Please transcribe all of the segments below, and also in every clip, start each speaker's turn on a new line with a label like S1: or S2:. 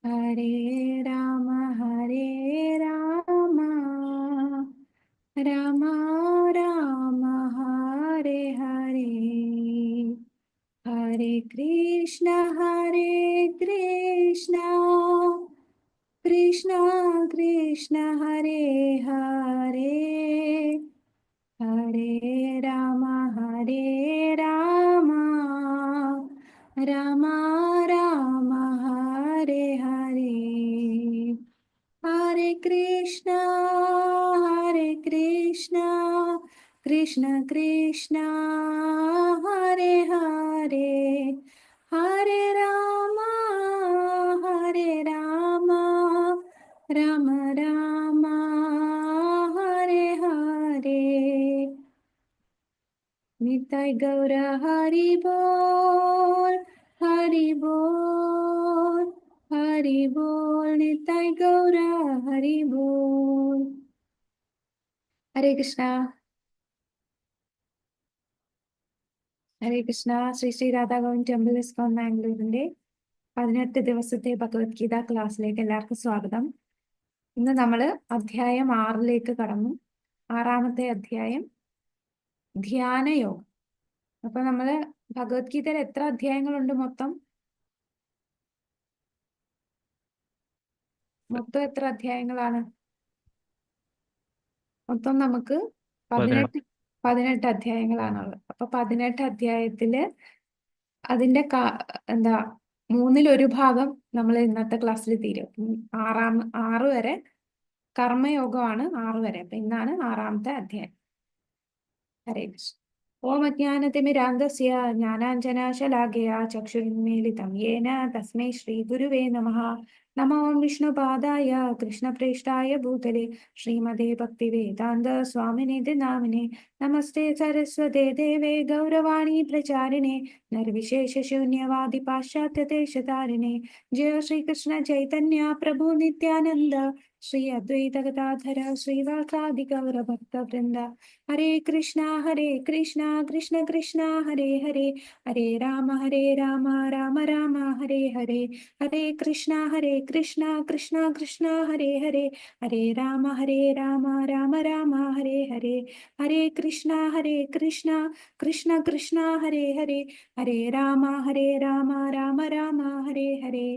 S1: ഹരേ രാമ രാമ രാമ ഹരേ ഹരേ, ഹരേ കൃഷ്ണ കൃഷ്ണ കൃഷ്ണ കൃഷ്ണ ഹരേ ഹരേ, ഹരേ രാമ രാമ രാമ രാമ ഹരേ ഹരേ, ഹരേ കൃഷ്ണ കൃഷ്ണ കൃഷ്ണ ഹരേ ഹരേ, ഹരേ രാമ രാമ രാമ ഹരേ ഹരേ, നിതായ് ഗൗര ഹരി ബോൾ ഹരി ബോൾ ഹരി ബോൾ, നിതായ് ഗൗര ഹരി ബോൾ. ഹരേ കൃഷ്ണ ഹരേ കൃഷ്ണ. ശ്രീ ശ്രീ രാധാ ഗോവിന്ദ് ടെമ്പിൾ ഇസ്കോൺ ബാംഗ്ലൂരിന്റെ 18 ദിവസത്തെ ഭഗവത്ഗീത ക്ലാസ്സിലേക്ക് എല്ലാവർക്കും സ്വാഗതം. ഇന്ന് നമ്മൾ അധ്യായം 6 കടന്നു. 6-ാമത്തെ അധ്യായം ധ്യാനയോഗം. അപ്പൊ നമ്മള് ഭഗവത്ഗീതയിൽ എത്ര അധ്യായങ്ങളുണ്ട്? മൊത്തം എത്ര അധ്യായങ്ങളാണ്? മൊത്തം നമുക്ക് 18 അധ്യായങ്ങളാണുള്ളത്. അപ്പൊ 18 അധ്യായത്തില് അതിന്റെ എന്താ 1/3 ഭാഗം നമ്മൾ ഇന്നത്തെ ക്ലാസ്സിൽ തീരും. 6 വരെ കർമ്മയോഗമാണ്, 6 വരെ. അപ്പൊ ഇന്നാണ് 6-ാമത്തെ അധ്യായം. ഹരേ കൃഷ്ണ. ഓം അജ്ഞാനതിമിരാന്ധസ്യ ജ്ഞാനാഞ്ജനശലാഖയാ ചക്ഷുരുന്മീലിതം യേന തസ്മൈ ശ്രീ ഗുരുവേ നമഃ. നമോ വിഷ്ണുപാദായ കൃഷ്ണപ്രേഷ്ഠായ ഭൂതലേ ശ്രീമതേ ഭക്തിവേദാന്ത സ്വാമിനിധി നാമിനെ. നമസ്തേ സരസ്വതേ ദേവേ ഗൗരവാണി പ്രചാരിണേ നിർവിശേഷ ശൂന്യവാദി പാശ്ചാത്യ ദേശധാരിണേ. ജയ ശ്രീകൃഷ്ണ ചൈതന്യ പ്രഭു നിത്യാനന്ദ ശ്രീ അദ്വൈത ഗദാധര ശ്രീവാസാദി ഗൗര ഭക്തവൃന്ദ. ഹരേ കൃഷ്ണ കൃഷ്ണ കൃഷ്ണ ഹരേ ഹരേ, ഹരേ രാമ രാമ രാമ ഹരേ ഹരേ, ഹരേ കൃഷ്ണ കൃഷ്ണ കൃഷ്ണ ഹരേ ഹരേ, ഹരേ രാമ രാമ രാമ ഹരേ ഹരേ, ഹരേ കൃഷ്ണ കൃഷ്ണ കൃഷ്ണ ഹരേ ഹരേ, ഹരേ രാമ രാമ രാമ ഹരേ ഹരേ.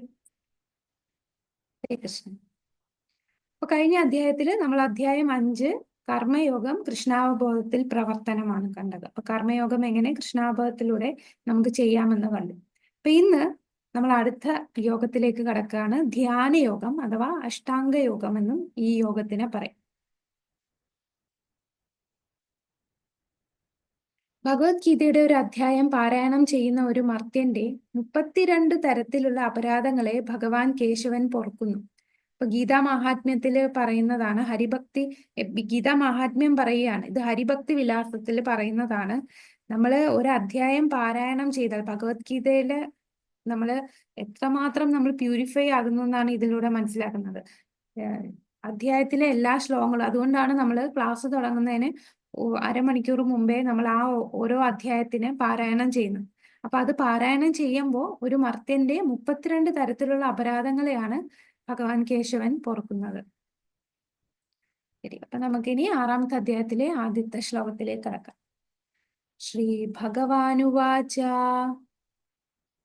S1: ഹരേ കൃഷ്ണ. അപ്പൊ കഴിഞ്ഞ അധ്യായത്തിൽ നമ്മൾ അധ്യായം 5 കർമ്മയോഗം കൃഷ്ണാവബോധത്തിൽ പ്രവർത്തനമാണ് കണ്ടത്. അപ്പൊ കർമ്മയോഗം എങ്ങനെ കൃഷ്ണാവബോധത്തിലൂടെ നമുക്ക് ചെയ്യാമെന്ന് കണ്ടു. അപ്പൊ ഇന്ന് നമ്മൾ അടുത്ത യോഗത്തിലേക്ക് കടക്കുകയാണ്. ധ്യാനയോഗം അഥവാ അഷ്ടാംഗ യോഗം എന്നും ഈ യോഗത്തിനെ പറയും. ഭഗവത്ഗീതയുടെ ഒരു അധ്യായം പാരായണം ചെയ്യുന്ന ഒരു മർത്യന്റെ 32 തരത്തിലുള്ള അപരാധങ്ങളെ ഭഗവാൻ കേശവൻ പൊറുക്കുന്നു. ഇപ്പൊ ഗീതാ മഹാത്മ്യത്തില് പറയുന്നതാണ്. ഗീതാ മഹാത്മ്യം പറയുകയാണ്. ഇത് ഹരിഭക്തി വിലാസത്തിൽ പറയുന്നതാണ്. നമ്മള് ഒരു അധ്യായം പാരായണം ചെയ്താൽ ഭഗവത്ഗീതയില് നമ്മള് എത്രമാത്രം നമ്മൾ പ്യൂരിഫൈ ആകുന്നു എന്നാണ് ഇതിലൂടെ മനസ്സിലാക്കുന്നത്. അധ്യായത്തിലെ എല്ലാ ശ്ലോകങ്ങളും, അതുകൊണ്ടാണ് നമ്മൾ ക്ലാസ് തുടങ്ങുന്നതിന് അരമണിക്കൂർ മുമ്പേ നമ്മൾ ആ ഓരോ അധ്യായത്തിന് പാരായണം ചെയ്യുന്നത്. അപ്പൊ അത് പാരായണം ചെയ്യുമ്പോൾ ഒരു മർത്യന്റെ 32 തരത്തിലുള്ള അപരാധങ്ങളെയാണ് ഭഗവാൻ കേശവൻ പൊറുക്കുന്നത്. ശരി, അപ്പൊ നമുക്കിനി 6-ാമത്തെ അധ്യായത്തിലെ ആദ്യത്തെ ശ്ലോകത്തിലേക്ക് കടക്കാം. ശ്രീ ഭഗവാനുവാച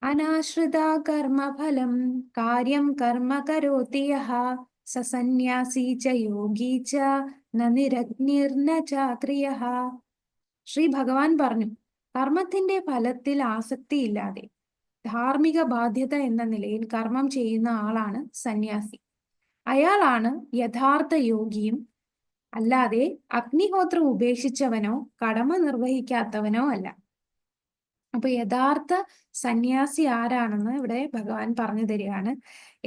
S1: അനാശ്രിതാ കർമ്മഫലം കാര്യം കർമ്മ കരോതി യഃ സ സന്യാസി ച യോഗി ച ന നിരഗ്നിർന ചാക്രിയഃ. ശ്രീ ഭഗവാൻ പറഞ്ഞു, കർമ്മത്തിന്റെ ഫലത്തിൽ ആസക്തിയില്ലാതെ ധാർമ്മിക ബാധ്യത എന്ന നിലയിൽ കർമ്മം ചെയ്യുന്ന ആളാണ് സന്യാസി. അയാളാണ് യഥാർത്ഥ യോഗിയും, അല്ലാതെ അഗ്നിഹോത്രം ഉപേക്ഷിച്ചവനോ കടമ നിർവഹിക്കാത്തവനോ അല്ല. അപ്പൊ യഥാർത്ഥ സന്യാസി ആരാണെന്ന് ഇവിടെ ഭഗവാൻ പറഞ്ഞു തരികയാണ്.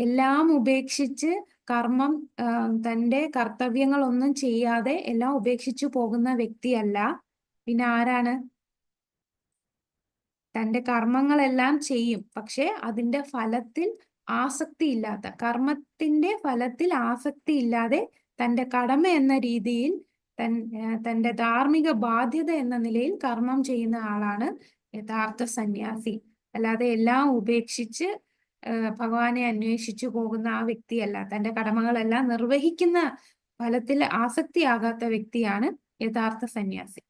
S1: എല്ലാം ഉപേക്ഷിച്ച് കർമ്മം, തൻ്റെ കർത്തവ്യങ്ങളൊന്നും ചെയ്യാതെ എല്ലാം ഉപേക്ഷിച്ചു പോകുന്ന വ്യക്തിയല്ല. പിന്നെ ആരാണ്? തൻ്റെ കർമ്മങ്ങളെല്ലാം ചെയ്യും, പക്ഷെ അതിൻ്റെ ഫലത്തിൽ ആസക്തിയില്ലാത്ത, കർമ്മത്തിന്റെ ഫലത്തിൽ ആസക്തിയില്ലാതെ തൻ്റെ കടമ എന്ന രീതിയിൽ തൻ്റെ ധാർമ്മിക ബാധ്യത എന്ന നിലയിൽ കർമ്മം ചെയ്യുന്ന ആളാണ് യഥാർത്ഥ സന്യാസി. അല്ലാതെ എല്ലാം ഉപേക്ഷിച്ച് ഭഗവാനെ അന്വേഷിച്ചു പോകുന്ന ആ വ്യക്തിയല്ല, തന്റെ കടമകളെല്ലാം നിർവഹിക്കുന്ന ഫലത്തിൽ ആസക്തിയാകാത്ത വ്യക്തിയാണ് യഥാർത്ഥ സന്യാസി.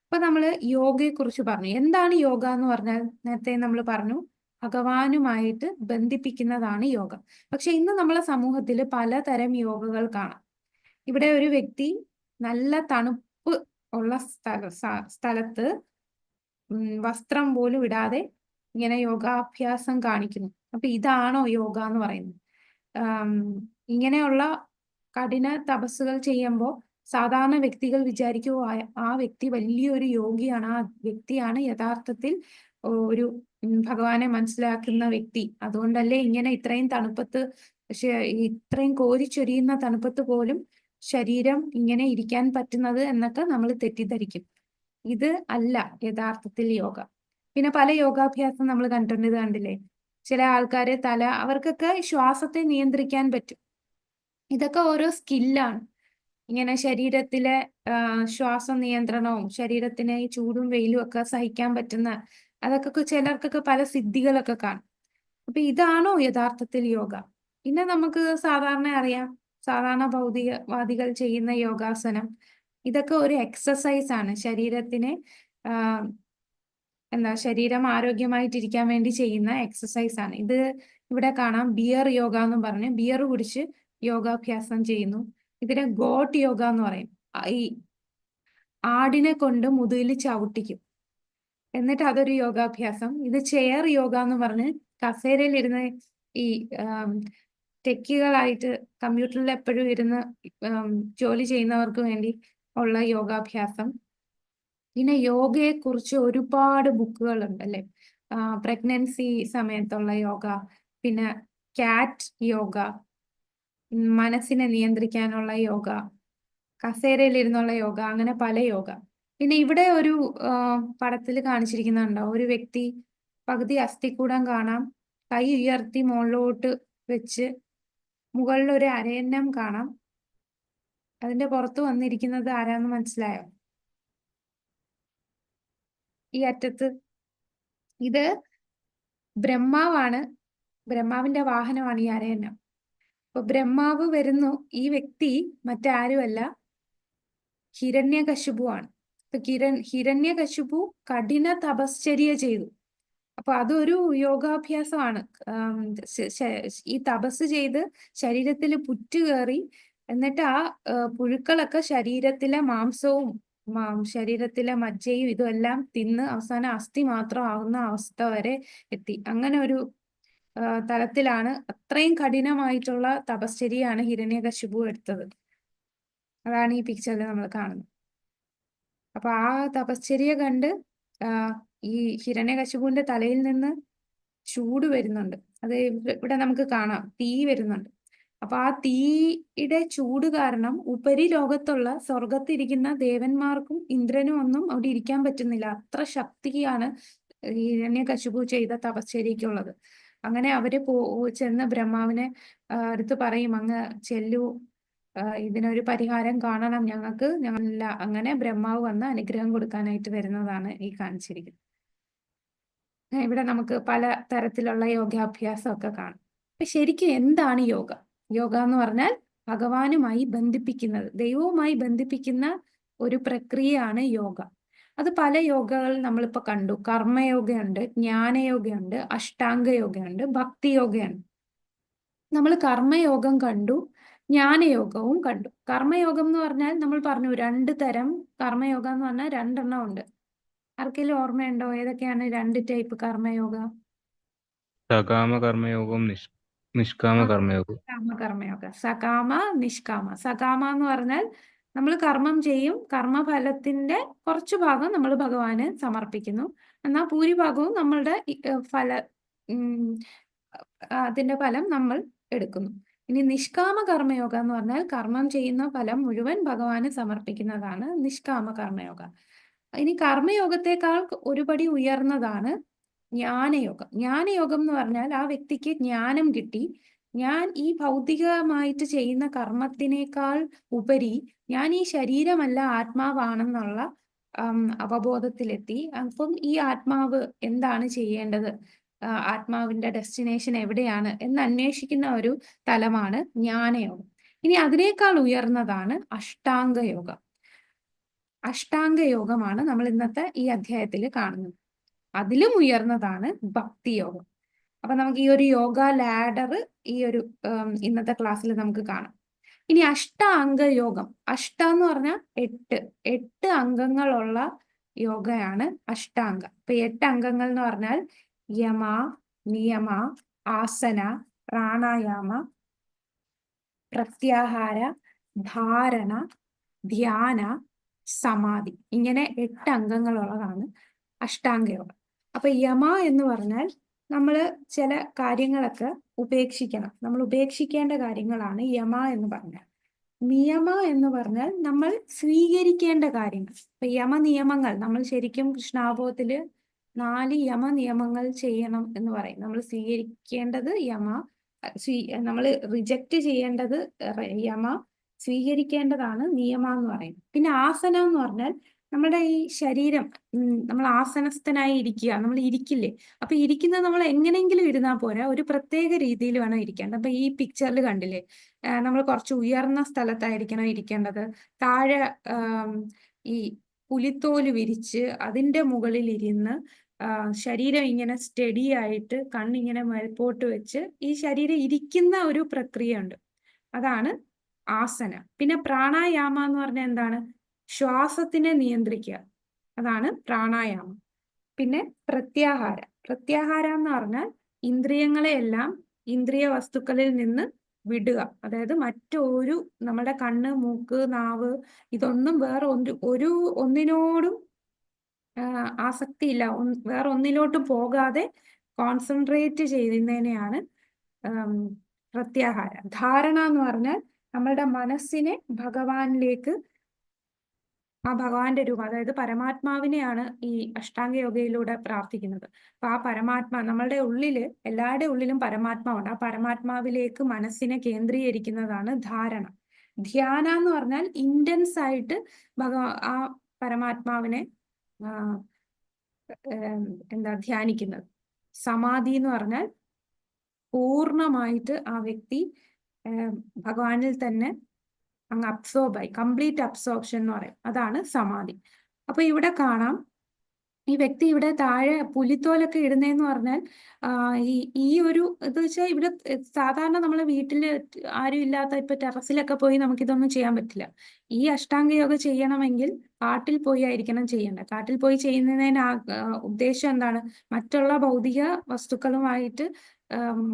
S1: അപ്പൊ നമ്മള് യോഗയെ കുറിച്ച് പറഞ്ഞു. എന്താണ് യോഗ എന്ന് പറഞ്ഞാൽ നേരത്തെ നമ്മൾ പറഞ്ഞു, ഭഗവാനുമായിട്ട് ബന്ധിപ്പിക്കുന്നതാണ് യോഗ. പക്ഷെ ഇന്ന് നമ്മളെ സമൂഹത്തിൽ പലതരം യോഗകൾ കാണാം. ഇവിടെ ഒരു വ്യക്തി നല്ല തണുപ്പ് ഉള്ള സ്ഥലത്ത് വസ്ത്രം പോലും ഇടാതെ ഇങ്ങനെ യോഗാഭ്യാസം കാണിക്കുന്നു. അപ്പൊ ഇതാണോ യോഗ എന്ന് പറയുന്നത്? ഇങ്ങനെയുള്ള കഠിന തപസ്സുകൾ ചെയ്യുമ്പോൾ സാധാരണ വ്യക്തികൾ വിചാരിക്കുമോ ആ വ്യക്തി വലിയൊരു യോഗിയാണ്, ആ വ്യക്തിയാണ് യഥാർത്ഥത്തിൽ ഒരു ഭഗവാനെ മനസ്സിലാക്കുന്ന വ്യക്തി, അതുകൊണ്ടല്ലേ ഇങ്ങനെ ഇത്രയും തണുപ്പത്ത്, പക്ഷെ ഇത്രയും കോരിച്ചൊരിയുന്ന തണുപ്പത്ത് പോലും ശരീരം ഇങ്ങനെ ഇരിക്കാൻ പറ്റുന്നത് എന്നൊക്കെ നമ്മൾ തെറ്റിദ്ധരിക്കും. ഇത് അല്ല യഥാർത്ഥത്തിൽ യോഗ. പിന്നെ പല യോഗാഭ്യാസം നമ്മൾ കണ്ടിട്ടുണ്ട്. ഇത് കണ്ടില്ലേ, ചില ആൾക്കാരെ അവർക്കൊക്കെ ശ്വാസത്തെ നിയന്ത്രിക്കാൻ പറ്റും. ഇതൊക്കെ ഓരോ സ്കില്ലാണ്. ഇങ്ങനെ ശരീരത്തിലെ ശ്വാസ നിയന്ത്രണവും ശരീരത്തിന് ഈ ചൂടും വെയിലും ഒക്കെ സഹിക്കാൻ പറ്റുന്ന, അതൊക്കെ ചിലർക്കൊക്കെ പല സിദ്ധികളൊക്കെ കാണും. അപ്പൊ ഇതാണോ യഥാർത്ഥത്തിൽ യോഗ? പിന്നെ നമുക്ക് സാധാരണ അറിയാം, സാധാരണ ഭൗതികവാദികൾ ചെയ്യുന്ന യോഗാസനം, ഇതൊക്കെ ഒരു എക്സസൈസ് ആണ്. ശരീരത്തിനെ ശരീരം ആരോഗ്യമായിട്ടിരിക്കാൻ വേണ്ടി ചെയ്യുന്ന എക്സസൈസ് ആണ്. ഇത് ഇവിടെ കാണാം, ബിയർ യോഗ എന്ന് പറഞ്ഞ് ബിയർ കുടിച്ച് യോഗാഭ്യാസം ചെയ്യുന്നു. ഇതിനെ ഗോട്ട് യോഗ എന്ന് പറയും. ഈ ആടിനെ കൊണ്ട് മുതുകിൽ ചവിട്ടിക്കും, എന്നിട്ട് അതൊരു യോഗാഭ്യാസം. ഇത് ചെയർ യോഗ എന്ന് പറഞ്ഞ് കസേരയിൽ ഇരുന്ന് ഈ ടെക്കികളായിട്ട് കമ്പ്യൂട്ടറിൽ എപ്പോഴും ഇരുന്ന് ജോലി ചെയ്യുന്നവർക്ക് വേണ്ടി ഉള്ള യോഗാഭ്യാസം. പിന്നെ യോഗയെ കുറിച്ച് ഒരുപാട് ബുക്കുകളുണ്ട് അല്ലെ. പ്രഗ്നൻസി സമയത്തുള്ള യോഗ, പിന്നെ കാറ്റ് യോഗ, മനസ്സിനെ നിയന്ത്രിക്കാനുള്ള യോഗ, കസേരയിൽ ഇരുന്നുള്ള യോഗ, അങ്ങനെ പല യോഗ. പിന്നെ ഇവിടെ ഒരു പടത്തിൽ കാണിച്ചിരിക്കുന്നുണ്ടോ, ഒരു വ്യക്തി പകുതി അസ്ഥികൂടം കാണാം, കൈ ഉയർത്തി മുകളിലോട്ട് വെച്ച് മുകളിൽ ഒരു അരയന്നം കാണാം. അതിന്റെ പുറത്ത് വന്നിരിക്കുന്നത് ആരാന്ന് മനസ്സിലായോ? ഈ അറ്റത്ത് ഇത് ബ്രഹ്മാവാണ്, ബ്രഹ്മാവിന്റെ വാഹനമാണ് ഈ അരയന്നം. അപ്പൊ ബ്രഹ്മാവ് വരുന്നു, ഈ വ്യക്തി മറ്റാരുമല്ല, ഹിരണ്യകശിപുവാണ്. അപ്പൊ ഹിരണ്യകശിപു കഠിന തപശ്ചര്യ ചെയ്തു. അപ്പൊ അതൊരു യോഗാഭ്യാസമാണ്. ഈ തപസ് ചെയ്ത് ശരീരത്തിൽ പുറ്റ് കയറി, എന്നിട്ട് ആ പുഴുക്കളൊക്കെ ശരീരത്തിലെ മാംസവും ശരീരത്തിലെ മജ്ജയും ഇതെല്ലാം തിന്ന് അവസാനം അസ്ഥി മാത്രം ആവുന്ന അവസ്ഥ വരെ എത്തി. അങ്ങനെ ഒരു തലത്തിലാണ്, അത്രയും കഠിനമായിട്ടുള്ള തപശ്ചര്യയാണ് ഹിരണ്യകശിപു എടുത്തത്. അതാണ് ഈ പിക്ചറിൽ നമ്മൾ കാണുന്നത്. അപ്പൊ ആ തപശ്ചര്യ കണ്ട് ഈ ഹിരണ്യകശിപുവിന്റെ തലയിൽ നിന്ന് ചൂട് വരുന്നുണ്ട്. അത് ഇവിടെ നമുക്ക് കാണാം, തീ വരുന്നുണ്ട്. അപ്പൊ ആ തീയുടെ ചൂട് കാരണം ഉപരിലോകത്തുള്ള സ്വർഗത്തിരിക്കുന്ന ദേവന്മാർക്കും ഇന്ദ്രനും ഒന്നും അവിടെ ഇരിക്കാൻ പറ്റുന്നില്ല. അത്ര ശക്തിയാണ് ഹിരണ്യകശിപു ചെയ്ത തപശ്ചര്യക്കുള്ളത്. അങ്ങനെ അവര് ചെന്ന് ബ്രഹ്മാവിനെ അടുത്ത് പറയും, അങ്ങ് ചെല്ലു, ഇതിനൊരു പരിഹാരം കാണണം ഞങ്ങളില്ല. അങ്ങനെ ബ്രഹ്മാവ് വന്ന് അനുഗ്രഹം കൊടുക്കാനായിട്ട് വരുന്നതാണ് ഈ കാണിച്ചിരിക്കുന്നത്. ഇവിടെ നമുക്ക് പല തരത്തിലുള്ള യോഗാഭ്യാസം ഒക്കെ കാണാം. അപ്പൊ ശരിക്കും എന്താണ് യോഗ? യോഗ എന്ന് പറഞ്ഞാൽ ഭഗവാനുമായി ബന്ധിപ്പിക്കുന്നത്, ദൈവവുമായി ബന്ധിപ്പിക്കുന്ന ഒരു പ്രക്രിയയാണ് യോഗ. അത് പല യോഗകൾ നമ്മളിപ്പോ കണ്ടു. കർമ്മയോഗയുണ്ട്, ജ്ഞാനയോഗയുണ്ട്, അഷ്ടാംഗ യോഗയുണ്ട്, ഭക്തി യോഗയുണ്ട്. നമ്മൾ കർമ്മയോഗം കണ്ടു, ജ്ഞാനയോഗവും കണ്ടു. കർമ്മയോഗം എന്ന് പറഞ്ഞാൽ നമ്മൾ പറഞ്ഞു 2 തരം കർമ്മയോഗം എന്ന് പറഞ്ഞാൽ 2 എണ്ണം ഉണ്ട്. ആർക്കെങ്കിലും ഓർമ്മയുണ്ടോ ഏതൊക്കെയാണ് 2 ടൈപ്പ് കർമ്മയോഗ?
S2: സകാമ കർമ്മയോഗവും നിഷ്കാമ കർമ്മയോഗവും.
S1: കർമ്മയോഗ, സകാമ, നിഷ്കാമ. സകാമ എന്ന് പറഞ്ഞാൽ നമ്മൾ കർമ്മം ചെയ്യും, കർമ്മഫലത്തിന്റെ കുറച്ചു ഭാഗം നമ്മൾ ഭഗവാന് സമർപ്പിക്കുന്നു, എന്നാൽ ഭൂരിഭാഗവും നമ്മളുടെ അതിന്റെ ഫലം നമ്മൾ എടുക്കുന്നു. ഇനി നിഷ്കാമ കർമ്മയോഗ എന്ന് പറഞ്ഞാൽ കർമ്മം ചെയ്യുന്ന ഫലം മുഴുവൻ ഭഗവാന് സമർപ്പിക്കുന്നതാണ് നിഷ്കാമ കർമ്മയോഗ. ഇനി കർമ്മയോഗത്തെക്കാൾ ഒരുപടി ഉയർന്നതാണ് ജ്ഞാനയോഗം. ജ്ഞാനയോഗം എന്ന് പറഞ്ഞാൽ ആ വ്യക്തിക്ക് ജ്ഞാനം കിട്ടി, ഞാൻ ഈ ഭൗതികമായിട്ട് ചെയ്യുന്ന കർമ്മത്തിനേക്കാൾ ഉപരി ഞാൻ ഈ ശരീരമല്ല ആത്മാവാണെന്നുള്ള അവബോധത്തിലെത്തി. അപ്പം ഈ ആത്മാവ് എന്താണ് ചെയ്യേണ്ടത്, ആത്മാവിന്റെ ഡെസ്റ്റിനേഷൻ എവിടെയാണ് എന്ന് അന്വേഷിക്കുന്ന ഒരു തലമാണ് ജ്ഞാനയോഗം. ഇനി അതിനേക്കാൾ ഉയർന്നതാണ് അഷ്ടാംഗയോഗം. അഷ്ടാംഗയോഗമാണ് നമ്മൾ ഇന്നത്തെ ഈ അധ്യായത്തിൽ കാണുന്നത്. അതിലും ഉയർന്നതാണ് ഭക്തിയോഗം. അപ്പൊ നമുക്ക് ഈ ഒരു യോഗ ലാഡർ ഈ ഒരു ഇന്നത്തെ ക്ലാസ്സിൽ നമുക്ക് കാണാം. ഇനി അഷ്ടാംഗ യോഗം. അഷ്ട എന്ന് പറഞ്ഞാൽ 8 അംഗങ്ങളുള്ള യോഗയാണ് അഷ്ടാംഗ. ഇപ്പൊ 8 അംഗങ്ങൾ എന്ന് പറഞ്ഞാൽ യമ, നിയമ, ആസന, പ്രാണായാമ, പ്രത്യാഹാര, ധാരണ, ധ്യാന, സമാധി. ഇങ്ങനെ 8 അംഗങ്ങളുള്ളതാണ് അഷ്ടാംഗയോഗം. അപ്പൊ യമ എന്ന് പറഞ്ഞാൽ നമ്മൾ ചില കാര്യങ്ങളൊക്കെ ഉപേക്ഷിക്കണം. നമ്മൾ ഉപേക്ഷിക്കേണ്ട കാര്യങ്ങളാണ് യമ എന്ന് പറഞ്ഞാൽ. നിയമ എന്ന് പറഞ്ഞാൽ നമ്മൾ സ്വീകരിക്കേണ്ട കാര്യങ്ങൾ. ഇപ്പൊ യമനിയമങ്ങൾ നമ്മൾ ശരിക്കും കൃഷ്ണാബോധത്തില് 4 യമനിയമങ്ങൾ ചെയ്യണം എന്ന് പറയും. നമ്മൾ സ്വീകരിക്കേണ്ടത് യമ, നമ്മൾ റിജക്റ്റ് ചെയ്യേണ്ടത് യമ, സ്വീകരിക്കേണ്ടതാണ് നിയമ എന്ന് പറയുന്നത്. പിന്നെ ആസനം എന്ന് പറഞ്ഞാൽ നമ്മുടെ ഈ ശരീരം, നമ്മൾ ആസനസ്ഥനായി ഇരിക്കുക. നമ്മൾ ഇരിക്കില്ലേ? അപ്പൊ ഇരിക്കുന്നത് നമ്മൾ എങ്ങനെയെങ്കിലും ഇരുന്നാൽ പോരാ, ഒരു പ്രത്യേക രീതിയിൽ വേണം ഇരിക്കേണ്ടത്. അപ്പൊ ഈ പിക്ചറിൽ കണ്ടില്ലേ, നമ്മൾ കുറച്ച് ഉയർന്ന സ്ഥലത്തായിരിക്കണം ഇരിക്കേണ്ടത്. താഴെ ഈ പുലിത്തോല് വിരിച്ച് അതിന്റെ മുകളിൽ ഇരുന്ന് ശരീരം ഇങ്ങനെ സ്റ്റഡി ആയിട്ട് കണ്ണിങ്ങനെ മേൽപോട്ട് വെച്ച് ഈ ശരീരം ഇരിക്കുന്ന ഒരു പ്രക്രിയ ഉണ്ട്. അതാണ് ആസന. പിന്നെ പ്രാണായാമ എന്ന് പറഞ്ഞാൽ എന്താണ്? ശ്വാസത്തിനെ നിയന്ത്രിക്കുക. അതാണ് പ്രാണായാമം. പിന്നെ പ്രത്യാഹാര. പ്രത്യാഹാരം എന്ന് പറഞ്ഞാൽ ഇന്ദ്രിയങ്ങളെയെല്ലാം ഇന്ദ്രിയ വസ്തുക്കളിൽ നിന്ന് വിടുക. അതായത് മറ്റൊരു, നമ്മുടെ കണ്ണ്, മൂക്ക്, നാവ്, ഇതൊന്നും വേറെ ഒന്നിനോടും ആസക്തിയില്ല, വേറെ ഒന്നിലോട്ടും പോകാതെ കോൺസെൻട്രേറ്റ് ചെയ്യുന്നതിനെയാണ് പ്രത്യാഹാര. ധാരണ എന്ന് പറഞ്ഞാൽ നമ്മളുടെ മനസ്സിനെ ഭഗവാനിലേക്ക്, ആ ഭഗവാന്റെ രൂപം, അതായത് പരമാത്മാവിനെയാണ് ഈ അഷ്ടാംഗ യോഗയിലൂടെ പ്രാർത്ഥിക്കുന്നത്. അപ്പൊ ആ പരമാത്മാ, നമ്മളുടെ ഉള്ളില്, എല്ലാവരുടെ ഉള്ളിലും പരമാത്മാവുണ്ട്. ആ പരമാത്മാവിലേക്ക് മനസ്സിനെ കേന്ദ്രീകരിക്കുന്നതാണ് ധാരണ. ധ്യാന എന്ന് പറഞ്ഞാൽ ഇന്റൻസ് ആയിട്ട് ആ പരമാത്മാവിനെ ധ്യാനിക്കുന്നത്. സമാധി എന്ന് പറഞ്ഞാൽ പൂർണ്ണമായിട്ട് ആ വ്യക്തി ഭഗവാനിൽ തന്നെ അങ്ങ് അബ്സോർബായി, കംപ്ലീറ്റ് അബ്സോർപ്ഷൻ എന്ന് പറയും. അതാണ് സമാധി. അപ്പൊ ഇവിടെ കാണാം, ഈ വ്യക്തി ഇവിടെ താഴെ പുലിത്തോലൊക്കെ ഇടുന്നതെന്ന് പറഞ്ഞാൽ ഈ ഒരു ഇത് വെച്ചാൽ ഇവിടെ സാധാരണ നമ്മളെ വീട്ടില് ആരും ഇല്ലാത്ത, ഇപ്പൊ ടെറസിലൊക്കെ പോയി നമുക്കിതൊന്നും ചെയ്യാൻ പറ്റില്ല. ഈ അഷ്ടാംഗ യോഗ ചെയ്യണമെങ്കിൽ കാട്ടിൽ പോയി ആയിരിക്കണം ചെയ്യേണ്ടത്. കാട്ടിൽ പോയി ചെയ്യുന്നതിന് ഉദ്ദേശം എന്താണ്? മറ്റുള്ള ഭൗതിക വസ്തുക്കളുമായിട്ട്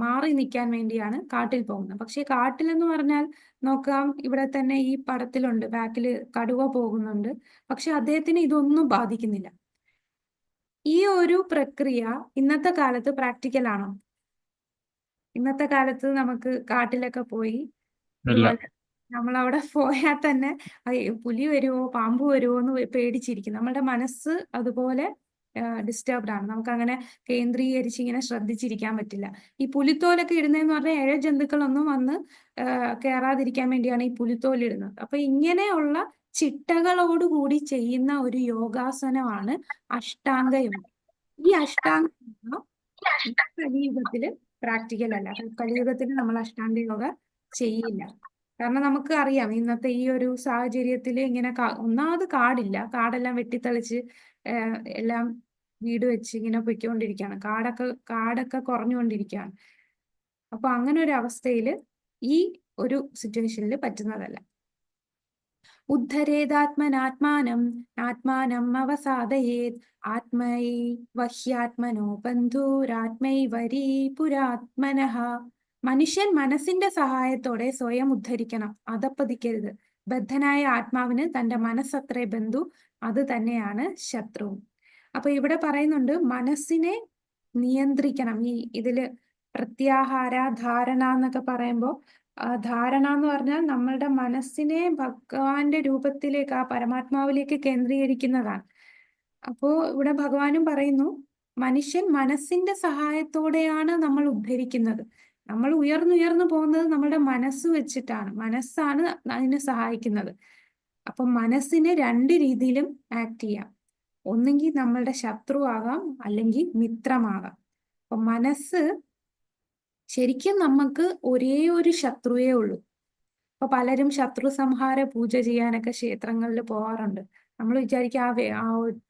S1: മാറി നിൽക്കാൻ വേണ്ടിയാണ് കാട്ടിൽ പോകുന്നത്. പക്ഷെ കാട്ടിൽ എന്ന് പറഞ്ഞാൽ നോക്കാം, ഇവിടെ തന്നെ ഈ പടത്തിലുണ്ട്, ബാക്കിൽ കടുവ പോകുന്നുണ്ട്. പക്ഷെ അദ്ദേഹത്തിന് ഇതൊന്നും ബാധിക്കുന്നില്ല. ഈ ഒരു പ്രക്രിയ ഇന്നത്തെ കാലത്ത് പ്രാക്ടിക്കൽ ആണോ? ഇന്നത്തെ കാലത്ത് നമുക്ക് കാട്ടിലൊക്കെ പോയി ഇതുപോലെ നമ്മളവിടെ പോയാൽ തന്നെ പുലി വരുമോ പാമ്പ് വരുമോ എന്ന് പേടിച്ചിരിക്കും. നമ്മുടെ മനസ്സ് അതുപോലെ ഡിസ്റ്റർബ്ഡ് ആണ്. നമുക്ക് അങ്ങനെ കേന്ദ്രീകരിച്ച് ഇങ്ങനെ ശ്രദ്ധിച്ചിരിക്കാൻ പറ്റില്ല. ഈ പുലിത്തോലൊക്കെ ഇടുന്നതെന്ന് പറഞ്ഞാൽ ഇഴജന്തുക്കളൊന്നും വന്ന് കയറാതിരിക്കാൻ വേണ്ടിയാണ് ഈ പുലിത്തോലിടുന്നത്. അപ്പൊ ഇങ്ങനെയുള്ള ചിട്ടകളോടുകൂടി ചെയ്യുന്ന ഒരു യോഗാസനമാണ് അഷ്ടാംഗ യോഗ. ഈ അഷ്ടാംഗ യോഗ കലിയുഗത്തില് പ്രാക്ടിക്കൽ അല്ല. കലിയുഗത്തിൽ നമ്മൾ അഷ്ടാംഗ യോഗ ചെയ്യില്ല. കാരണം നമുക്ക് അറിയാം, ഇന്നത്തെ ഈ ഒരു സാഹചര്യത്തിൽ ഇങ്ങനെ ഒന്നാമത് കാടെല്ലാം വെട്ടിത്തെളിച്ച് എല്ലാം വീട് വെച്ച് ഇങ്ങനെ പൊയ്ക്കൊണ്ടിരിക്കുകയാണ്. കാടൊക്കെ കുറഞ്ഞുകൊണ്ടിരിക്കുകയാണ്. അപ്പൊ അങ്ങനെ ഒരു അവസ്ഥയിൽ ഈ ഒരു സിറ്റുവേഷനിൽ പറ്റുന്നതല്ല. ഉദ്ധരേതാത്മനാത്മാനം ആത്മാനം അവസാദയേത് ആത്മൈ വഹ്യാത്മനോ ബന്ധുരാത്മൈ വരീ പുരാത്മനഃ. മനുഷ്യൻ മനസ്സിന്റെ സഹായത്തോടെ സ്വയം ഉദ്ധരിക്കണം, അധപ്പതിക്കരുത്. ബദ്ധനായ ആത്മാവിന് തന്റെ മനസ്സത്രേ ബന്ധു, അത് തന്നെയാണ് ശത്രുവും. അപ്പൊ ഇവിടെ പറയുന്നുണ്ട് മനസ്സിനെ നിയന്ത്രിക്കണം. ഇതില് പ്രത്യാഹാര, ധാരണ എന്നൊക്കെ പറയുമ്പോൾ ധാരണ എന്ന് പറഞ്ഞാൽ നമ്മളുടെ മനസ്സിനെ ഭഗവാന്റെ രൂപത്തിലേക്ക്, ആ പരമാത്മാവിലേക്ക് കേന്ദ്രീകരിക്കുന്നതാണ്. അപ്പോ ഇവിടെ ഭഗവാനും പറയുന്നു, മനുഷ്യൻ മനസ്സിന്റെ സഹായത്തോടെയാണ് നമ്മൾ ഉദ്ധരിക്കുന്നത്. നമ്മൾ ഉയർന്നുയർന്നു പോകുന്നത് നമ്മുടെ മനസ്സ് വെച്ചിട്ടാണ്. മനസ്സാണ് അതിന് സഹായിക്കുന്നത്. അപ്പൊ മനസ്സിന് 2 രീതിയിലും ആക്ട് ചെയ്യാം. ഒന്നെങ്കിൽ നമ്മളുടെ ശത്രു ആകാം, അല്ലെങ്കിൽ മിത്രമാകാം. അപ്പൊ മനസ്സ് ശരിക്കും നമുക്ക് ഒരേ ഒരു ശത്രുവേ ഉള്ളൂ. അപ്പൊ പലരും ശത്രു സംഹാര പൂജ ചെയ്യാനൊക്കെ ക്ഷേത്രങ്ങളിൽ പോവാറുണ്ട്. നമ്മൾ വിചാരിക്കും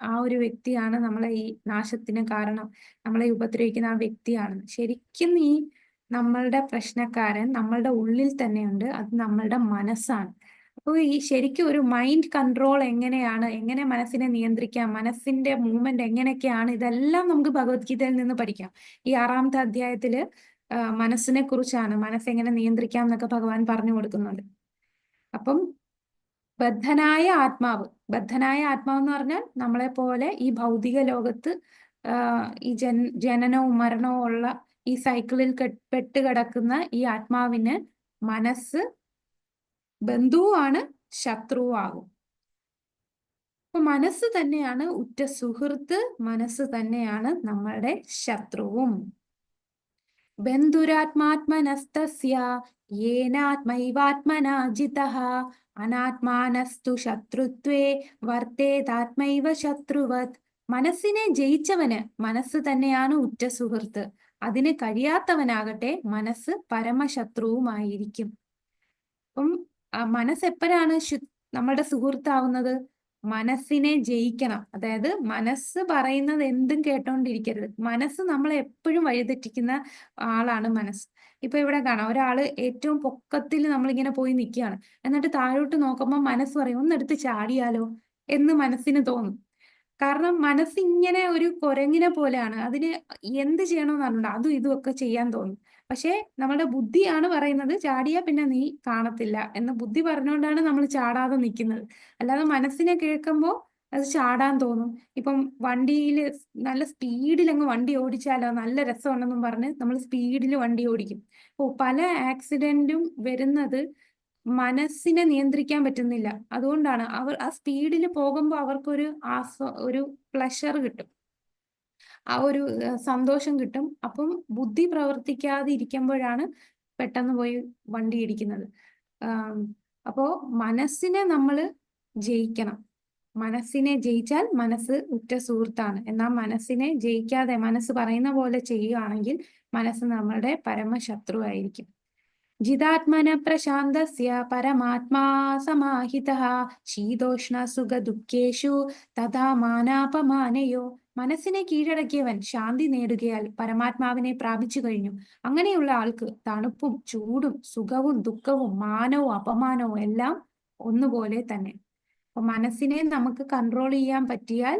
S1: ആ ഒരു വ്യക്തിയാണ് നമ്മളെ ഈ നാശത്തിന് കാരണം, നമ്മളെ ഉപദ്രവിക്കുന്ന ആ വ്യക്തിയാണ്. ശരിക്കും ഈ നമ്മളുടെ പ്രശ്നക്കാരൻ നമ്മളുടെ ഉള്ളിൽ തന്നെയുണ്ട്. അത് നമ്മളുടെ മനസ്സാണ്. അപ്പോൾ ഈ ശരിക്കും ഒരു മൈൻഡ് കൺട്രോൾ എങ്ങനെയാണ്, എങ്ങനെ മനസ്സിനെ നിയന്ത്രിക്കാം, മനസ്സിന്റെ മൂവ്മെന്റ് എങ്ങനെയൊക്കെയാണ്, ഇതെല്ലാം നമുക്ക് ഭഗവത്ഗീതയിൽ നിന്ന് പഠിക്കാം. ഈ 6-ാമത്തെ അധ്യായത്തില് മനസ്സിനെ കുറിച്ചാണ്, മനസ്സെങ്ങനെ നിയന്ത്രിക്കാം എന്നൊക്കെ ഭഗവാൻ പറഞ്ഞു കൊടുക്കുന്നുണ്ട്. അപ്പം ബദ്ധനായ ആത്മാവ് എന്ന് പറഞ്ഞാൽ നമ്മളെ പോലെ ഈ ഭൗതിക ലോകത്ത് ഈ ജനനവും മരണവും ഉള്ള ഈ സൈക്കിളിൽ പെട്ട് കിടക്കുന്ന ഈ ആത്മാവിന് മനസ്സ് ബന്ധുവാണ്, ശത്രുവാകും. അപ്പൊ മനസ്സ് തന്നെയാണ് ഉറ്റ സുഹൃത്ത്, മനസ്സ് തന്നെയാണ് നമ്മളുടെ ശത്രുവും. ബന്ധുരാത്മാത്മനസ്തസ്യ യേനാത്മൈവാത്മനാ ജിതഃ അനാത്മാനസ്തു ശത്രുത്വേ വർത്തേതാത്മൈവ ശത്രുവത്. മനസ്സിനെ ജയിച്ചവന് മനസ്സ് തന്നെയാണ് ഉറ്റ സുഹൃത്ത്. അതിന് കഴിയാത്തവനാകട്ടെ മനസ്സ് പരമശത്രുവുമായിരിക്കും. അപ്പം മനസ്സ് എപ്പോഴാണ് നമ്മളുടെ സുഹൃത്താവുന്നത്? മനസ്സിനെ ജയിക്കണം. അതായത് മനസ്സ് പറയുന്നത് എന്തും കേട്ടോണ്ടിരിക്കരുത്. മനസ്സ് നമ്മളെ എപ്പോഴും വഴിതെറ്റിക്കുന്ന ആളാണ് മനസ്സ്. ഇപ്പൊ ഇവിടെ കാണാം, ഒരാള് ഏറ്റവും പൊക്കത്തിൽ നമ്മളിങ്ങനെ പോയി നിൽക്കുകയാണ്. എന്നിട്ട് താഴോട്ട് നോക്കുമ്പോൾ മനസ്സ് പറയും ഒന്നെടുത്ത് ചാടിയാലോ എന്ന് മനസ്സിന് തോന്നും. കാരണം മനസ്സ് ഇങ്ങനെ ഒരു കുരങ്ങിനെ പോലെയാണ്. അതിന് എന്ത് ചെയ്യണമെന്ന് അറിഞ്ഞൂടാ, അതും ഇതും ഒക്കെ ചെയ്യാൻ തോന്നും. പക്ഷേ നമ്മുടെ ബുദ്ധിയാണ് പറയുന്നത് ചാടിയാ പിന്നെ നീ കാണത്തില്ല എന്ന്. ബുദ്ധി പറഞ്ഞുകൊണ്ടാണ് നമ്മൾ ചാടാതെ നിൽക്കുന്നത്. അല്ലാതെ മനസ്സിനെ കേൾക്കുമ്പോൾ അത് ചാടാൻ തോന്നും. ഇപ്പം വണ്ടിയിൽ നല്ല സ്പീഡിൽ അങ്ങ് വണ്ടി ഓടിച്ചാലോ നല്ല രസമുണ്ടെന്നും പറഞ്ഞ് നമ്മൾ സ്പീഡിൽ വണ്ടി ഓടിക്കും. അപ്പോൾ പല ആക്സിഡന്റും വരുന്നത് മനസ്സിനെ നിയന്ത്രിക്കാൻ പറ്റുന്നില്ല. അതുകൊണ്ടാണ് അവർ ആ സ്പീഡിൽ പോകുമ്പോൾ അവർക്കൊരു ഒരു പ്ലഷർ കിട്ടും, ആ ഒരു സന്തോഷം കിട്ടും. അപ്പം ബുദ്ധി പ്രവർത്തിക്കാതെ ഇരിക്കുമ്പോഴാണ് പെട്ടെന്ന് പോയി വണ്ടി ഇടിക്കുന്നത്. അപ്പോ മനസ്സിനെ നമ്മൾ ജയിക്കണം. മനസ്സിനെ ജയിച്ചാൽ മനസ്സ് ഉറ്റ സുഹൃത്താണ്. എന്നാൽ മനസ്സിനെ ജയിക്കാതെ മനസ്സ് പറയുന്ന പോലെ ചെയ്യുകയാണെങ്കിൽ മനസ്സ് നമ്മളുടെ പരമശത്രുവായിരിക്കും. ജിതാത്മന പ്രശാന്തസ്യ പരമാത്മാ സമാഹിതഃ ശീതോഷ്ണ സുഖ ദുഃഖേഷു തഥാ മാനാപമാനയോ. മനസ്സിനെ കീഴടക്കിയവൻ ശാന്തി നേടുകയാൽ പരമാത്മാവിനെ പ്രാപിച്ചു കഴിഞ്ഞു. അങ്ങനെയുള്ള ആൾക്ക് തണുപ്പും ചൂടും സുഖവും ദുഃഖവും മാനവും അപമാനവും എല്ലാം ഒന്നുപോലെ തന്നെ. അപ്പൊ മനസ്സിനെ നമുക്ക് കൺട്രോൾ ചെയ്യാൻ പറ്റിയാൽ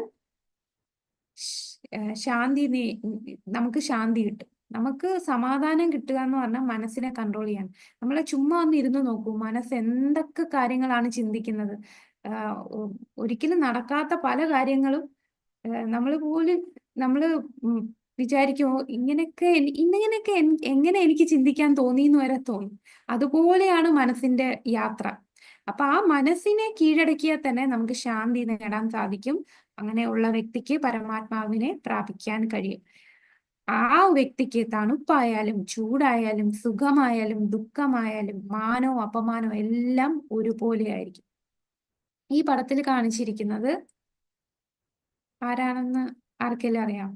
S1: നമുക്ക് ശാന്തി കിട്ടും. നമുക്ക് സമാധാനം കിട്ടുക എന്ന് പറഞ്ഞാൽ മനസ്സിനെ കൺട്രോൾ ചെയ്യാൻ. നമ്മളെ ചുമ്മാ ഒന്ന് ഇരുന്ന് നോക്കൂ, മനസ്സ് എന്തൊക്കെ കാര്യങ്ങളാണ് ചിന്തിക്കുന്നത്. ഒരിക്കലും നടക്കാത്ത പല കാര്യങ്ങളും നമ്മൾ പോലും വിചാരിക്കുമോ ഇങ്ങനെയൊക്കെ എങ്ങനെ എനിക്ക് ചിന്തിക്കാൻ തോന്നിയെന്ന് വരെ തോന്നും. അതുപോലെയാണ് മനസ്സിന്റെ യാത്ര. അപ്പൊ ആ മനസ്സിനെ കീഴടക്കിയാൽ തന്നെ നമുക്ക് ശാന്തി നേടാൻ സാധിക്കും. അങ്ങനെയുള്ള വ്യക്തിക്ക് പരമാത്മാവിനെ പ്രാപിക്കാൻ കഴിയും. ആ വ്യക്തിക്ക് തണുപ്പായാലും ചൂടായാലും സുഖമായാലും ദുഃഖമായാലും മാനോ അപമാനോ എല്ലാം ഒരുപോലെ ആയിരിക്കും. ഈ പടത്തിൽ കാണിച്ചിരിക്കുന്നത് ആരാണെന്ന് ആർക്കെല്ലാം അറിയാം?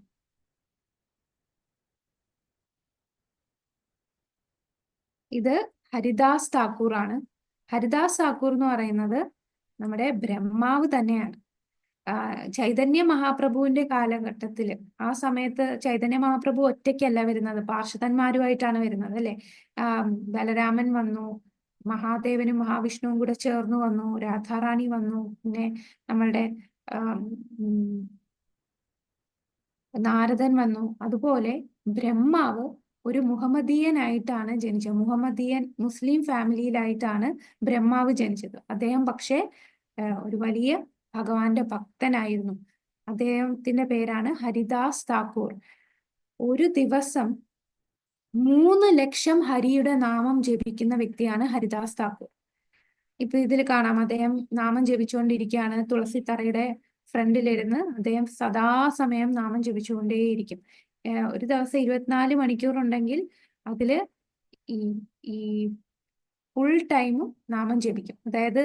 S1: ഇത് ഹരിദാസ് താക്കൂർ ആണ്. ഹരിദാസ് താക്കൂർ എന്ന് പറയുന്നത് നമ്മുടെ ബ്രഹ്മാവ് തന്നെയാണ്. ചൈതന്യ മഹാപ്രഭുവിന്റെ കാലഘട്ടത്തില്, ആ സമയത്ത് ചൈതന്യ മഹാപ്രഭു ഒറ്റയ്ക്കല്ല വരുന്നത്, പാർഷദന്മാരുമായിട്ടാണ് വരുന്നത് അല്ലെ. ബലരാമൻ വന്നു, മഹാദേവനും മഹാവിഷ്ണുവും കൂടെ ചേർന്ന് വന്നു, രാധാറാണി വന്നു, പിന്നെ നമ്മളുടെ നാരദൻ വന്നു. അതുപോലെ ബ്രഹ്മാവ് ഒരു മുഹമ്മദീയനായിട്ടാണ് ജനിച്ചത്. മുഹമ്മദീയൻ മുസ്ലിം ഫാമിലിയിലായിട്ടാണ് ബ്രഹ്മാവ് ജനിച്ചത്. അദ്ദേഹം പക്ഷേ ഒരു വലിയ ഭഗവാന്റെ ഭക്തനായിരുന്നു. അദ്ദേഹത്തിന്റെ പേരാണ് ഹരിദാസ് താക്കൂർ. ഒരു ദിവസം 3 ലക്ഷം ഹരിയുടെ നാമം ജപിക്കുന്ന വ്യക്തിയാണ് ഹരിദാസ് താക്കൂർ. ഇപ്പൊ ഇതിൽ കാണാം, അദ്ദേഹം നാമം ജപിച്ചുകൊണ്ടിരിക്കുകയാണ്. തുളസിത്തറയുടെ ഫ്രണ്ടിലിരുന്ന് അദ്ദേഹം സദാസമയം നാമം ജപിച്ചുകൊണ്ടേയിരിക്കും. ഒരു ദിവസം 24 മണിക്കൂർ ഉണ്ടെങ്കിൽ അതില് ഈ ഫുൾ ടൈമും നാമം ജപിക്കും. അതായത്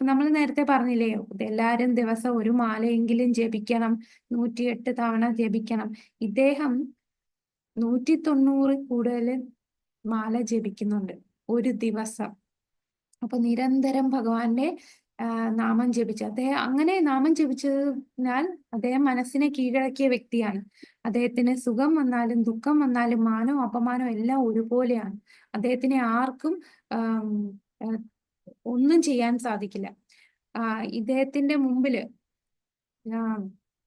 S1: നമ്മൾ നേരത്തെ പറഞ്ഞില്ലേ, എല്ലാവരും ദിവസം ഒരു മാലയെങ്കിലും ജപിക്കണം, 108 തവണ ജപിക്കണം. ഇദ്ദേഹം 190 കൂടുതൽ മാല ജപിക്കുന്നുണ്ട് ഒരു ദിവസം. അപ്പൊ നിരന്തരം ഭഗവാന്റെ നാമം ജപിച്ചു. അദ്ദേഹം അങ്ങനെ നാമം ജപിച്ചതിനാൽ അദ്ദേഹം മനസ്സിനെ കീഴടക്കിയ വ്യക്തിയാണ്. അദ്ദേഹത്തിന് സുഖം വന്നാലും ദുഃഖം വന്നാലും മാനവും അപമാനവും എല്ലാം ഒരുപോലെയാണ്. അദ്ദേഹത്തിനെ ആർക്കും ആം, ആ, ഒന്നും ചെയ്യാൻ സാധിക്കില്ല. ഇദ്ദേഹത്തിന്റെ മുമ്പില്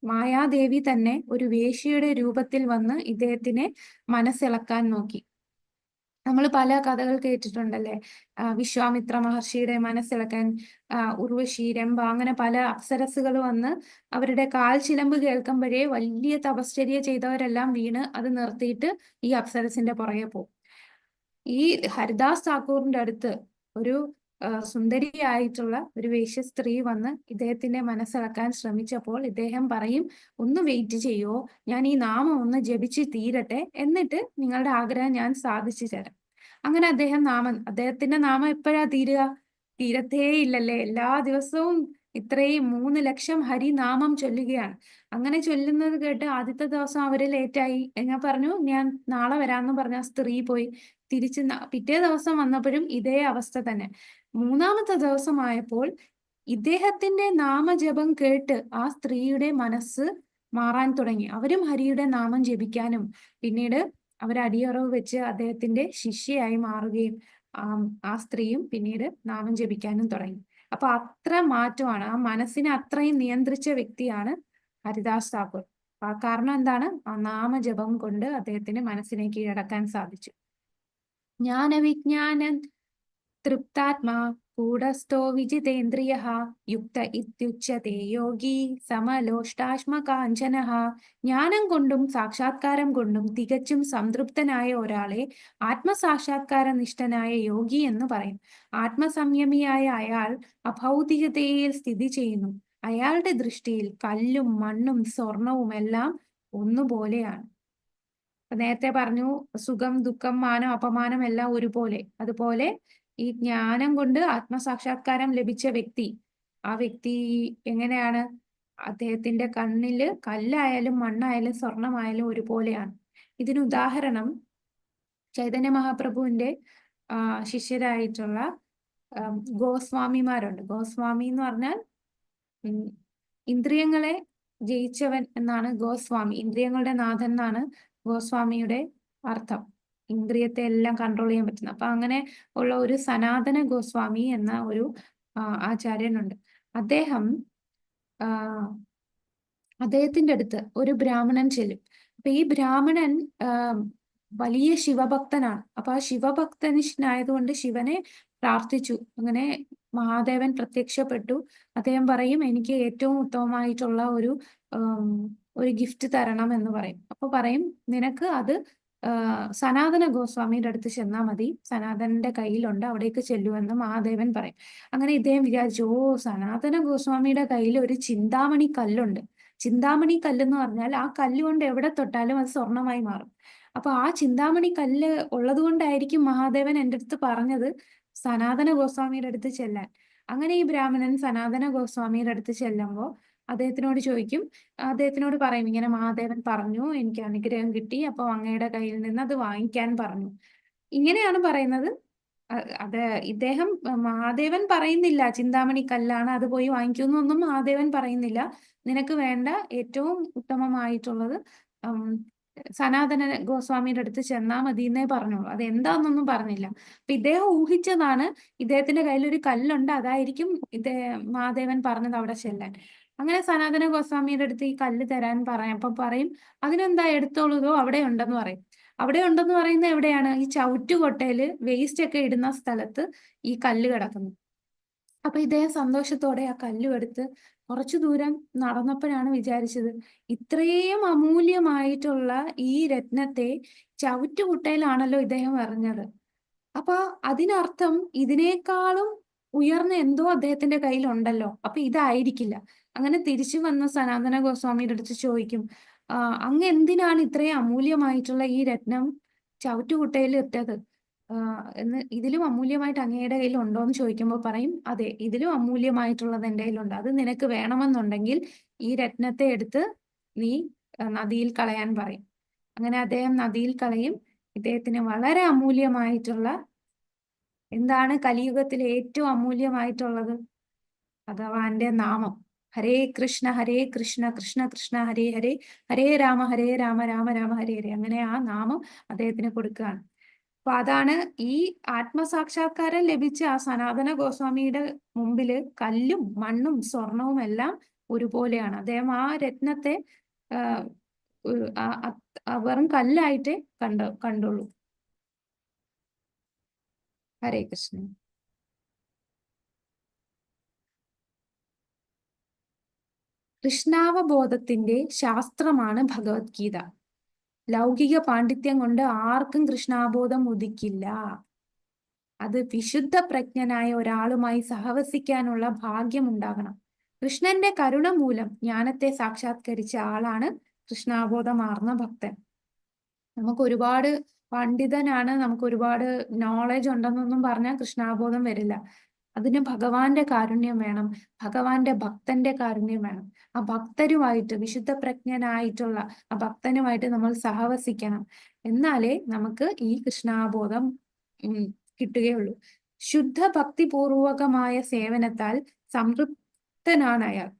S1: മായാദേവി തന്നെ ഒരു വേശ്യയുടെ രൂപത്തിൽ വന്ന് ഇദ്ദേഹത്തിനെ മനസ്സിളക്കാൻ നോക്കി. നമ്മൾ പല കഥകൾ കേട്ടിട്ടുണ്ടല്ലേ, വിശ്വാമിത്ര മഹർഷിയുടെ മനസ്സിളക്കാൻ ഉർവശി, രംഭ, അങ്ങനെ പല അപ്സരസുകൾ വന്ന് അവരുടെ കാൽ ചിലമ്പ് കേൾക്കുമ്പോഴേ വലിയ തപശ്ചര്യ ചെയ്തവരെല്ലാം വീണ് അത് നിർത്തിയിട്ട് ഈ അപ്സരസിന്റെ പുറകെ പോകും. ഈ ഹരിദാസ് താക്കൂറിന്റെ അടുത്ത് ഒരു സുന്ദരിയായിട്ടുള്ള ഒരു വേശ്യ സ്ത്രീ വന്ന് ഇദ്ദേഹത്തിന്റെ മനസ്സിളക്കാൻ ശ്രമിച്ചപ്പോൾ ഇദ്ദേഹം പറയും, ഒന്ന് വെയിറ്റ് ചെയ്യോ, ഞാൻ ഈ നാമം ഒന്ന് ജപിച്ച് തീരട്ടെ, എന്നിട്ട് നിങ്ങളുടെ ആഗ്രഹം ഞാൻ സാധിച്ചു തരാം. അങ്ങനെ അദ്ദേഹത്തിന്റെ നാമം എപ്പോഴാ തീരുക? തീരത്തേ ഇല്ലല്ലേ. എല്ലാ ദിവസവും ഇത്രയും 3 ലക്ഷം ഹരിനാമം ചൊല്ലുകയാണ്. അങ്ങനെ ചൊല്ലുന്നത് കേട്ട് ആദ്യത്തെ ദിവസം അവര് ലേറ്റായി. ഞാൻ പറഞ്ഞു ഞാൻ നാളെ വരാമെന്ന് പറഞ്ഞ സ്ത്രീ പോയി. തിരിച്ച് പിറ്റേ ദിവസം വന്നപ്പോഴും ഇതേ അവസ്ഥ തന്നെ. 3-ാമത്തെ ദിവസമായപ്പോൾ ഇദ്ദേഹത്തിന്റെ നാമജപം കേട്ട് ആ സ്ത്രീയുടെ മനസ്സ് മാറാൻ തുടങ്ങി. അവരും ഹരിയുടെ നാമം ജപിക്കാനും പിന്നീട് അവർ അടിയറവ് വെച്ച് അദ്ദേഹത്തിന്റെ ശിഷ്യയായി മാറുകയും ആ സ്ത്രീയും പിന്നീട് നാമം ജപിക്കാനും തുടങ്ങി. അപ്പൊ അത്ര മാറ്റമാണ്. ആ മനസ്സിനെ അത്രയും നിയന്ത്രിച്ച വ്യക്തിയാണ് ഹരിദാസ് താക്കൂർ. കാരണം എന്താണ്? ആ നാമജപം കൊണ്ട് അദ്ദേഹത്തിന് മനസ്സിനെ കീഴടക്കാൻ സാധിച്ചു. ജ്ഞാനവിജ്ഞാന തൃപ്താത്മാ കൂടസ്ഥോ വിജിതേന്ദ്രിയഃ യുക്ത ഇത്യുച്യതേ യോഗി സമലോഷ്ടാശ്മകാഞ്ചനഃ. ജ്ഞാനം കൊണ്ടും സാക്ഷാത്കാരം കൊണ്ടും തികച്ചും സംതൃപ്തനായ ഒരാളെ ആത്മസാക്ഷാത്കാര നിഷ്ഠനായ യോഗി എന്ന് പറയും. ആത്മസംയമിയായ അയാൾ അഭൗതികതയിൽ സ്ഥിതി ചെയ്യുന്നു. അയാളുടെ ദൃഷ്ടിയിൽ കല്ലും മണ്ണും സ്വർണവും എല്ലാം ഒന്നുപോലെയാണ്. നേരത്തെ പറഞ്ഞു സുഖം ദുഃഖം മാനം അപമാനം എല്ലാം ഒരുപോലെ. അതുപോലെ ഈ ജ്ഞാനം കൊണ്ട് ആത്മസാക്ഷാത്കാരം ലഭിച്ച വ്യക്തി, ആ വ്യക്തി എങ്ങനെയാണ്? അദ്ദേഹത്തിന്റെ കണ്ണില് കല്ലായാലും മണ്ണായാലും സ്വർണമായാലും ഒരുപോലെയാണ്. ഇതിന് ഉദാഹരണം ചൈതന്യ മഹാപ്രഭുവിന്റെ ശിഷ്യരായിട്ടുള്ള ഗോസ്വാമിമാരുണ്ട്. ഗോസ്വാമി എന്ന് പറഞ്ഞാൽ ഇന്ദ്രിയങ്ങളെ ജയിച്ചവൻ എന്നാണ് ഗോസ്വാമി. ഇന്ദ്രിയങ്ങളുടെ നാഥൻ എന്നാണ് ഗോസ്വാമിയുടെ അർത്ഥം. ഇന്ദ്രിയത്തെ എല്ലാം കൺട്രോൾ ചെയ്യാൻ പറ്റുന്ന. അപ്പൊ അങ്ങനെ ഉള്ള ഒരു സനാതന ഗോസ്വാമി എന്ന ഒരു ആചാര്യനുണ്ട്. അദ്ദേഹത്തിന്റെ അടുത്ത് ഒരു ബ്രാഹ്മണൻ ചെല്ലും. അപ്പൊ ഈ ബ്രാഹ്മണൻ വലിയ ശിവഭക്തനാണ്. അപ്പൊ ആ ശിവഭക്തനിഷ്ഠനായതുകൊണ്ട് ശിവനെ പ്രാർത്ഥിച്ചു. അങ്ങനെ മഹാദേവൻ പ്രത്യക്ഷപ്പെട്ടു. അദ്ദേഹം പറയും, എനിക്ക് ഏറ്റവും ഉത്തമമായിട്ടുള്ള ഒരു ഗിഫ്റ്റ് തരണം എന്ന് പറയും. അപ്പൊ പറയും, നിനക്ക് അത് സനാതന ഗോസ്വാമിയുടെ അടുത്ത് ചെന്നാൽ മതി, സനാതനന്റെ കയ്യിലുണ്ട്, അവിടേക്ക് ചെല്ലുമെന്ന് മഹാദേവൻ പറയും. അങ്ങനെ ഇദ്ദേഹം വിചാരിച്ചു, ഓ, സനാതന ഗോസ്വാമിയുടെ കയ്യിൽ ഒരു ചിന്താമണി കല്ലുണ്ട്. ചിന്താമണി കല്ലെന്ന് പറഞ്ഞാൽ ആ കല്ലുകൊണ്ട് എവിടെ തൊട്ടാലും അത് സ്വർണമായി മാറും. അപ്പൊ ആ ചിന്താമണി കല്ല് ഉള്ളത് കൊണ്ടായിരിക്കും മഹാദേവൻ എൻ്റെ അടുത്ത് പറഞ്ഞത് സനാതന ഗോസ്വാമിയുടെ അടുത്ത് ചെല്ലാൻ. അങ്ങനെ ഈ ബ്രാഹ്മണൻ സനാതന ഗോസ്വാമിയുടെ അടുത്ത് ചെല്ലുമ്പോൾ അദ്ദേഹത്തിനോട് ചോദിക്കും, അദ്ദേഹത്തിനോട് പറയും, ഇങ്ങനെ മഹാദേവൻ പറഞ്ഞു, എനിക്ക് അനുഗ്രഹം കിട്ടി, അപ്പൊ അങ്ങയുടെ കയ്യിൽ നിന്ന് അത് വാങ്ങിക്കാൻ പറഞ്ഞു. ഇങ്ങനെയാണ് പറയുന്നത്. അത് മഹാദേവൻ പറയുന്നില്ല ചിന്താമണി കല്ലാണ്, അത് പോയി വാങ്ങിക്കുന്നൊന്നും മഹാദേവൻ പറയുന്നില്ല. നിനക്ക് വേണ്ട ഏറ്റവും ഉത്തമമായിട്ടുള്ളത് സനാതന ഗോസ്വാമിയുടെ അടുത്ത് ചെന്നാ മതി എന്നേ പറഞ്ഞോളൂ. അത് എന്താന്നൊന്നും പറഞ്ഞില്ല. അപ്പൊ ഇദ്ദേഹം ഊഹിച്ചതാണ് ഇദ്ദേഹത്തിന്റെ കയ്യിൽ ഒരു കല്ലുണ്ട്, അതായിരിക്കും മഹാദേവൻ പറഞ്ഞത് അവിടെ ചെല്ലാൻ. അങ്ങനെ സനാതന ഗോസ്വാമിയുടെ അടുത്ത് ഈ കല്ല് തരാൻ അപ്പൊ പറയും, അതിനെന്താ, എടുത്തോളൂതോ, അവിടെ ഉണ്ടെന്ന് പറയും. അവിടെ ഉണ്ടെന്ന് പറയുന്നത് എവിടെയാണ്? ഈ ചവിറ്റുകൊട്ടയില് വേസ്റ്റ് ഒക്കെ ഇടുന്ന സ്ഥലത്ത് ഈ കല്ല് കിടക്കുന്നു. അപ്പൊ ഇദ്ദേഹം സന്തോഷത്തോടെ ആ കല്ലും എടുത്ത് കുറച്ചു ദൂരം നടന്നപ്പോഴാണ് വിചാരിച്ചത്, ഇത്രയും അമൂല്യമായിട്ടുള്ള ഈ രത്നത്തെ ചവിറ്റുകുട്ടയിലാണല്ലോ ഇദ്ദേഹം എറിഞ്ഞത്. അപ്പൊ അതിനർത്ഥം ഇതിനേക്കാളും ഉയർന്ന എന്തോ അദ്ദേഹത്തിന്റെ കയ്യിൽ ഉണ്ടല്ലോ. അപ്പൊ ഇതായിരിക്കില്ല. അങ്ങനെ തിരിച്ചു വന്ന സനാതന ഗോസ്വാമിയുടെ അടുത്ത് ചോദിക്കും, അങ്ങ് എന്തിനാണ് ഇത്രയും അമൂല്യമായിട്ടുള്ള ഈ രത്നം ചവിറ്റുകുട്ടയിൽ ഇട്ടത്? ഇതിലും അമൂല്യമായിട്ട് അങ്ങയുടെ കയ്യിൽ ഉണ്ടോ എന്ന് ചോദിക്കുമ്പോൾ പറയും, അതെ, ഇതിലും അമൂല്യമായിട്ടുള്ളത് എൻ്റെ കയ്യിലുണ്ട്. അത് നിനക്ക് വേണമെന്നുണ്ടെങ്കിൽ ഈ രത്നത്തെ എടുത്ത് നീ നദിയിൽ കളയാൻ പറയും. അങ്ങനെ അദ്ദേഹം നദിയിൽ കളയും. ഇദ്ദേഹത്തിന് വളരെ അമൂല്യമായിട്ടുള്ള, എന്താണ് കലിയുഗത്തിലെ ഏറ്റവും അമൂല്യമായിട്ടുള്ളത്? ഭഗവാന്റെ നാമം. ഹരേ കൃഷ്ണ കൃഷ്ണ കൃഷ്ണ ഹരേ ഹരേ, ഹരേ രാമ രാമ രാമ ഹരേ ഹരേ. അങ്ങനെ ആ നാമം അദ്ദേഹത്തിന് കൊടുക്കുകയാണ്. അപ്പൊ അതാണ് ഈ ആത്മസാക്ഷാത്കാരം ലഭിച്ച ആ സനാതന ഗോസ്വാമിയുടെ മുമ്പില് കല്ലും മണ്ണും സ്വർണവും എല്ലാം ഒരുപോലെയാണ്. അദ്ദേഹം ആ രത്നത്തെ വെറും കല്ലായിട്ടേ കണ്ടുള്ളൂ. ഹരേ കൃഷ്ണ. കൃഷ്ണാവബോധത്തിന്റെ ശാസ്ത്രമാണ് ഭഗവത്ഗീത. ലൗകിക പാണ്ഡിത്യം കൊണ്ട് ആർക്കും കൃഷ്ണാബോധം ഉദിക്കില്ല. അത് വിശുദ്ധ പ്രജ്ഞനായ ഒരാളുമായി സഹവസിക്കാനുള്ള ഭാഗ്യം ഉണ്ടാകണം. കൃഷ്ണന്റെ കരുണ മൂലം ജ്ഞാനത്തെ സാക്ഷാത്കരിച്ച ആളാണ് കൃഷ്ണാബോധമാർന്ന ഭക്തൻ. നമുക്ക് ഒരുപാട് പണ്ഡിതനാണ്, നമുക്ക് ഒരുപാട് നോളജ് ഉണ്ടെന്നൊന്നും പറഞ്ഞാൽ കൃഷ്ണാബോധം വരില്ല. അതിന് ഭഗവാന്റെ കാരുണ്യം വേണം, ഭഗവാന്റെ ഭക്തന്റെ കാരുണ്യം വേണം. ആ ഭക്തരുമായിട്ട്, വിശുദ്ധ പ്രജ്ഞനായിട്ടുള്ള ആ ഭക്തനുമായിട്ട് നമ്മൾ സഹവസിക്കണം. എന്നാലേ നമുക്ക് ഈ കൃഷ്ണാബോധം കിട്ടുകയുള്ളൂ. ശുദ്ധ ഭക്തിപൂർവകമായ സേവനത്താൽ സംതൃപ്തനാണ് അയാൾ.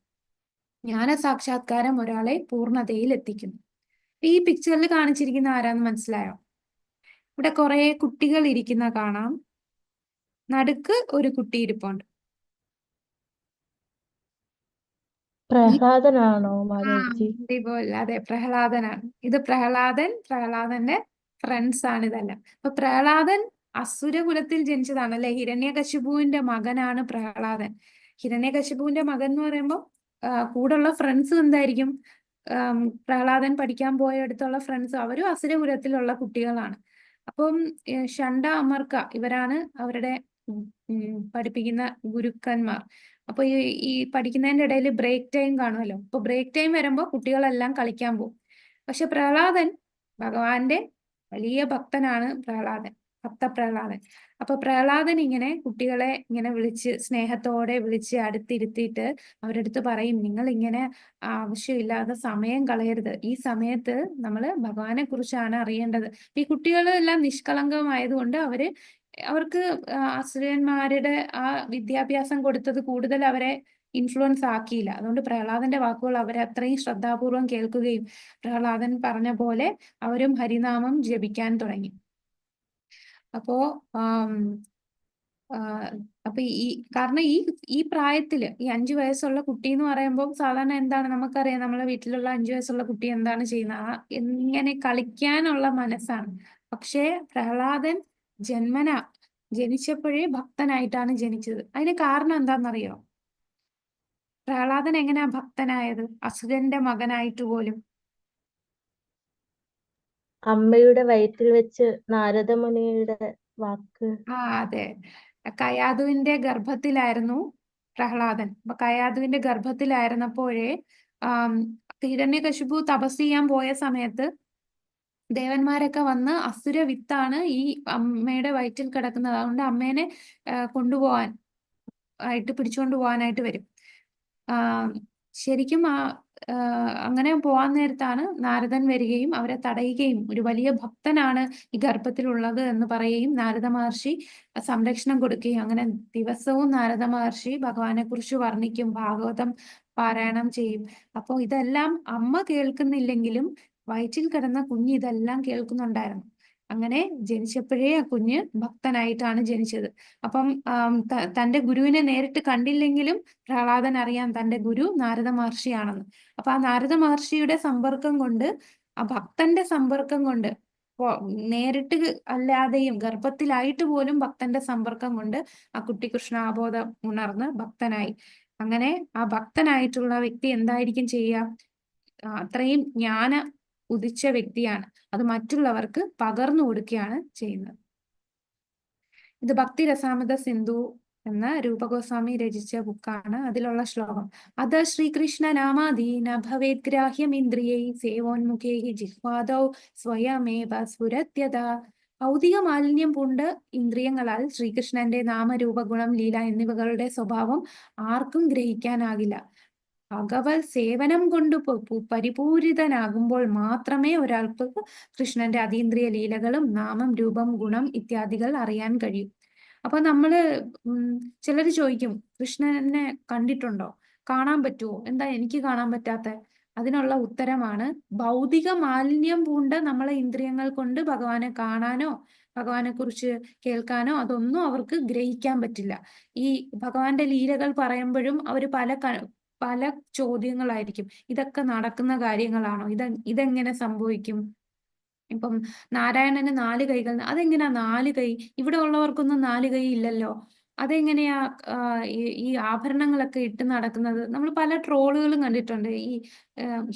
S1: ജ്ഞാനസാക്ഷാത്കാരം ഒരാളെ പൂർണ്ണതയിൽ എത്തിക്കുന്നു. ഈ പിക്ചറിൽ കാണിച്ചിരിക്കുന്ന ആരാന്ന് മനസ്സിലായോ? ഇവിടെ കുറെ കുട്ടികൾ ഇരിക്കുന്ന കാണാം. നടുക്ക് ഒരു കുട്ടി ഇരിപ്പുണ്ട്.
S3: പ്രഹ്ലാദനാണോ മാതാജി?
S1: അതെ, പ്രഹ്ലാദനാണ്. ഇത് പ്രഹ്ലാദന്റെ ഫ്രണ്ട്സ് ആണ് ഇതെല്ലാം. അപ്പൊ പ്രഹ്ലാദൻ അസുരകുലത്തിൽ ജനിച്ചതാണ് അല്ലെ. ഹിരണ്യകശിപുവിന്റെ മകനാണ് പ്രഹ്ലാദൻ. ഹിരണ്യകശിപുവിന്റെ മകൻ എന്ന് പറയുമ്പോൾ കൂടെയുള്ള ഫ്രണ്ട്സ് എന്തായിരിക്കും? പ്രഹ്ലാദൻ പഠിക്കാൻ പോയ അടുത്തുള്ള ഫ്രണ്ട്സ് അവരും അസുരകുലത്തിലുള്ള കുട്ടികളാണ്. അപ്പം ഷണ്ട അമർക്ക ഇവരാണ് അവരുടെ പഠിപ്പിക്കുന്ന ഗുരുക്കന്മാർ. അപ്പൊ ഈ പഠിക്കുന്നതിന്റെ ഇടയിൽ ബ്രേക്ക് ടൈം കാണുമല്ലോ. അപ്പൊ ബ്രേക്ക് ടൈം വരുമ്പോൾ കുട്ടികളെല്ലാം കളിക്കാൻ പോകും. പക്ഷെ പ്രഹ്ലാദൻ ഭഗവാന്റെ വലിയ ഭക്തനാണ്. ഭക്ത പ്രഹ്ലാദൻ. അപ്പൊ പ്രഹ്ലാദൻ ഇങ്ങനെ കുട്ടികളെ ഇങ്ങനെ വിളിച്ച് സ്നേഹത്തോടെ വിളിച്ച് അടുത്തിരുത്തിയിട്ട് അവരുടെ അടുത്ത് പറയും, നിങ്ങൾ ഇങ്ങനെ ആവശ്യമില്ലാതെ സമയം കളയരുത്. ഈ സമയത്ത് നമ്മൾ ഭഗവാനെ കുറിച്ചാണ് അറിയേണ്ടത്. ഈ കുട്ടികളെല്ലാം നിഷ്കളങ്കമായതുകൊണ്ട് അവർക്ക് അസുരന്മാരുടെ ആ വിദ്യാഭ്യാസം കൊടുത്തത് കൂടുതൽ അവരെ ഇൻഫ്ലുവൻസ് ആക്കിയില്ല. അതുകൊണ്ട് പ്രഹ്ലാദന്റെ വാക്കുകൾ അവരെ അത്രയും ശ്രദ്ധാപൂർവം കേൾക്കുകയും പ്രഹ്ലാദൻ പറഞ്ഞ പോലെ അവരും ഹരിനാമം ജപിക്കാൻ തുടങ്ങി. അപ്പോ അപ്പൊ കാരണം ഈ പ്രായത്തില് ഈ 5 വയസ്സുള്ള കുട്ടി എന്ന് പറയുമ്പോൾ സാധാരണ എന്താണ് നമുക്കറിയാം, നമ്മളെ വീട്ടിലുള്ള 5 വയസ്സുള്ള കുട്ടി എന്താണ് ചെയ്യുന്നത്? ഇങ്ങനെ കളിക്കാനുള്ള മനസ്സാണ്. പക്ഷേ പ്രഹ്ലാദൻ ജനിച്ചപ്പോഴേ ഭക്തനായിട്ടാണ് ജനിച്ചത്. അതിന് കാരണം എന്താണെന്നറിയോ? പ്രഹ്ലാദൻ എങ്ങനെയാ ഭക്തനായത്? അസുരന്റെ മകനായിട്ട് പോലും.
S3: അമ്മയുടെ വയറ്റിൽ വെച്ച് നാരദമുനിയുടെ വാക്ക്.
S1: അതെ, കയാതുവിന്റെ ഗർഭത്തിലായിരുന്നു പ്രഹ്ലാദൻ. അപ്പൊ കയാതുവിന്റെ ഗർഭത്തിലായിരുന്നപ്പോഴേ ഹിരണ്യകശിപു തപസ് ചെയ്യാൻ പോയ സമയത്ത് ദേവന്മാരൊക്കെ വന്ന് അസുര വിത്താണ് ഈ അമ്മയുടെ വയറ്റിൽ കിടക്കുന്നത്, അതുകൊണ്ട് അമ്മേനെ കൊണ്ടുപോകാൻ പിടിച്ചുകൊണ്ട് പോകാനായിട്ട് വരും. ശരിക്കും അങ്ങനെ പോവാൻ നേരത്താണ് നാരദൻ വരികയും അവരെ തടയുകയും ഒരു വലിയ ഭക്തനാണ് ഈ ഗർഭത്തിലുള്ളത് എന്ന് പറയുകയും നാരദ മഹർഷി സംരക്ഷണം കൊടുക്കുകയും അങ്ങനെ ദിവസവും നാരദ മഹർഷി ഭഗവാനെ കുറിച്ച് വർണ്ണിക്കും, ഭാഗവതം പാരായണം ചെയ്യും. അപ്പോൾ ഇതെല്ലാം അമ്മ കേൾക്കുന്നില്ലെങ്കിലും വയറ്റിൽ കിടന്ന കുഞ്ഞ് ഇതെല്ലാം കേൾക്കുന്നുണ്ടായിരുന്നു. അങ്ങനെ ജനിച്ചപ്പോഴേ ആ കുഞ്ഞ് ഭക്തനായിട്ടാണ് ജനിച്ചത്. അപ്പം തന്റെ ഗുരുവിനെ നേരിട്ട് കണ്ടില്ലെങ്കിലും പ്രഹ്ലാദൻ അറിയാം തന്റെ ഗുരു നാരദ മഹർഷിയാണെന്ന്. അപ്പൊ ആ നാരദ മഹർഷിയുടെ സമ്പർക്കം കൊണ്ട്, ആ ഭക്തന്റെ സമ്പർക്കം കൊണ്ട്, നേരിട്ട് അല്ലാതെയും ഗർഭത്തിലായിട്ട് പോലും ഭക്തന്റെ സമ്പർക്കം കൊണ്ട് ആ കുട്ടി കൃഷ്ണാബോധം ഉണർന്ന് ഭക്തനായി. അങ്ങനെ ആ ഭക്തനായിട്ടുള്ള വ്യക്തി എന്തായിരിക്കും ചെയ്യുക? അത്രയും ജ്ഞാന ഉദിച്ച വ്യക്തിയാണ്. അത് മറ്റുള്ളവർക്ക് പകർന്നു കൊടുക്കുകയാണ് ചെയ്യുന്നത്. ഇത് ഭക്തി രസാമൃത സിന്ധു എന്ന രൂപഗോസ്വാമി രചിച്ച ബുക്കാണ്. അതിലുള്ള ശ്ലോകം: അത ശ്രീകൃഷ്ണ നാമാദീന ഭവേത് ഗ്രാഹ്യമിന്ദ്രിയൈ സേവോന്മുഖേ ജിഹ്വാദൗ സ്വയമേവ സ്ഫുരത്യത. ഭൗതിക മാലിന്യം പൂണ്ട ഇന്ദ്രിയങ്ങളാൽ ശ്രീകൃഷ്ണന്റെ നാമരൂപ ഗുണം ലീല എന്നിവകളുടെ സ്വഭാവം ആർക്കും ഗ്രഹിക്കാനാകില്ല. ഭഗവത് സേവനം കൊണ്ട് പരിപൂരിതനാകുമ്പോൾ മാത്രമേ ഒരാൾക്ക് കൃഷ്ണന്റെ അതീന്ദ്രിയ ലീലകളും നാമം, രൂപം, ഗുണം ഇത്യാദികൾ അറിയാൻ കഴിയും. അപ്പൊ നമ്മള് ചിലര് ചോദിക്കും, കൃഷ്ണനെ കണ്ടിട്ടുണ്ടോ, കാണാൻ പറ്റുമോ, എന്താ എനിക്ക് കാണാൻ പറ്റാത്ത? അതിനുള്ള ഉത്തരമാണ്, ഭൗതിക മാലിന്യം പൂണ്ട നമ്മളെ ഇന്ദ്രിയങ്ങൾ കൊണ്ട് ഭഗവാനെ കാണാനോ ഭഗവാനെ കുറിച്ച് കേൾക്കാനോ അതൊന്നും അവർക്ക് ഗ്രഹിക്കാൻ പറ്റില്ല. ഈ ഭഗവാന്റെ ലീലകൾ പറയുമ്പോഴും അവർ പല ചോദ്യങ്ങളായിരിക്കും. ഇതൊക്കെ നടക്കുന്ന കാര്യങ്ങളാണോ? ഇതെങ്ങനെ സംഭവിക്കും? ഇപ്പം നാരായണന് 4 കൈകൾ, അതെങ്ങനെയാ 4 കൈ? ഇവിടെ ഉള്ളവർക്കൊന്നും 4 കൈ ഇല്ലല്ലോ. അതെങ്ങനെയാ ഈ ആഭരണങ്ങളൊക്കെ ഇട്ട് നടക്കുന്നത്? നമ്മൾ പല ട്രോളുകളും കണ്ടിട്ടുണ്ട്. ഈ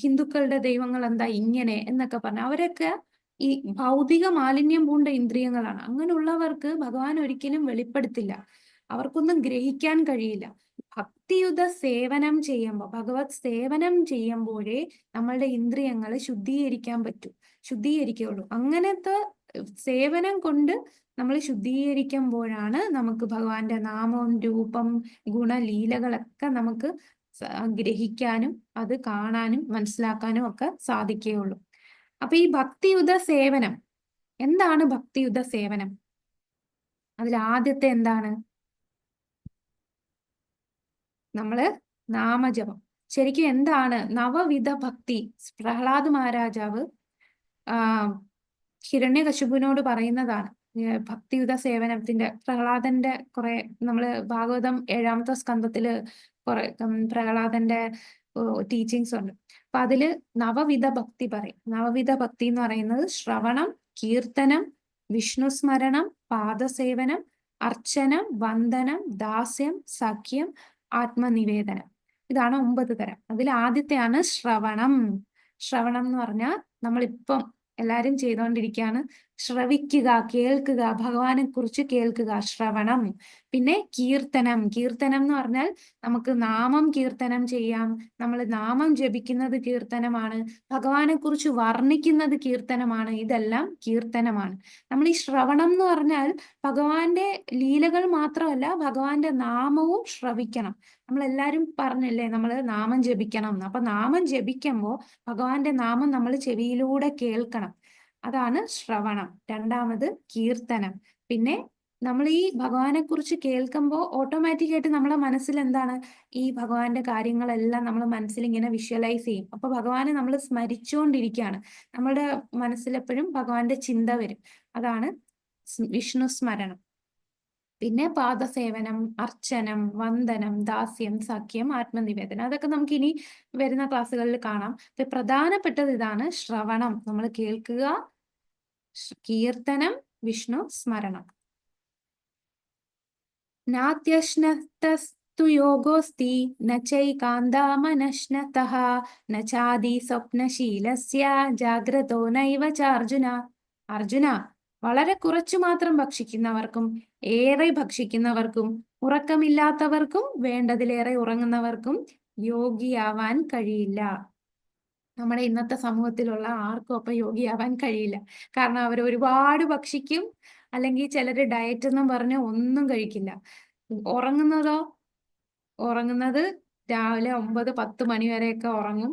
S1: ഹിന്ദുക്കളുടെ ദൈവങ്ങൾ എന്താ ഇങ്ങനെ എന്നൊക്കെ പറഞ്ഞ്. അവരൊക്കെ ഈ ഭൗതിക മാലിന്യം പൂണ്ട ഇന്ദ്രിയങ്ങളാണ്. അങ്ങനെയുള്ളവർക്ക് ഭഗവാൻ ഒരിക്കലും വെളിപ്പെടുത്തില്ല. അവർക്കൊന്നും ഗ്രഹിക്കാൻ കഴിയില്ല. ഭക്തിയുത സേവനം ചെയ്യുമ്പോൾ, ഭഗവത് സേവനം ചെയ്യുമ്പോഴേ നമ്മളുടെ ഇന്ദ്രിയങ്ങൾ ശുദ്ധീകരിക്കുകയുള്ളൂ. അങ്ങനത്തെ സേവനം കൊണ്ട് നമ്മൾ ശുദ്ധീകരിക്കുമ്പോഴാണ് നമുക്ക് ഭഗവാന്റെ നാമവും, രൂപം, ഗുണലീലകളൊക്കെ നമുക്ക് ഗ്രഹിക്കാനും അത് കാണാനും മനസ്സിലാക്കാനും ഒക്കെ സാധിക്കുകയുള്ളൂ. അപ്പൊ ഈ ഭക്തിയുത സേവനം, എന്താണ് ഭക്തിയുത സേവനം? അതിൽ ആദ്യത്തെ എന്താണ്? നമ്മള് നാമജപം. ശരിക്കും എന്താണ് നവവിധ ഭക്തി? പ്രഹ്ലാദ് മഹാരാജാവ് ഹിരണ്യകശിപുവിനോട് പറയുന്നതാണ് ഭക്തിയുത സേവനത്തിന്റെ. പ്രഹ്ലാദന്റെ കുറെ, നമ്മള് ഭാഗവതം 7ാമത്തെ സ്കന്ധത്തില് കുറെ പ്രഹ്ലാദന്റെ ടീച്ചിങ്സ് ഉണ്ട്. അപ്പൊ അതില് നവവിധ ഭക്തി പറയും. നവവിധ ഭക്തി എന്ന് പറയുന്നത് ശ്രവണം, കീർത്തനം, വിഷ്ണുസ്മരണം, പാദസേവനം, അർച്ചനം, വന്ദനം, ദാസ്യം, സഖ്യം, ആത്മനിവേദനം. ഇതാണ് 9 തരം. അതിൽ ആദ്യത്തെയാണ് ശ്രവണം. ശ്രവണം എന്ന് പറഞ്ഞാൽ നമ്മളിപ്പം എല്ലാരും ചെയ്തുകൊണ്ടിരിക്കുകയാണ്. ശ്രവിക്കുക, കേൾക്കുക, ഭഗവാനെ കുറിച്ച് കേൾക്കുക, ശ്രവണം. പിന്നെ കീർത്തനം. കീർത്തനം എന്ന് പറഞ്ഞാൽ നമുക്ക് നാമം കീർത്തനം ചെയ്യാം. നമ്മൾ നാമം ജപിക്കുന്നത് കീർത്തനമാണ്. ഭഗവാനെ കുറിച്ച് വർണ്ണിക്കുന്നത് കീർത്തനമാണ്. ഇതെല്ലാം കീർത്തനമാണ്. നമ്മൾ ഈ ശ്രവണം എന്ന് പറഞ്ഞാൽ ഭഗവാന്റെ ലീലകൾ മാത്രമല്ല, ഭഗവാന്റെ നാമവും ശ്രവിക്കണം. നമ്മളെല്ലാരും പറഞ്ഞല്ലേ നമ്മൾ നാമം ജപിക്കണം എന്ന്. അപ്പൊ നാമം ജപിക്കുമ്പോൾ ഭഗവാന്റെ നാമം നമ്മൾ ചെവിയിലൂടെ കേൾക്കണം. അതാണ് ശ്രവണം. രണ്ടാമത് കീർത്തനം. പിന്നെ നമ്മൾ ഈ ഭഗവാനെ കുറിച്ച് കേൾക്കുമ്പോൾ ഓട്ടോമാറ്റിക്കായിട്ട് നമ്മളെ മനസ്സിൽ എന്താണ്, ഈ ഭഗവാന്റെ കാര്യങ്ങളെല്ലാം നമ്മൾ മനസ്സിൽ ഇങ്ങനെ വിഷ്വലൈസ് ചെയ്യും. അപ്പൊ ഭഗവാനെ നമ്മൾ സ്മരിച്ചുകൊണ്ടിരിക്കുകയാണ്. നമ്മുടെ മനസ്സിൽ എപ്പോഴും ഭഗവാന്റെ ചിന്ത വരും. അതാണ് വിഷ്ണു സ്മരണം. പിന്നെ പാദസേവനം, അർച്ചനം, വന്ദനം, ദാസ്യം, സഖ്യം, ആത്മനിവേദനം. അതൊക്കെ നമുക്ക് ഇനി വരുന്ന ക്ലാസ്സുകളിൽ കാണാം. ഇപ്പൊ പ്രധാനപ്പെട്ടത് ഇതാണ് ശ്രവണം, നമ്മൾ കേൾക്കുക, കീർത്തനം, വിഷ്ണു സ്മരണം. നാത്യശ്നതസ്തു യോഗോസ്തി ന ചൈകാന്താമനശ്നതഃ ന ചാദി സ്വപ്നശീലസ്യ ജാഗ്രതോ നൈവ ചാർജുന. അർജുന, വളരെ കുറച്ചു മാത്രം ഭക്ഷിക്കുന്നവർക്കും ഏറെ ഭക്ഷിക്കുന്നവർക്കും ഉറക്കമില്ലാത്തവർക്കും വേണ്ടതിലേറെ ഉറങ്ങുന്നവർക്കും യോഗിയാവാൻ കഴിയില്ല. നമ്മുടെ ഇന്നത്തെ സമൂഹത്തിലുള്ള ആർക്കും അപ്പൊ യോഗിയാവാൻ കഴിയില്ല. കാരണം അവർ ഒരുപാട് ഭക്ഷിക്കും, അല്ലെങ്കിൽ ചിലര് ഡയറ്റ് എന്നും പറഞ്ഞ് ഒന്നും കഴിക്കില്ല. ഉറങ്ങുന്നത് രാവിലെ 9-10 മണി വരെയൊക്കെ ഉറങ്ങും,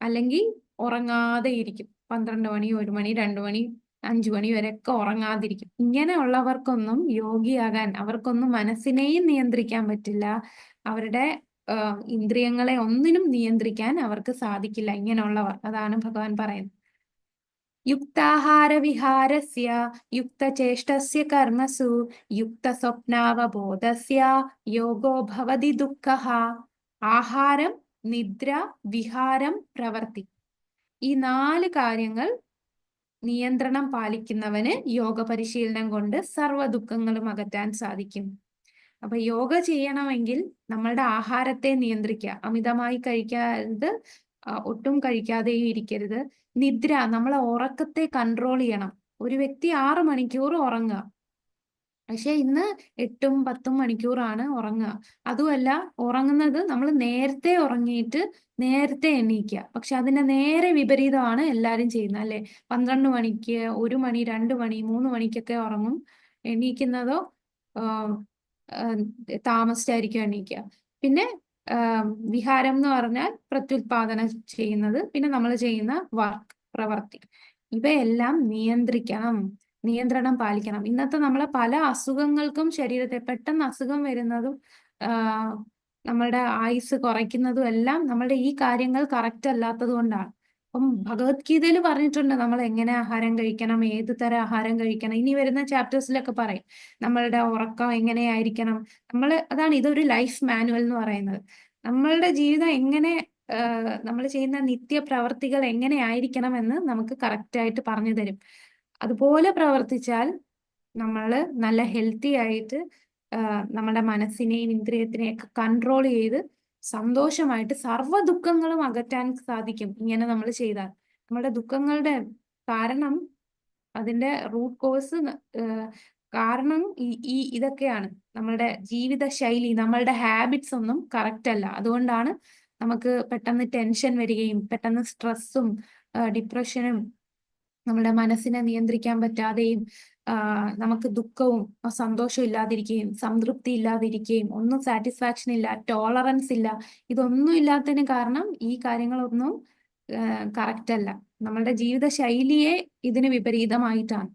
S1: അല്ലെങ്കിൽ ഉറങ്ങാതെ ഇരിക്കും. 12 മണി, 1 മണി, 2 മണി, 5 മണി വരെയൊക്കെ ഉറങ്ങാതിരിക്കും. ഇങ്ങനെയുള്ളവർക്കൊന്നും യോഗിയാകാൻ, അവർക്കൊന്നും മനസ്സിനെയും നിയന്ത്രിക്കാൻ പറ്റില്ല. അവരുടെ ഇന്ദ്രിയങ്ങളെ ഒന്നിനും നിയന്ത്രിക്കാൻ അവർക്ക് സാധിക്കില്ല ഇങ്ങനെയുള്ളവർ. അതാണ് ഭഗവാൻ പറയുന്നത്. യുക്താഹാര വിഹാരസ്യ യുക്തചേഷ്ടസ്യ കർമ്മസു യുക്തസ്വപ്നാവബോധസ്യ യോഗോ ഭവതി ദുഃഖഃ. ആഹാരം, നിദ്ര, വിഹാരം, പ്രവൃത്തി, ഈ 4 കാര്യങ്ങൾ നിയന്ത്രണം പാലിക്കുന്നവന് യോഗ പരിശീലനം കൊണ്ട് സർവ്വ ദുഃഖങ്ങളും അകറ്റാൻ സാധിക്കും. അപ്പൊ യോഗ ചെയ്യണമെങ്കിൽ നമ്മളുടെ ആഹാരത്തെ നിയന്ത്രിക്കുക. അമിതമായി കഴിക്കാതെ, ഒട്ടും കഴിക്കാതെയും ഇരിക്കരുത്. നിദ്ര, നമ്മളെ ഉറക്കത്തെ കൺട്രോൾ ചെയ്യണം. ഒരു വ്യക്തി 6 മണിക്കൂർ ഉറങ്ങുക, പക്ഷെ ഇന്ന് 8-10 മണിക്കൂറാണ് ഉറങ്ങുക. അതുമല്ല, ഉറങ്ങുന്നത് നമ്മൾ നേരത്തെ ഉറങ്ങിയിട്ട് നേരത്തെ എണീക്കുക. പക്ഷെ അതിന്റെ നേരെ വിപരീതമാണ് എല്ലാരും ചെയ്യുന്നത്, അല്ലെ? 12 മണിക്ക്, 1 മണി, 2 മണി, 3 മണിക്കൊക്കെ ഉറങ്ങും. എണീക്കുന്നതോ താമസിച്ചായിരിക്കും എണീക്കുക. പിന്നെ വിഹാരം എന്ന് പറഞ്ഞാൽ പ്രത്യുൽപാദനം ചെയ്യുന്നത്, പിന്നെ നമ്മൾ ചെയ്യുന്ന വർക്ക്, പ്രവർത്തി, ഇവയെല്ലാം നിയന്ത്രിക്കണം, നിയന്ത്രണം പാലിക്കണം. ഇന്നത്തെ നമ്മളെ പല അസുഖങ്ങൾക്കും ശരീരത്തെ പെട്ടെന്ന് അസുഖം വരുന്നതും നമ്മളുടെ ആയുസ് കുറയ്ക്കുന്നതും എല്ലാം നമ്മളുടെ ഈ കാര്യങ്ങൾ കറക്റ്റ് അല്ലാത്തത് കൊണ്ടാണ്. അപ്പം ഭഗവത്ഗീതയിൽ പറഞ്ഞിട്ടുണ്ട് നമ്മൾ എങ്ങനെ ആഹാരം കഴിക്കണം, ഏത് തരം ആഹാരം കഴിക്കണം. ഇനി വരുന്ന ചാപ്റ്റേഴ്സിലൊക്കെ പറയും നമ്മളുടെ ഉറക്കം എങ്ങനെയായിരിക്കണം. അതാണ് ഇതൊരു ലൈഫ് മാനുവൽ എന്ന് പറയുന്നത്. നമ്മളുടെ ജീവിതം എങ്ങനെ, നമ്മൾ ചെയ്യുന്ന നിത്യപ്രവർത്തികൾ എങ്ങനെയായിരിക്കണം എന്ന് നമുക്ക് കറക്റ്റായിട്ട് പറഞ്ഞു തരും. അതുപോലെ പ്രവർത്തിച്ചാൽ നമ്മൾ നല്ല ഹെൽത്തി ആയിട്ട് നമ്മുടെ മനസ്സിനെയും ഇന്ദ്രിയത്തിനെയും ഒക്കെ കൺട്രോൾ ചെയ്ത് സന്തോഷമായിട്ട് സർവ്വ ദുഃഖങ്ങളും അകറ്റാൻ സാധിക്കും. ഇങ്ങനെ നമ്മൾ ചെയ്താൽ നമ്മുടെ ദുഃഖങ്ങളുടെ കാരണം, അതിന്റെ റൂട്ട് കോസ് കാരണം ഇതൊക്കെയാണ്. നമ്മളുടെ ജീവിത ശൈലി, നമ്മളുടെ ഹാബിറ്റ്സ് ഒന്നും കറക്റ്റ് അല്ല. അതുകൊണ്ടാണ് നമുക്ക് പെട്ടെന്ന് ടെൻഷൻ വരികയും പെട്ടെന്ന് സ്ട്രെസ്സും ഡിപ്രഷനും നമ്മുടെ മനസ്സിനെ നിയന്ത്രിക്കാൻ പറ്റാതെയും നമുക്ക് ദുഃഖവും സന്തോഷവും ഇല്ലാതിരിക്കുകയും സംതൃപ്തി ഇല്ലാതിരിക്കുകയും ഒന്നും സാറ്റിസ്ഫാക്ഷൻ ഇല്ല, ടോളറൻസ് ഇല്ല. ഇതൊന്നും ഇല്ലാത്തതിന് കാരണം ഈ കാര്യങ്ങളൊന്നും കറക്റ്റ് അല്ല. നമ്മളുടെ ജീവിത ശൈലിയെ ഇതിന് വിപരീതമായിട്ടാണ്.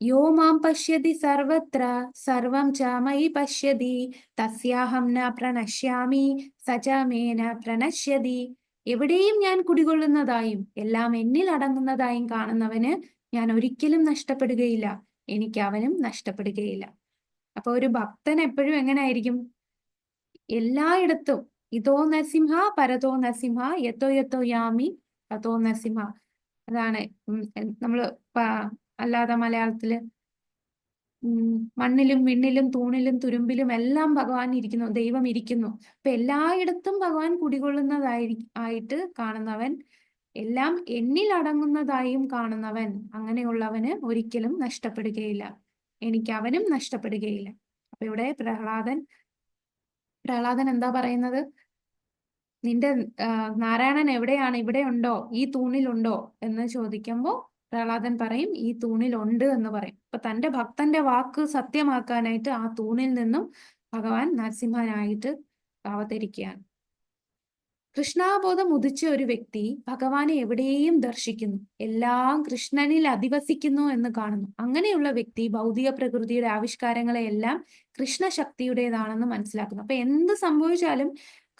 S1: യോ മാം പശ്യതി സർവത്ര സർവം ച മയി പശ്യതി തസ്യാഹം ന പ്രണശ്യാമി സച മേ ന പ്രണശ്യതി. എവിടെയും ഞാൻ കുടികൊള്ളുന്നതായും എല്ലാം എന്നിൽ അടങ്ങുന്നതായും കാണുന്നവന് ഞാൻ ഒരിക്കലും നഷ്ടപ്പെടുകയില്ല, എനിക്ക് അവനും നഷ്ടപ്പെടുകയില്ല. അപ്പൊ ഒരു ഭക്തൻ എപ്പോഴും എങ്ങനെയായിരിക്കും? എല്ലായിടത്തും ഇതോ നരസിംഹ പരതോ നരസിംഹ യത്തോ യത്തോ യാമി തതോ നരസിംഹ. അതാണ് നമ്മള് അല്ലാതെ മലയാളത്തില് മണ്ണിലും വിണ്ണിലും തൂണിലും തുരുമ്പിലും എല്ലാം ഭഗവാൻ ഇരിക്കുന്നു, ദൈവം ഇരിക്കുന്നു. അപ്പൊ എല്ലായിടത്തും ഭഗവാൻ ആയിട്ട് കാണുന്നവൻ, എല്ലാം എന്നിൽ അടങ്ങുന്നതായും കാണുന്നവൻ, അങ്ങനെയുള്ളവന് ഒരിക്കലും നഷ്ടപ്പെടുകയില്ല, എനിക്ക് അവനും നഷ്ടപ്പെടുകയില്ല. അപ്പൊ ഇവിടെ പ്രഹ്ലാദൻ എന്താ പറയുന്നത്? നിന്റെ നാരായണൻ എവിടെയാണ്? ഇവിടെ ഉണ്ടോ? ഈ തൂണിലുണ്ടോ എന്ന് ചോദിക്കുമ്പോൾ പ്രഹ്ലാദൻ പറയും ഈ തൂണിലുണ്ട് എന്ന് പറയും. അപ്പൊ തന്റെ ഭക്തന്റെ വാക്ക് സത്യമാക്കാനായിട്ട് ആ തൂണിൽ നിന്നും ഭഗവാൻ നരസിംഹനായിട്ട് അവതരിക്കുകയാണ്. കൃഷ്ണാബോധം ഉദിച്ച ഒരു വ്യക്തി ഭഗവാനെ എവിടെയും ദർശിക്കുന്നു, എല്ലാം കൃഷ്ണനിൽ അധിവസിക്കുന്നു എന്ന് കാണുന്നു. അങ്ങനെയുള്ള വ്യക്തി ഭൗതിക പ്രകൃതിയുടെ ആവിഷ്കാരങ്ങളെയെല്ലാം കൃഷ്ണശക്തിയുടേതാണെന്ന് മനസ്സിലാക്കുന്നു. അപ്പൊ എന്ത് സംഭവിച്ചാലും,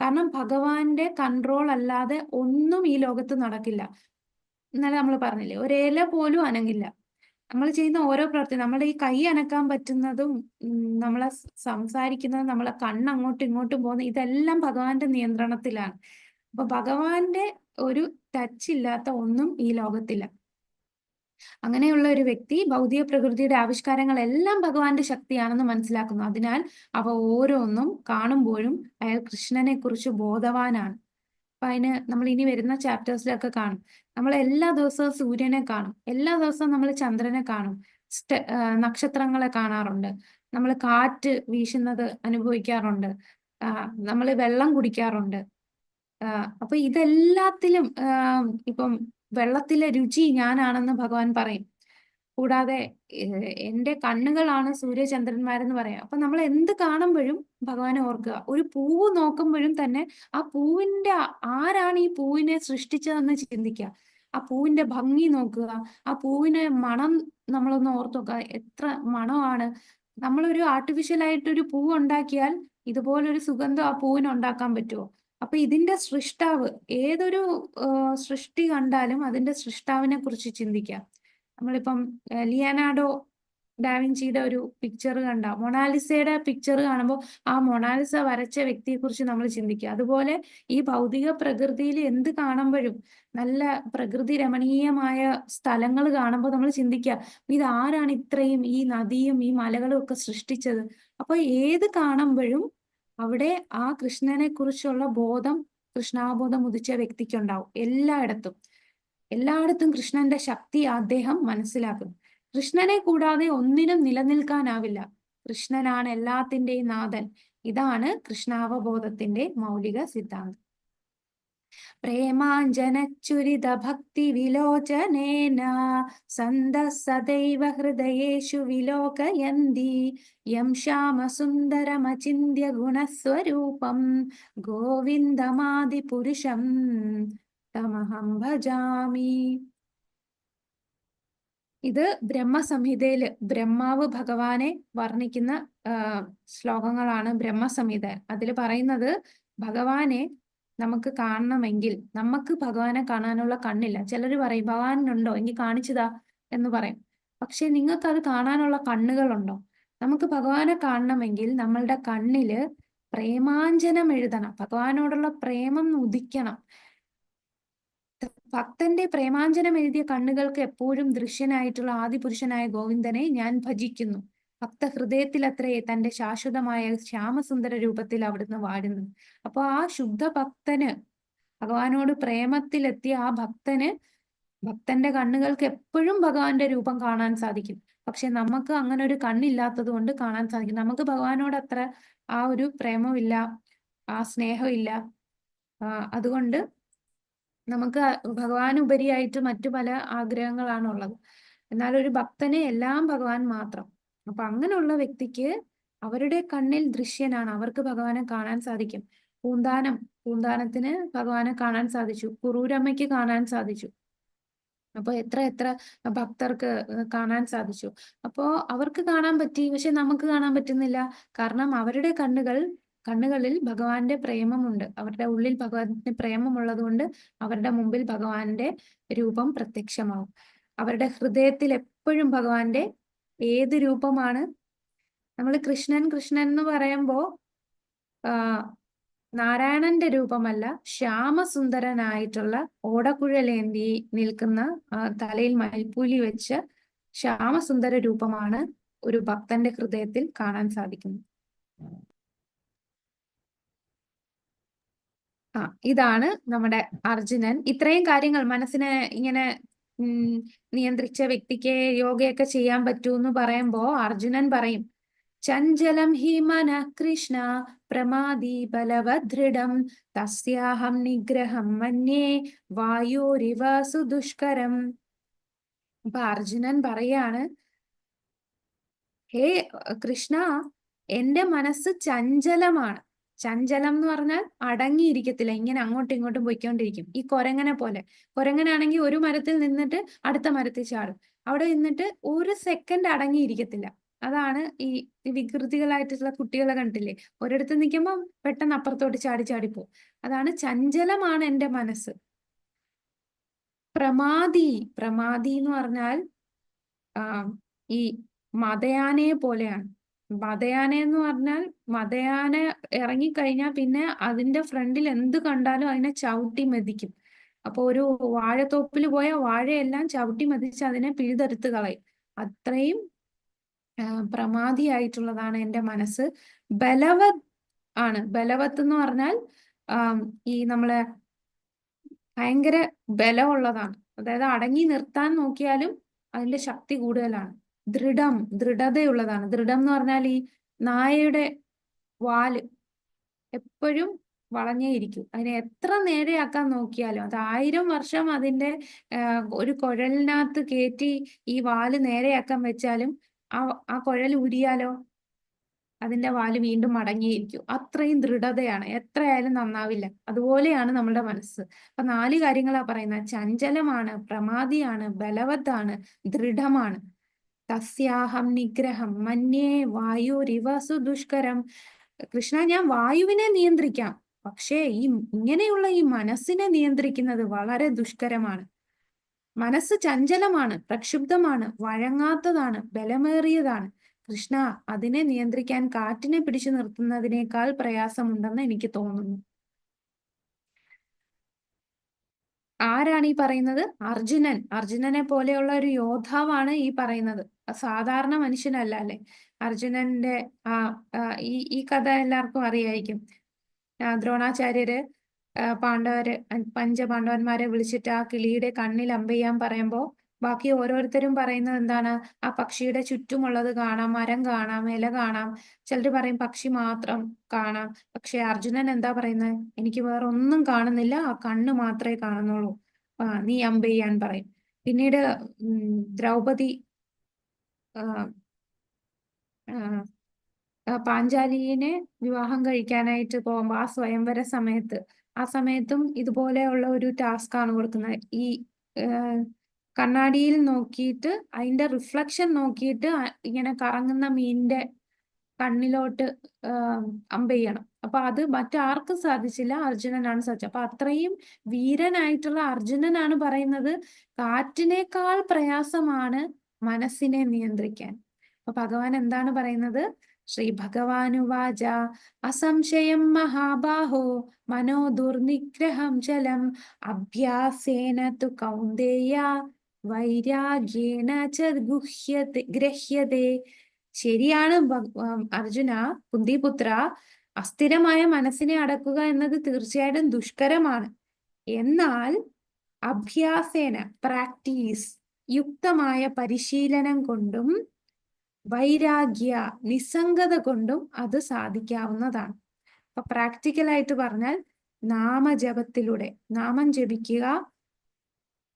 S1: കാരണം ഭഗവാന്റെ കൺട്രോൾ അല്ലാതെ ഒന്നും ഈ ലോകത്ത് നടക്കില്ല. ഇന്നലെ നമ്മൾ പറഞ്ഞില്ലേ, ഒരേല പോലും അനങ്ങില്ല. നമ്മൾ ചെയ്യുന്ന ഓരോ പ്രവൃത്തി, നമ്മുടെ ഈ കൈ അനക്കാൻ പറ്റുന്നതും നമ്മളെ സംസാരിക്കുന്നതും നമ്മളെ കണ്ണ് അങ്ങോട്ടും ഇങ്ങോട്ടും പോകുന്ന ഇതെല്ലാം ഭഗവാന്റെ നിയന്ത്രണത്തിലാണ്. അപ്പൊ ഭഗവാന്റെ ഒരു ടച്ച് ഇല്ലാത്ത ഒന്നും ഈ ലോകത്തില്ല. അങ്ങനെയുള്ള ഒരു വ്യക്തി ഭൗതിക പ്രകൃതിയുടെ ആവിഷ്കാരങ്ങളെല്ലാം ഭഗവാന്റെ ശക്തിയാണെന്ന് മനസ്സിലാക്കുന്നു. അതിനാൽ അവ ഓരോന്നും കാണുമ്പോഴും അയാൾ കൃഷ്ണനെ കുറിച്ച് ബോധവാനാണ്. അപ്പൊ അതിന് നമ്മൾ ഇനി വരുന്ന ചാപ്റ്റേഴ്സിലൊക്കെ കാണും. നമ്മൾ എല്ലാ ദിവസവും സൂര്യനെ കാണും, എല്ലാ ദിവസവും നമ്മൾ ചന്ദ്രനെ കാണും, നക്ഷത്രങ്ങളെ കാണാറുണ്ട്, നമ്മൾ കാറ്റ് വീശുന്നത് അനുഭവിക്കാറുണ്ട്, നമ്മൾ വെള്ളം കുടിക്കാറുണ്ട്. അപ്പൊ ഇതെല്ലാത്തിലും ഇപ്പം വെള്ളത്തിലെ രുചി ഞാനാണെന്ന് ഭഗവാൻ പറയും. കൂടാതെ എന്റെ കണ്ണുകളാണ് സൂര്യചന്ദ്രന്മാരെന്ന് പറയാം. അപ്പൊ നമ്മൾ എന്ത് കാണുമ്പോഴും ഭഗവാനെ ഓർക്കുക. ഒരു പൂവ് നോക്കുമ്പോഴും തന്നെ ആ പൂവിന്റെ ആരാണ് ഈ പൂവിനെ സൃഷ്ടിച്ചതെന്ന് ചിന്തിക്കുക. ആ പൂവിന്റെ ഭംഗി നോക്കുക, ആ പൂവിനെ മണം നമ്മളൊന്ന് ഓർത്ത് നോക്കുക, എത്ര മണമാണ്. നമ്മളൊരു ആർട്ടിഫിഷ്യൽ ആയിട്ടൊരു പൂവ് ഉണ്ടാക്കിയാൽ ഇതുപോലൊരു സുഗന്ധം ആ പൂവിന് ഉണ്ടാക്കാൻ പറ്റുമോ? അപ്പൊ ഇതിന്റെ സൃഷ്ടാവ്, ഏതൊരു സൃഷ്ടി കണ്ടാലും അതിന്റെ സൃഷ്ടാവിനെ കുറിച്ച് ചിന്തിക്കുക. നമ്മളിപ്പം ലിയനാർഡോ ഡാവിഞ്ചിയുടെ ഒരു പിക്ചർ കണ്ട, മൊണാലിസയുടെ പിക്ചർ കാണുമ്പോൾ ആ മൊണാലിസ വരച്ച വ്യക്തിയെ കുറിച്ച് നമ്മൾ ചിന്തിക്കുക. അതുപോലെ ഈ ഭൗതിക പ്രകൃതിയിൽ എന്ത് കാണുമ്പോഴും, നല്ല പ്രകൃതി രമണീയമായ സ്ഥലങ്ങൾ കാണുമ്പോൾ നമ്മൾ ചിന്തിക്കുക, ഇത് ആരാണ് ഇത്രയും ഈ നദിയും ഈ മലകളും ഒക്കെ സൃഷ്ടിച്ചത്? അപ്പൊ ഏത് കാണുമ്പോഴും അവിടെ ആ കൃഷ്ണനെ കുറിച്ചുള്ള ബോധം, കൃഷ്ണാബോധം ഉദിച്ച വ്യക്തിക്കുണ്ടാവും. എല്ലായിടത്തും കൃഷ്ണന്റെ ശക്തി അദ്ദേഹം മനസ്സിലാക്കുന്നു. കൃഷ്ണനെ കൂടാതെ ഒന്നിനും നിലനിൽക്കാനാവില്ല. കൃഷ്ണനാണ് എല്ലാത്തിന്റെയും നാഥൻ. ഇതാണ് കൃഷ്ണാവബോധത്തിന്റെ മൗലിക സിദ്ധാന്തം. പ്രേമാഞ്ജനച്ചുരിത ഭക്തി വിലോചനേന സന്തഃ സദൈവ ഹൃദയേഷു വിലോകയന്തി യം ശ്യാമസുന്ദരമചിന്യ ഗുണസ്വരൂപം ഗോവിന്ദമാദിപുരുഷം തമഹം ഭജാമി. ഇത് ബ്രഹ്മസംഹിതയില് ബ്രഹ്മാവ് ഭഗവാനെ വർണ്ണിക്കുന്ന ശ്ലോകങ്ങളാണ് ബ്രഹ്മസംഹിത. അതിൽ പറയുന്നത് ഭഗവാനെ നമുക്ക് കാണണമെങ്കിൽ നമുക്ക് ഭഗവാനെ കാണാനുള്ള കണ്ണില്ല. ചിലർ പറയും ഭഗവാനുണ്ടോ എങ്കിൽ കാണിച്ചതാ എന്ന് പറയും. പക്ഷെ നിങ്ങൾക്ക് അത് കാണാനുള്ള കണ്ണുകളുണ്ടോ? നമുക്ക് ഭഗവാനെ കാണണമെങ്കിൽ നമ്മളുടെ കണ്ണില് പ്രേമാഞ്ജനം എഴുതണം. ഭഗവാനോടുള്ള പ്രേമം ഉദിക്കണം. ഭക്തന്റെ പ്രേമാഞ്ജനം എഴുതിയ കണ്ണുകൾക്ക് എപ്പോഴും ദൃശ്യനായിട്ടുള്ള ആദിപുരുഷനായ ഗോവിന്ദനെ ഞാൻ ഭജിക്കുന്നു. ഭക്ത ഹൃദയത്തിലത്രേ തന്റെ ശാശ്വതമായ ശ്യാമസുന്ദര രൂപത്തിൽ അവിടുന്ന് വാഴുന്നു. അപ്പൊ ആ ശുദ്ധ ഭക്തന്, ഭഗവാനോട് പ്രേമത്തിലെത്തിയ ആ ഭക്തന്റെ കണ്ണുകൾക്ക് എപ്പോഴും ഭഗവാന്റെ രൂപം കാണാൻ സാധിക്കും. പക്ഷെ നമുക്ക് അങ്ങനെ ഒരു കണ്ണില്ലാത്തത് കൊണ്ട് കാണാൻ സാധിക്കും. നമുക്ക് ഭഗവാനോട് അത്ര ആ ഒരു പ്രേമമില്ല, ആ സ്നേഹമില്ല. അതുകൊണ്ട് നമുക്ക് ഭഗവാനുപരിയായിട്ട് മറ്റു പല ആഗ്രഹങ്ങളാണുള്ളത്. എന്നാൽ ഒരു ഭക്തനെ എല്ലാം ഭഗവാൻ മാത്രം. അപ്പൊ അങ്ങനെയുള്ള വ്യക്തിക്ക് അവരുടെ കണ്ണിൽ ദൃശ്യനാണ്, അവർക്ക് ഭഗവാനെ കാണാൻ സാധിക്കും. പൂന്താനത്തിന് ഭഗവാനെ കാണാൻ സാധിച്ചു, കുറൂരമ്മയ്ക്ക് കാണാൻ സാധിച്ചു. അപ്പൊ എത്ര എത്ര ഭക്തർക്ക് കാണാൻ സാധിച്ചു. അപ്പോ അവർക്ക് കാണാൻ പറ്റി, പക്ഷെ നമുക്ക് കാണാൻ പറ്റുന്നില്ല. കാരണം അവരുടെ കണ്ണുകളിൽ ഭഗവാന്റെ പ്രേമമുണ്ട്. അവരുടെ ഉള്ളിൽ ഭഗവാന്റെ പ്രേമമുള്ളത് കൊണ്ട് അവരുടെ മുമ്പിൽ ഭഗവാന്റെ രൂപം പ്രത്യക്ഷമാവും. അവരുടെ ഹൃദയത്തിൽ എപ്പോഴും ഭഗവാന്റെ ഏത് രൂപമാണ്? നമ്മൾ കൃഷ്ണൻ എന്ന് പറയുമ്പോ നാരായണന്റെ രൂപമല്ല, ശ്യാമസുന്ദരനായിട്ടുള്ള ഓടക്കുഴലേന്തി നിൽക്കുന്ന തലയിൽ മയിൽപ്പൂലി വെച്ച് ശ്യാമസുന്ദര രൂപമാണ് ഒരു ഭക്തന്റെ ഹൃദയത്തിൽ കാണാൻ സാധിക്കുന്നത്. ഇതാണ് നമ്മുടെ അർജുനൻ. ഇത്രയും കാര്യങ്ങൾ മനസ്സിനെ ഇങ്ങനെ നിയന്ത്രിച്ച വ്യക്തിക്ക് യോഗയൊക്കെ ചെയ്യാൻ പറ്റൂ എന്ന് പറയുമ്പോ അർജുനൻ പറയും, ചഞ്ചലം ഹി മനഃ കൃഷ്ണ പ്രമാദി ബലവദൃഢം തസ്യാഹം നിഗ്രഹം മന്യേ വായോരിവ സുദുഷ്കരം. അപ്പൊ അർജുനൻ പറയാണ്, ഹേ കൃഷ്ണ, എന്റെ മനസ്സ് ചഞ്ചലമാണ്. ചഞ്ചലം എന്ന് പറഞ്ഞാൽ അടങ്ങിയിരിക്കത്തില്ല, ഇങ്ങനെ അങ്ങോട്ടും ഇങ്ങോട്ടും പോയിക്കൊണ്ടിരിക്കും. ഈ കൊരങ്ങനെ പോലെ. കൊരങ്ങനാണെങ്കിൽ ഒരു മരത്തിൽ നിന്നിട്ട് അടുത്ത മരത്തിൽ ചാടും. അവിടെ നിന്നിട്ട് ഒരു സെക്കൻഡ് അടങ്ങിയിരിക്കത്തില്ല. അതാണ് ഈ വികൃതികളായിട്ടുള്ള കുട്ടികളെ കണ്ടില്ലേ, ഒരിടത്ത് നിൽക്കുമ്പോൾ പെട്ടെന്ന് അപ്പുറത്തോട്ട് ചാടിപ്പോ. അതാണ് ചഞ്ചലമാണ് എന്റെ മനസ്സ്. പ്രമാദി എന്ന് പറഞ്ഞാൽ ഈ മതയാനയെ പോലെയാണ്. മതയാന എന്ന് പറഞ്ഞാൽ മതയാന ഇറങ്ങിക്കഴിഞ്ഞാൽ പിന്നെ അതിന്റെ ഫ്രണ്ടിൽ എന്ത് കണ്ടാലും അതിനെ ചവിട്ടി മെതിക്കും. അപ്പൊ ഒരു വാഴത്തോപ്പിൽ പോയ വാഴയെല്ലാം ചവിട്ടി മെതിച്ച് അതിനെ പിഴുതെടുത്ത് കളയും. അത്രയും പ്രമാദിയായിട്ടുള്ളതാണ് എന്റെ മനസ്സ്. ബലവത് ആണ്. ബലവത്ത് എന്ന് പറഞ്ഞാൽ ഈ നമ്മളെ ഭയങ്കര ബലമുള്ളതാണ്. അതായത് അടങ്ങി നിർത്താൻ നോക്കിയാലും അതിന്റെ ശക്തി കൂടുതലാണ്. ദൃഢതയുള്ളതാണ്. ദൃഢം എന്ന് പറഞ്ഞാൽ ഈ നായയുടെ വാല് എപ്പോഴും വളഞ്ഞേയിരിക്കും. അതിനെ എത്ര നേരെയാക്കാൻ നോക്കിയാലും, അത് 1000 വർഷം അതിന്റെ ഒരു കുഴലിനകത്ത് കയറ്റി ഈ വാല് നേരെയാക്കാൻ വെച്ചാലും ആ കുഴൽ ഊരിയാലോ അതിന്റെ വാല് വീണ്ടും മടങ്ങിയിരിക്കും. അത്രയും ദൃഢതയാണ്. എത്രയായാലും നന്നാവില്ല. അതുപോലെയാണ് നമ്മുടെ മനസ്സ്. അപ്പൊ 4 കാര്യങ്ങളാ പറയുന്നത്. ചഞ്ചലമാണ്, പ്രമാദിയാണ്, ബലവത്താണ്, ദൃഢമാണ്. തസ്യാഹം നിഗ്രഹം മന്യേ വായുരിവ സുദുഷ്കരം. കൃഷ്ണ, ഞാൻ വായുവിനെ നിയന്ത്രിക്കാം, പക്ഷേ ഇങ്ങനെയുള്ള ഈ മനസ്സിനെ നിയന്ത്രിക്കുന്നത് വളരെ ദുഷ്കരമാണ്. മനസ്സ് ചഞ്ചലമാണ്, പ്രക്ഷുബ്ധമാണ്, വഴങ്ങാത്തതാണ്, ബലമേറിയതാണ്. കൃഷ്ണ, അതിനെ നിയന്ത്രിക്കാൻ കാറ്റിനെ പിടിച്ചു നിർത്തുന്നതിനേക്കാൾ പ്രയാസമുണ്ടെന്ന് എനിക്ക് തോന്നുന്നു. ആരാണ് ഈ പറയുന്നത്? അർജുനനെ പോലെയുള്ള ഒരു യോദ്ധാവാണ് ഈ പറയുന്നത്. സാധാരണ മനുഷ്യനല്ല അല്ലെ. അർജുനന്റെ ഈ കഥ എല്ലാവർക്കും അറിയായിരിക്കും. ദ്രോണാചാര്യര് പഞ്ചപാണ്ഡവന്മാരെ വിളിച്ചിട്ട് ആ കിളിയുടെ കണ്ണിൽ അമ്പെയ്യാൻ പറയുമ്പോ ബാക്കി ഓരോരുത്തരും പറയുന്നത് എന്താണ്? ആ പക്ഷിയുടെ ചുറ്റുമുള്ളത് കാണാം, മരം കാണാം, ഇല കാണാം. ചിലർ പറയും പക്ഷി മാത്രം കാണാം. പക്ഷെ അർജുനൻ എന്താ പറയുന്നത്? എനിക്ക് വേറെ ഒന്നും കാണുന്നില്ല, ആ കണ്ണ് മാത്രമേ കാണുന്നുള്ളൂ. നീ അമ്പെയ്യാൻ പറയും. പിന്നീട് ദ്രൗപദി ആ, ആ, പാഞ്ചാലിയെ വിവാഹം കഴിക്കാനായിട്ട് പോകുമ്പോൾ ആ സ്വയംവര ആ സമയത്തും ഇതുപോലെയുള്ള ഒരു ടാസ്ക് ആണ് കൊടുക്കുന്നത്. ഈ കണ്ണാടിയിൽ നോക്കിയിട്ട് അതിന്റെ റിഫ്ലക്ഷൻ നോക്കിയിട്ട് ഇങ്ങനെ കറങ്ങുന്ന മീനിന്റെ കണ്ണിലോട്ട് അമ്പെയ്യണം. അപ്പൊ അത് മറ്റാർക്കും സാധിച്ചില്ല, അർജുനനാണ് സാധിച്ചത്. അപ്പൊ അത്രയും വീരനായിട്ടുള്ള അർജുനനാണ് പറയുന്നത് കാറ്റിനേക്കാൾ പ്രയാസമാണ് മനസ്സിനെ നിയന്ത്രിക്കാൻ. അപ്പൊ ഭഗവാൻ എന്താണ് പറയുന്നത്? ശ്രീ ഭഗവാനുവാച അസംശയം മഹാബാഹോ മനോ ദുർനിഗ്രഹം ചലം അഭ്യാസേന തു കൗന്ദേയ വൈരാഗ്യേന ച ഗ്രഹ്യത്തെ. ശരിയാണ് അർജുന, കുന്തിപുത്ര, അസ്ഥിരമായ മനസ്സിനെ അടക്കുക എന്നത് തീർച്ചയായിട്ടും ദുഷ്കരമാണ്. എന്നാൽ അഭ്യാസേന, പ്രാക്ടീസ്, യുക്തമായ പരിശീലനം കൊണ്ടും വൈരാഗ്യ, നിസ്സംഗത കൊണ്ടും അത് സാധിക്കാവുന്നതാണ്. അപ്പൊ പ്രാക്ടിക്കലായിട്ട് പറഞ്ഞാൽ നാമജപത്തിലൂടെ നാമം ജപിക്കുക.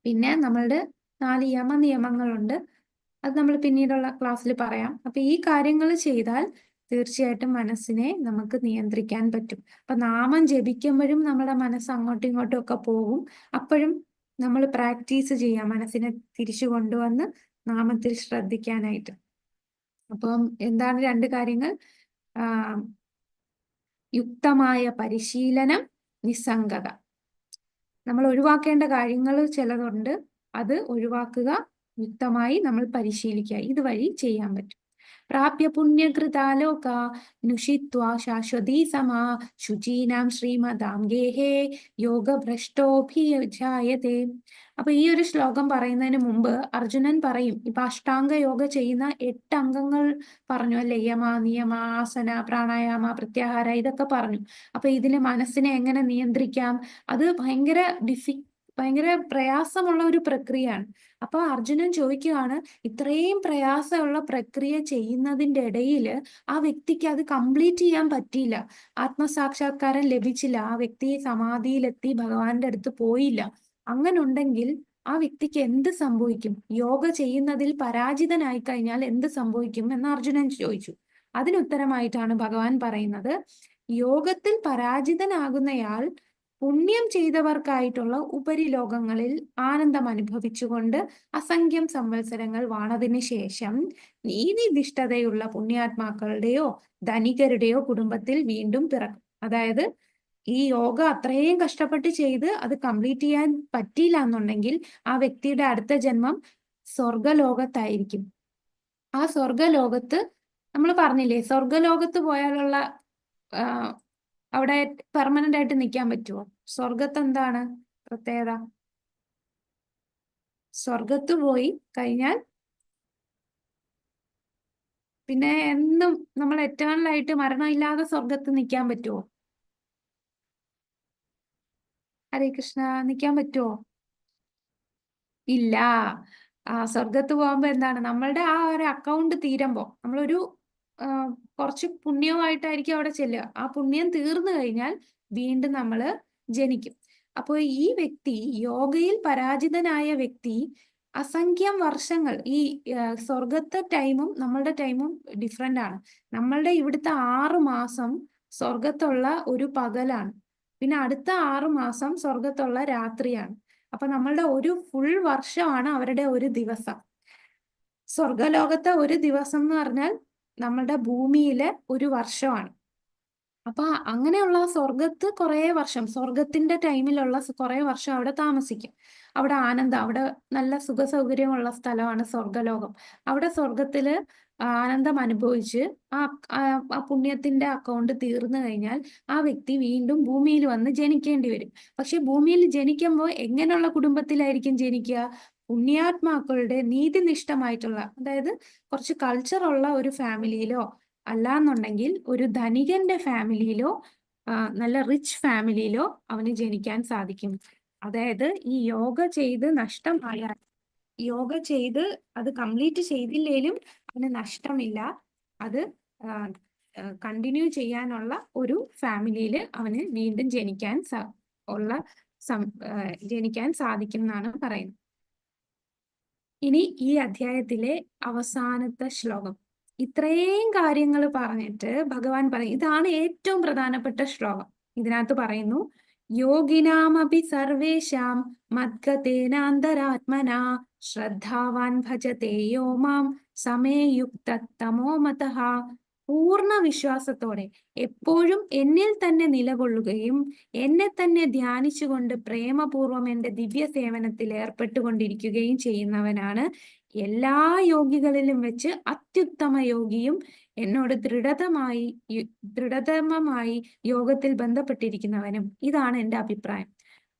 S1: പിന്നെ നമ്മളുടെ 4 യമനിയമങ്ങളുണ്ട്, അത് നമ്മൾ പിന്നീടുള്ള ക്ലാസ്സിൽ പറയാം. അപ്പൊ ഈ കാര്യങ്ങൾ ചെയ്താൽ തീർച്ചയായിട്ടും മനസ്സിനെ നമുക്ക് നിയന്ത്രിക്കാൻ പറ്റും. അപ്പൊ നാമം ജപിക്കുമ്പോഴും നമ്മുടെ മനസ്സ് അങ്ങോട്ടും ഇങ്ങോട്ടും ഒക്കെ പോകും. അപ്പോഴും നമ്മൾ പ്രാക്ടീസ് ചെയ്യാം, മനസ്സിനെ തിരിച്ചു കൊണ്ടുവന്ന് നാമത്തിൽ ശ്രദ്ധിക്കാനായിട്ട്. അപ്പം എന്താണ് 2 കാര്യങ്ങൾ? യുക്തമായ പരിശീലനം, നിസ്സംഗത. നമ്മൾ ഒഴിവാക്കേണ്ട കാര്യങ്ങൾ ചിലതുണ്ട്, അത് ഒഴിവാക്കുക, യുക്തമായി നമ്മൾ പരിശീലിക്കുക. ഇതുവഴി ചെയ്യാൻ പറ്റും. പ്രാപ്യ പുണ്യകൃതാലോക നുഷിത്വാ ശാശ്വതീ സമാ ശുചീനാം ശ്രീമദാംഗേഹേ യോഗഭ്രഷ്ടോഭിജായതേ. അപ്പൊ ഈ ഒരു ശ്ലോകം പറയുന്നതിന് മുമ്പ് അർജുനൻ പറയും, ഇപ്പൊ അഷ്ടാംഗ യോഗ ചെയ്യുന്ന 8 അംഗങ്ങൾ പറഞ്ഞു അല്ലെ? യമ, നിയമ, ആസന, പ്രാണായാമ, പ്രത്യാഹാര, ഇതൊക്കെ പറഞ്ഞു. അപ്പൊ ഇതിന് മനസ്സിനെ എങ്ങനെ നിയന്ത്രിക്കാം? അത് ഭയങ്കര പ്രയാസമുള്ള ഒരു പ്രക്രിയയാണ്. അപ്പൊ അർജുനൻ ചോദിക്കുകയാണ്, ഇത്രയും പ്രയാസമുള്ള പ്രക്രിയ ചെയ്യുന്നതിന്റെ ഇടയിൽ ആ വ്യക്തിക്ക് അത് കംപ്ലീറ്റ് ചെയ്യാൻ പറ്റിയില്ല, ആത്മസാക്ഷാത്കാരം ലഭിച്ചില്ല, ആ വ്യക്തി സമാധിയിലെത്തി ഭഗവാന്റെ അടുത്ത് പോയില്ല. അങ്ങനെ ഉണ്ടെങ്കിൽ ആ വ്യക്തിക്ക് എന്ത് സംഭവിക്കും? യോഗ ചെയ്യുന്നതിൽ പരാജിതനായി കഴിഞ്ഞാൽ എന്ത് സംഭവിക്കും എന്ന് അർജുനൻ ചോദിച്ചു. അതിനുത്തരമായിട്ടാണ് ഭഗവാൻ പറയുന്നത്, യോഗത്തിൽ പരാജിതനാകുന്നയാൾ പുണ്യം ചെയ്തവർക്കായിട്ടുള്ള ഉപരിലോകങ്ങളിൽ ആനന്ദം അനുഭവിച്ചുകൊണ്ട് അസംഖ്യം സംവത്സരങ്ങൾ വാണതിന് ശേഷം നീതിനിഷ്ഠതയുള്ള പുണ്യാത്മാക്കളുടെയോ ധനികരുടെയോ കുടുംബത്തിൽ വീണ്ടും പിറക്കും. അതായത് ഈ യോഗ അത്രയും കഷ്ടപ്പെട്ട് ചെയ്ത് അത് കംപ്ലീറ്റ് ചെയ്യാൻ പറ്റിയില്ല എന്നുണ്ടെങ്കിൽ ആ വ്യക്തിയുടെ അടുത്ത ജന്മം സ്വർഗലോകത്തായിരിക്കും. ആ സ്വർഗലോകത്ത് നമ്മൾ പറഞ്ഞില്ലേ, സ്വർഗലോകത്ത് പോയാലുള്ള അവിടെ പെർമനന്റ് ആയിട്ട് നിൽക്കാൻ പറ്റുമോ? സ്വർഗത്ത് എന്താണ് പ്രത്യേകത? സ്വർഗത്ത് പോയി കഴിഞ്ഞാൽ പിന്നെ എന്നും നമ്മൾ എറ്റേണൽ ആയിട്ട് മരണമില്ലാതെ സ്വർഗത്ത് നിൽക്കാൻ പറ്റുമോ? ഹരേ കൃഷ്ണ, നിൽക്കാൻ പറ്റുമോ? ഇല്ല. സ്വർഗത്ത് പോകുമ്പോ എന്താണ്, നമ്മളുടെ ആ ഒരു അക്കൗണ്ട് തീരുമ്പോ നമ്മളൊരു കുറച്ച് പുണ്യമായിട്ടായിരിക്കും അവിടെ ചെല്ലുക. ആ പുണ്യം തീർന്നു കഴിഞ്ഞാൽ വീണ്ടും നമ്മൾ ജനിക്കും. അപ്പോൾ ഈ വ്യക്തി, യോഗയിൽ പരാജിതനായ വ്യക്തി, അസംഖ്യം വർഷങ്ങൾ, ഈ സ്വർഗത്തെ ടൈമും നമ്മളുടെ ടൈമും ഡിഫറെന്റ് ആണ്. നമ്മളുടെ ഇവിടുത്തെ 6 മാസം സ്വർഗത്തുള്ള ഒരു പകലാണ്, പിന്നെ അടുത്ത 6 മാസം സ്വർഗത്തുള്ള രാത്രിയാണ്. അപ്പൊ നമ്മളുടെ ഒരു ഫുൾ വർഷമാണ് അവരുടെ ഒരു ദിവസം. സ്വർഗലോകത്തെ ഒരു ദിവസം എന്ന് പറഞ്ഞാൽ നമ്മളുടെ ഭൂമിയിലെ ഒരു വർഷമാണ്. അപ്പൊ അങ്ങനെയുള്ള സ്വർഗത്ത് കുറെ വർഷം, സ്വർഗത്തിന്റെ ടൈമിലുള്ള കുറെ വർഷം അവിടെ താമസിക്കും. അവിടെ ആനന്ദം, അവിടെ നല്ല സുഖ സൗകര്യമുള്ള സ്ഥലമാണ് സ്വർഗലോകം. അവിടെ സ്വർഗത്തില് ആനന്ദം അനുഭവിച്ച് ആ പുണ്യത്തിന്റെ അക്കൗണ്ട് തീർന്നു കഴിഞ്ഞാൽ ആ വ്യക്തി വീണ്ടും ഭൂമിയിൽ വന്ന് ജനിക്കേണ്ടി വരും. പക്ഷെ ഭൂമിയിൽ ജനിക്കുമ്പോൾ എങ്ങനെയുള്ള കുടുംബത്തിലായിരിക്കും ജനിക്കുക? പുണ്യാത്മാക്കളുടെ നീതിനിഷ്ഠമായിട്ടുള്ള, അതായത് കുറച്ച് കൾച്ചറുള്ള ഒരു ഫാമിലിയിലോ, അല്ലാന്നുണ്ടെങ്കിൽ ഒരു ധനികന്റെ ഫാമിലിയിലോ, നല്ല റിച്ച് ഫാമിലിയിലോ അവന് ജനിക്കാൻ സാധിക്കും. അതായത് ഈ യോഗ ചെയ്ത് നഷ്ടമായാൽ യോഗ ചെയ്ത് അത് കംപ്ലീറ്റ് ചെയ്തില്ലേലും അവന് നഷ്ടമില്ല. അത് കണ്ടിന്യൂ ചെയ്യാനുള്ള ഒരു ഫാമിലിയിൽ അവന് വീണ്ടും ജനിക്കാൻ സാധിക്കും എന്നാണ് പറയുന്നത്. ഇനി ഈ അധ്യായത്തിലെ അവസാനത്തെ ശ്ലോകം. ഇത്രയും കാര്യങ്ങൾ പറഞ്ഞിട്ട് ഭഗവാൻ പറയും, ഇതാണ് ഏറ്റവും പ്രധാനപ്പെട്ട ശ്ലോകം. ഇതിനകത്ത് പറയുന്നു, യോഗിനാമപി സർവേഷാം മദ്ഗതേനാന്തരാത്മനാ ശ്രദ്ധാവാൻ ഭജതേ യോ മാം സമേ യുക്ത തമോ മതഃ. പൂർണ്ണ വിശ്വാസത്തോടെ എപ്പോഴും എന്നിൽ തന്നെ നിലകൊള്ളുകയും എന്നെ തന്നെ ധ്യാനിച്ചുകൊണ്ട് പ്രേമപൂർവം എന്റെ ദിവ്യ സേവനത്തിൽ ഏർപ്പെട്ടുകൊണ്ടിരിക്കുകയും ചെയ്യുന്നവനാണ് എല്ലാ യോഗികളിലും വെച്ച് അത്യുത്തമ യോഗിയും എന്നോട് ദൃഢതമമായി യോഗത്തിൽ ബന്ധപ്പെട്ടിരിക്കുന്നവനും. ഇതാണ് എൻ്റെ അഭിപ്രായം.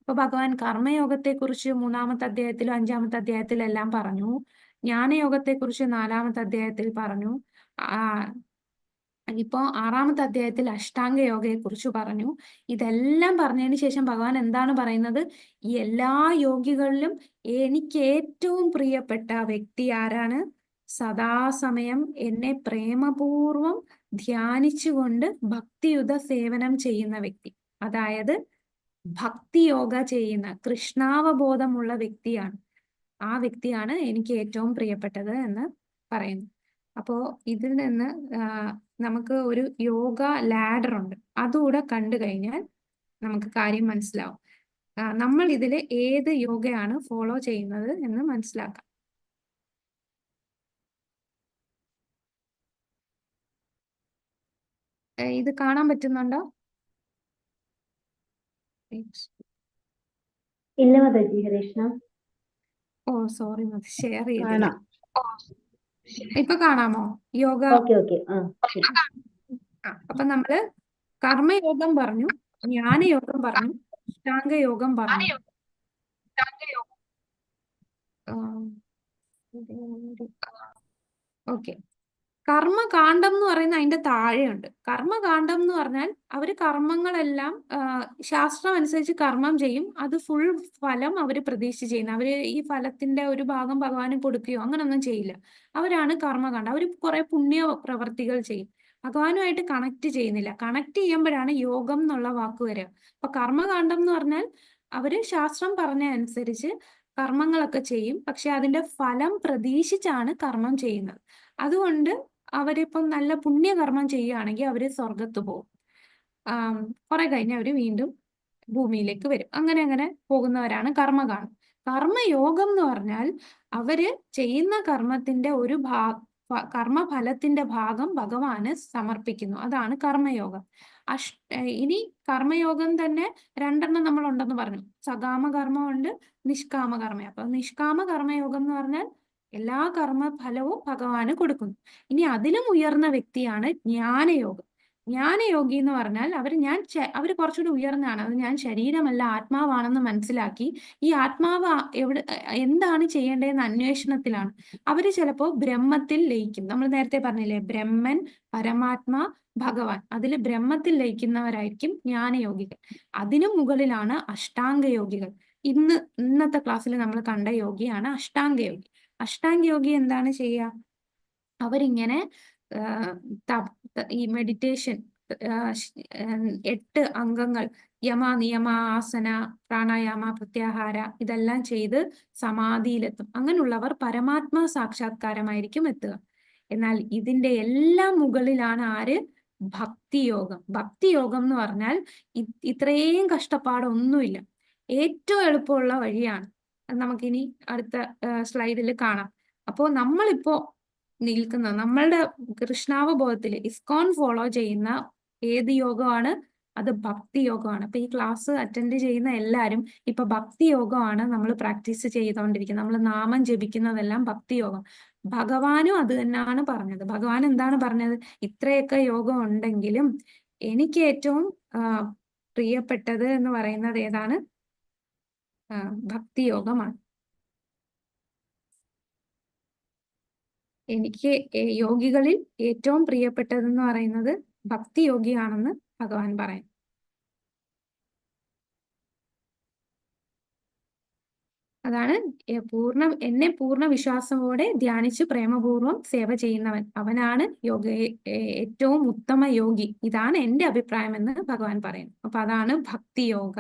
S1: അപ്പൊ ഭഗവാൻ കർമ്മയോഗത്തെക്കുറിച്ച് 3-ാമത്തെ അധ്യായത്തിലും 5-ാമത്തെ അധ്യായത്തിലും എല്ലാം പറഞ്ഞു. ജ്ഞാനയോഗത്തെക്കുറിച്ച് 4-ാമത്തെ അധ്യായത്തിൽ പറഞ്ഞു. ഇപ്പോ 6-ാമത്തെ അധ്യായത്തിൽ അഷ്ടാംഗ യോഗയെ കുറിച്ച് പറഞ്ഞു. ഇതെല്ലാം പറഞ്ഞതിന് ശേഷം ഭഗവാൻ എന്താണ് പറയുന്നത്? ഈ എല്ലാ യോഗികളിലും എനിക്ക് ഏറ്റവും പ്രിയപ്പെട്ട വ്യക്തി ആരാണ്? സദാസമയം എന്നെ പ്രേമപൂർവം ധ്യാനിച്ചുകൊണ്ട് ഭക്തിയുത സേവനം ചെയ്യുന്ന വ്യക്തി, അതായത് ഭക്തിയോഗ ചെയ്യുന്ന കൃഷ്ണാവബോധമുള്ള വ്യക്തിയാണ്. ആ വ്യക്തിയാണ് എനിക്ക് ഏറ്റവും പ്രിയപ്പെട്ടത് എന്ന് പറയുന്നു. അപ്പോ ഇതിൽ നിന്ന് നമുക്ക് ഒരു യോഗ ലാഡർ ഉണ്ട്. അതുകൂടെ കണ്ടു കഴിഞ്ഞാൽ നമുക്ക് കാര്യം മനസ്സിലാവും. നമ്മൾ ഇതിൽ ഏത് യോഗയാണ് ഫോളോ ചെയ്യുന്നത് എന്ന് മനസ്സിലാക്കാം. ഇത് കാണാൻ പറ്റുന്നുണ്ടോ?
S3: ഇല്ല മാതാജി, ഹരേഷ്ണ.
S1: ഓ സോറി, ഷെയർ ചെയ്തില്ല.
S3: കാണാം.
S1: ഇപ്പൊ കാണാമോ യോഗ?
S3: Okay okay.
S1: അപ്പൊ നമ്മള് കർമ്മയോഗം പറഞ്ഞു, ജ്ഞാനയോഗം പറഞ്ഞു, അഷ്ടാംഗ യോഗം പറഞ്ഞു. ഓക്കെ. കർമ്മകാണ്ഡം എന്ന് പറയുന്ന അതിന്റെ താഴെയുണ്ട്. കർമ്മകാണ്ഡം എന്ന് പറഞ്ഞാൽ അവര് കർമ്മങ്ങളെല്ലാം ശാസ്ത്രം അനുസരിച്ച് കർമ്മം ചെയ്യും. അത് ഫുൾ ഫലം അവര് പ്രതീക്ഷിച്ച് ചെയ്യുന്ന, അവര് ഈ ഫലത്തിന്റെ ഒരു ഭാഗം ഭഗവാന് കൊടുക്കുകയോ അങ്ങനൊന്നും ചെയ്യില്ല. അവരാണ് കർമ്മകാണ്ഡം. അവര് കുറെ പുണ്യ പ്രവർത്തികൾ ചെയ്യും, ഭഗവാനുമായിട്ട് കണക്ട് ചെയ്യുന്നില്ല. കണക്ട് ചെയ്യുമ്പോഴാണ് യോഗം എന്നുള്ള വാക്ക് വരിക. അപ്പൊ കർമ്മകാണ്ഡം എന്ന് പറഞ്ഞാൽ അവര് ശാസ്ത്രം പറഞ്ഞ അനുസരിച്ച് കർമ്മങ്ങളൊക്കെ ചെയ്യും, പക്ഷെ അതിന്റെ ഫലം പ്രതീക്ഷിച്ചാണ് കർമ്മം ചെയ്യുന്നത്. അതുകൊണ്ട് അവരിപ്പം നല്ല പുണ്യകർമ്മം ചെയ്യുകയാണെങ്കിൽ അവര് സ്വർഗത്ത് പോകും. കുറെ കഴിഞ്ഞ് അവര് വീണ്ടും ഭൂമിയിലേക്ക് വരും. അങ്ങനെ അങ്ങനെ പോകുന്നവരാണ് കർമ്മകാണ്ഡം. കർമ്മയോഗം എന്ന് പറഞ്ഞാൽ അവര് ചെയ്യുന്ന കർമ്മത്തിന്റെ ഒരു കർമ്മഫലത്തിന്റെ ഭാഗം ഭഗവാന് സമർപ്പിക്കുന്നു. അതാണ് കർമ്മയോഗം. ഇനി കർമ്മയോഗം തന്നെ 2 നമ്മൾ ഉണ്ടെന്ന് പറഞ്ഞു. സകാമ കർമ്മമുണ്ട്, നിഷ്കാമ കർമ്മം. അപ്പൊ നിഷ്കാമ കർമ്മയോഗം എന്ന് പറഞ്ഞാൽ എല്ലാ കർമ്മഫലവും ഭഗവാന് കൊടുക്കുന്നു. ഇനി അതിലും ഉയർന്ന വ്യക്തിയാണ് ജ്ഞാനയോഗം. ജ്ഞാനയോഗി എന്ന് പറഞ്ഞാൽ അവര് കുറച്ചുകൂടി ഉയർന്നതാണ്. അത് ഞാൻ ശരീരമല്ല ആത്മാവാണെന്ന് മനസ്സിലാക്കി ഈ ആത്മാവ് എന്താണ് ചെയ്യേണ്ടതെന്ന് അന്വേഷണത്തിലാണ്. അവര് ചിലപ്പോ ബ്രഹ്മത്തിൽ ലയിക്കും. നമ്മൾ നേരത്തെ പറഞ്ഞില്ലേ, ബ്രഹ്മൻ, പരമാത്മാ, ഭഗവാൻ. അതിൽ ബ്രഹ്മത്തിൽ ലയിക്കുന്നവരായിരിക്കും ജ്ഞാനയോഗികൾ. അതിനു മുകളിലാണ് അഷ്ടാംഗ യോഗികൾ. ഇന്നത്തെ ക്ലാസ്സിൽ നമ്മൾ കണ്ട യോഗിയാണ് അഷ്ടാംഗ യോഗി. അഷ്ടാംഗ യോഗി എന്താണ് ചെയ്യുക? അവരിങ്ങനെ ഈ മെഡിറ്റേഷൻ 8 അംഗങ്ങൾ, യമ, നിയമ, ആസന, പ്രാണായാമ, പ്രത്യാഹാര, ഇതെല്ലാം ചെയ്ത് സമാധിയിലെത്തും. അങ്ങനെയുള്ളവർ പരമാത്മാ സാക്ഷാത്കാരമായിരിക്കും എത്തുക. എന്നാൽ ഇതിന്റെ എല്ലാം മുകളിലാണ് ആര്? ഭക്തിയോഗം. ഭക്തിയോഗം എന്ന് പറഞ്ഞാൽ ഇത്രയും കഷ്ടപ്പാടൊന്നുമില്ല, ഏറ്റവും എളുപ്പമുള്ള വഴിയാണ്. നമുക്കിനി അടുത്ത സ്ലൈഡിൽ കാണാം. അപ്പോൾ നമ്മളിപ്പോ നിൽക്കുന്ന നമ്മളുടെ കൃഷ്ണാവബോധത്തിൽ ഇസ്കോൺ ഫോളോ ചെയ്യുന്ന ഏത് യോഗമാണ്? അത് ഭക്തി യോഗമാണ്. അപ്പൊ ഈ ക്ലാസ് അറ്റൻഡ് ചെയ്യുന്ന എല്ലാവരും ഇപ്പൊ ഭക്തി യോഗമാണ് നമ്മൾ പ്രാക്ടീസ് ചെയ്തുകൊണ്ടിരിക്കുന്നത്. നമ്മൾ നാമം ജപിക്കുന്നതെല്ലാം ഭക്തി യോഗം. ഭഗവാനും അത് തന്നെയാണ് പറഞ്ഞത്. ഭഗവാൻ എന്താണ് പറഞ്ഞത്? ഇത്രയൊക്കെ യോഗം ഉണ്ടെങ്കിലും എനിക്ക് ഏറ്റവും പ്രിയപ്പെട്ടത് എന്ന് പറയുന്നത് ഏതാണ്? ഭക്തിയോഗമാണ്. എനിക്ക് യോഗികളിൽ ഏറ്റവും പ്രിയപ്പെട്ടതെന്ന് പറയുന്നത് ഭക്തിയോഗിയാണെന്ന് ഭഗവാൻ പറയും. അതാണ് എന്നെ പൂർണ്ണ വിശ്വാസത്തോടെ ധ്യാനിച്ച് പ്രേമപൂർവ്വം സേവ ചെയ്യുന്നവൻ, അവനാണ് ഏറ്റവും ഉത്തമ യോഗി. ഇതാണ് എന്റെ അഭിപ്രായം എന്ന് ഭഗവാൻ പറയുന്നു. അപ്പൊ അതാണ് ഭക്തി യോഗ.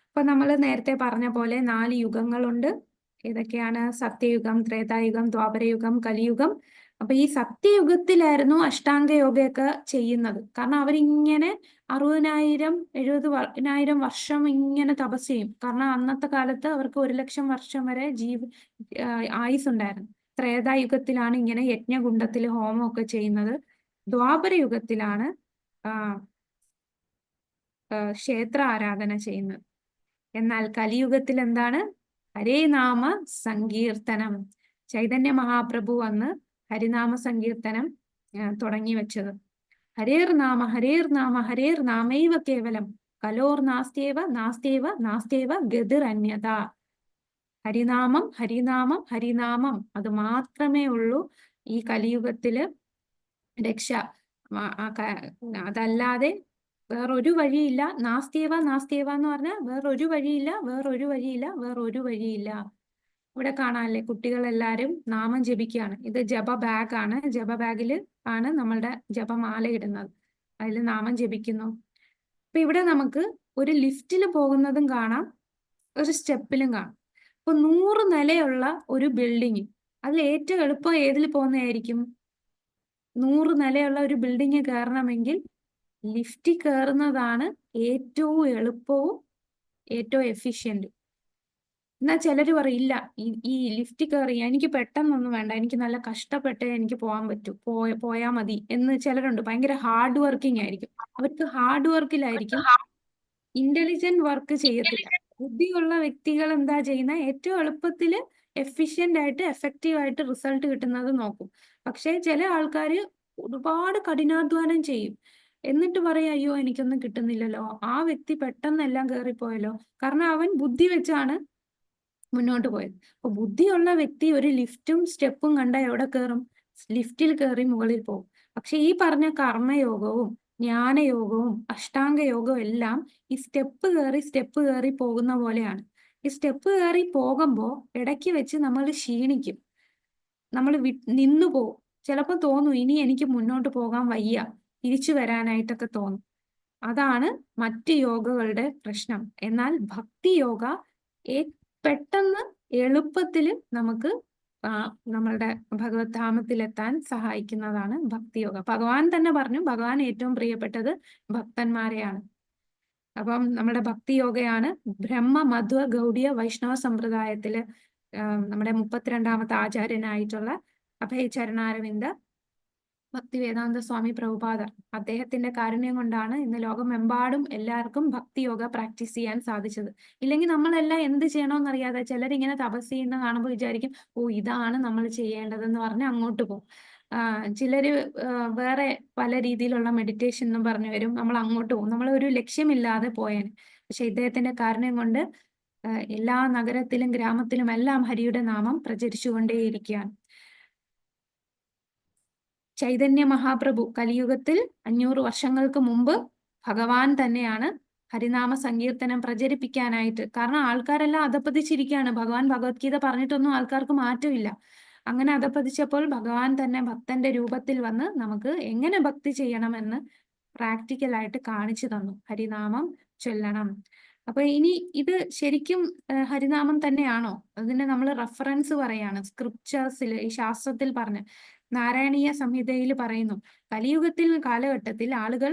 S1: അപ്പൊ നമ്മൾ നേരത്തെ പറഞ്ഞ പോലെ 4 യുഗങ്ങളുണ്ട്. ഏതൊക്കെയാണ്? സത്യയുഗം, ത്രേതായുഗം, ദ്വാപരയുഗം, കലിയുഗം. അപ്പൊ ഈ സത്യയുഗത്തിലായിരുന്നു അഷ്ടാംഗ യോഗയൊക്കെ ചെയ്യുന്നത്. കാരണം അവരിങ്ങനെ 60,000-70,000 വർഷം ഇങ്ങനെ തപസ് ചെയ്യും. കാരണം അന്നത്തെ കാലത്ത് അവർക്ക് 1,00,000 വർഷം വരെ ആയുസ് ഉണ്ടായിരുന്നു. ത്രേതായുഗത്തിലാണ് ഇങ്ങനെ യജ്ഞകുണ്ടത്തിൽ ഹോമമൊക്കെ ചെയ്യുന്നത്. ദ്വാപരയുഗത്തിലാണ് ക്ഷേത്ര ആരാധന ചെയ്യുന്നത്. എന്നാൽ കലിയുഗത്തിൽ എന്താണ്? ഹരേനാമ സങ്കീർത്തനം. ചൈതന്യ മഹാപ്രഭു വന്ന് ഹരിനാമ സങ്കീർത്തനം തുടങ്ങി വെച്ചത്. ഹരേർ നാമ ഹരേർ നാമ ഹരേർ നാമൈവ കേവലം കലോർ നാസ്തേവ നാസ്തേവ നാസ്തേവ ഗതിർ അന്യത. ഹരിനാമം ഹരിനാമം ഹരിനാമം, അത് മാത്രമേ ഉള്ളൂ ഈ കലിയുഗത്തില് രക്ഷ. അതല്ലാതെ വേറൊരു വഴിയില്ല. നാസ്തേവ നാസ്തേവ എന്ന് പറഞ്ഞാൽ വേറൊരു വഴിയില്ല, വേറൊരു വഴിയില്ല, വേറൊരു വഴിയില്ല. ഇവിടെ കാണാനല്ലേ കുട്ടികളെല്ലാരും നാമം ജപിക്കുകയാണ്. ഇത് ജപ ബാഗാണ്. ജപ ബാഗിൽ ആണ് നമ്മളുടെ ജപമാല ഇടുന്നത്. അതിൽ നാമം ജപിക്കുന്നു. അപ്പൊ ഇവിടെ നമുക്ക് ഒരു ലിഫ്റ്റിൽ പോകുന്നതും കാണാം, ഒരു സ്റ്റെപ്പിലും കാണാം. അപ്പൊ 100 നിലയുള്ള ഒരു ബിൽഡിങ്, അതിൽ ഏറ്റവും എളുപ്പം ഏതിൽ പോകുന്നതായിരിക്കും? 100 നിലയുള്ള ഒരു ബിൽഡിങ് കയറണമെങ്കിൽ ലിഫ്റ്റിൽ കയറുന്നതാണ് ഏറ്റവും എളുപ്പവും ഏറ്റവും എഫിഷ്യന്റ്. എന്നാൽ ചിലർ പറയില്ല, ഈ ലിഫ്റ്റ് കയറി എനിക്ക് പെട്ടെന്നൊന്നും വേണ്ട, എനിക്ക് നല്ല കഷ്ടപ്പെട്ടേ എനിക്ക് പോകാൻ പറ്റൂ, പോയാ മതി എന്ന് ചിലരുണ്ട്. ഭയങ്കര ഹാർഡ് വർക്കിംഗ് ആയിരിക്കും. അവർക്ക് ഹാർഡ് വർക്കിലായിരിക്കും, ഇന്റലിജന്റ് വർക്ക് ചെയ്യത്തില്ല. ബുദ്ധിയുള്ള വ്യക്തികൾ എന്താ ചെയ്യുന്നത്? ഏറ്റവും എളുപ്പത്തില് എഫിഷ്യന്റ് ആയിട്ട് എഫക്റ്റീവ് ആയിട്ട് റിസൾട്ട് കിട്ടുന്നത് നോക്കും. പക്ഷെ ചില ആൾക്കാർ ഒരുപാട് കഠിനാധ്വാനം ചെയ്യും, എന്നിട്ട് പറയാം അയ്യോ എനിക്കൊന്നും കിട്ടുന്നില്ലല്ലോ. ആ വ്യക്തി പെട്ടെന്ന് എല്ലാം കയറിപ്പോയല്ലോ. കാരണം അവൻ ബുദ്ധി വെച്ചാണ് മുന്നോട്ട് പോയത്. അപ്പൊ ബുദ്ധിയുള്ള വ്യക്തി ഒരു ലിഫ്റ്റും സ്റ്റെപ്പും കണ്ട എവിടെ കയറും? ലിഫ്റ്റിൽ കയറി മുകളിൽ പോകും. പക്ഷെ ഈ പറഞ്ഞ കർമ്മയോഗവും ജ്ഞാനയോഗവും അഷ്ടാംഗ യോഗവും എല്ലാം ഈ സ്റ്റെപ്പ് കയറി പോകുന്ന പോലെയാണ്. ഈ സ്റ്റെപ്പ് കയറി പോകുമ്പോൾ ഇടയ്ക്ക് വെച്ച് നമ്മൾ ക്ഷീണിക്കും, നമ്മൾ നിന്നു പോകും. ചിലപ്പോൾ തോന്നും ഇനി എനിക്ക് മുന്നോട്ട് പോകാൻ വയ്യ, തിരിച്ചു വരാനായിട്ടൊക്കെ തോന്നും. അതാണ് മറ്റ് യോഗകളുടെ പ്രശ്നം. എന്നാൽ ഭക്തി യോഗ പെട്ടെന്ന് എളുപ്പത്തിൽ നമുക്ക് നമ്മളുടെ ഭഗവത് ധാമത്തിലെത്താൻ സഹായിക്കുന്നതാണ് ഭക്തിയോഗ. ഭഗവാൻ തന്നെ പറഞ്ഞു, ഭഗവാൻ ഏറ്റവും പ്രിയപ്പെട്ടത് ഭക്തന്മാരെയാണ്. അപ്പം നമ്മുടെ ഭക്തിയോഗയാണ് ബ്രഹ്മ മധ്വ ഗൗഡിയ വൈഷ്ണവ സമ്പ്രദായത്തില് നമ്മുടെ 32ാമത്തെ ആചാര്യനായിട്ടുള്ള അഭയചരണാരവിന്ദ ഭക്തിവേദാന്ത സ്വാമി പ്രഭുപാദർ, അദ്ദേഹത്തിന്റെ കാരുണ്യം കൊണ്ടാണ് ഇന്ന് ലോകമെമ്പാടും എല്ലാവർക്കും ഭക്തിയോഗ പ്രാക്ടീസ് ചെയ്യാൻ സാധിച്ചത്. ഇല്ലെങ്കിൽ നമ്മളെല്ലാം എന്ത് ചെയ്യണമെന്നറിയാതെ ചിലരിങ്ങനെ തപസ് ചെയ്യുന്ന കാണുമ്പോൾ വിചാരിക്കും ഓ ഇതാണ് നമ്മൾ ചെയ്യേണ്ടതെന്ന് പറഞ്ഞ് അങ്ങോട്ട് പോകും. ചിലര് വേറെ പല രീതിയിലുള്ള മെഡിറ്റേഷൻ എന്നും പറഞ്ഞു വരും, നമ്മൾ അങ്ങോട്ട് പോകും. നമ്മൾ ഒരു ലക്ഷ്യമില്ലാതെ പോയേനെ. പക്ഷെ ഇദ്ദേഹത്തിന്റെ കാരുണ്യം കൊണ്ട് എല്ലാ നഗരത്തിലും ഗ്രാമത്തിലും എല്ലാം ഹരിയുടെ നാമം പ്രചരിച്ചുകൊണ്ടേയിരിക്കുകയാണ്. ചൈതന്യ മഹാപ്രഭു കലിയുഗത്തിൽ 500 വർഷങ്ങൾക്ക് മുമ്പ് ഭഗവാൻ തന്നെയാണ് ഹരിനാമ സങ്കീർത്തനം പ്രചരിപ്പിക്കാനായിട്ട്. കാരണം ആൾക്കാരെല്ലാം അധപ്പതിച്ചിരിക്കുകയാണ്. ഭഗവാൻ ഭഗവത്ഗീത പറഞ്ഞിട്ടൊന്നും ആൾക്കാർക്ക് മാറ്റമില്ല. അങ്ങനെ അധപ്പതിച്ചപ്പോൾ ഭഗവാൻ തന്നെ ഭക്തന്റെ രൂപത്തിൽ വന്ന് നമുക്ക് എങ്ങനെ ഭക്തി ചെയ്യണമെന്ന് പ്രാക്ടിക്കലായിട്ട് കാണിച്ചു തന്നു. ഹരിനാമം ചൊല്ലണം. അപ്പൊ ഇനി ഇത് ശരിക്കും ഹരിനാമം തന്നെയാണോ? അതിന് നമ്മൾ റെഫറൻസ് പറയാണ് സ്ക്രിപ്ചേഴ്സിൽ, ഈ ശാസ്ത്രത്തിൽ പറഞ്ഞ് നാരായണീയ സംഹിതയിൽ പറയുന്നു, കലിയുഗത്തിൽ കാലഘട്ടത്തിൽ ആളുകൾ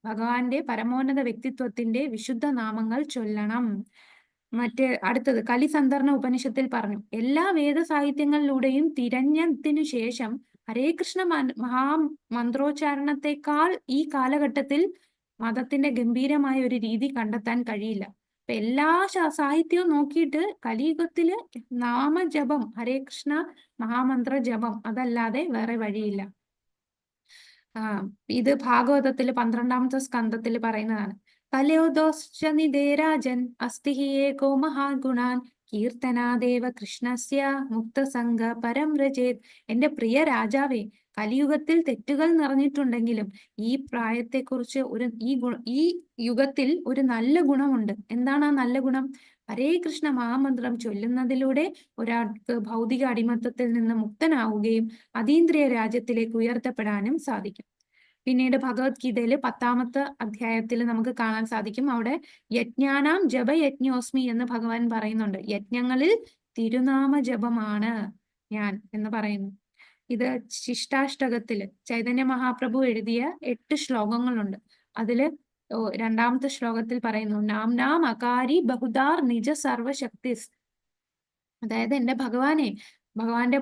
S1: ഭഗവാന്റെ പരമോന്നത വ്യക്തിത്വത്തിന്റെ വിശുദ്ധ നാമങ്ങൾ ചൊല്ലണം. അടുത്തത് കലിസന്ധർണ ഉപനിഷത്തിൽ പറഞ്ഞു, എല്ലാ വേദസാഹിത്യങ്ങളിലൂടെയും തിരഞ്ഞതിനു ശേഷം ഹരേ കൃഷ്ണ മന്ത്രോച്ചാരണത്തെക്കാൾ ഈ കാലഘട്ടത്തിൽ മതത്തിന്റെ ഗംഭീരമായ ഒരു രീതി കണ്ടെത്താൻ കഴിയില്ല. അപ്പൊ എല്ലാ സാഹിത്യവും നോക്കിയിട്ട് കലിയുഗത്തില് നാമജപം, ഹരേ കൃഷ്ണ മഹാമന്ത്ര ജപം, അതല്ലാതെ വേറെ വഴിയില്ല. ഇത് ഭാഗവതത്തില് 12ാമത്തെ സ്കന്ധത്തിൽ പറയുന്നതാണ്. കലയോദോശ്ച നിദേരാജൻ അസ്തി ഏകോ മഹാഗുണാൻ കീർത്തനാദേവ കൃഷ്ണസ്യ മുക്തസംഗ പരം രചേത്. എന്റെ പ്രിയ രാജാവേ, കലിയുഗത്തിൽ തെറ്റുകൾ നിറഞ്ഞിട്ടുണ്ടെങ്കിലും ഈ പ്രായത്തെക്കുറിച്ച് ഈ യുഗത്തിൽ ഒരു നല്ല ഗുണമുണ്ട്. എന്താണ് ആ നല്ല ഗുണം? ഹരേ കൃഷ്ണ മഹാമന്ത്രം ചൊല്ലുന്നതിലൂടെ ഒരാൾക്ക് ഭൗതിക അടിമത്തത്തിൽ നിന്ന് മുക്തനാവുകയും അതീന്ദ്രിയ രാജ്യത്തിലേക്ക് ഉയർത്തപ്പെടാനും സാധിക്കും. പിന്നീട് ഭഗവത്ഗീതയിൽ 10ാമത്തെ അധ്യായത്തിൽ നമുക്ക് കാണാൻ സാധിക്കും. അവിടെ യജ്ഞാനാം ജപയജ്ഞോസ്മി എന്ന് ഭഗവാൻ പറയുന്നുണ്ട്. യജ്ഞങ്ങളിൽ തിരുനാമ ജപമാണ് ഞാൻ എന്ന് പറയുന്നു. ഇത് ശിഷ്ടാഷ്ടകത്തില് ചൈതന്യ മഹാപ്രഭു എഴുതിയ 8 ശ്ലോകങ്ങളുണ്ട്. അതില് 2ാമത്തെ ശ്ലോകത്തിൽ പറയുന്നു, നാം നാം അകാരി ബഹുദാർ നിജ സർവശക്തിസ്. അതായത് എന്റെ ഭഗവാനെ, ഭഗവാന്റെ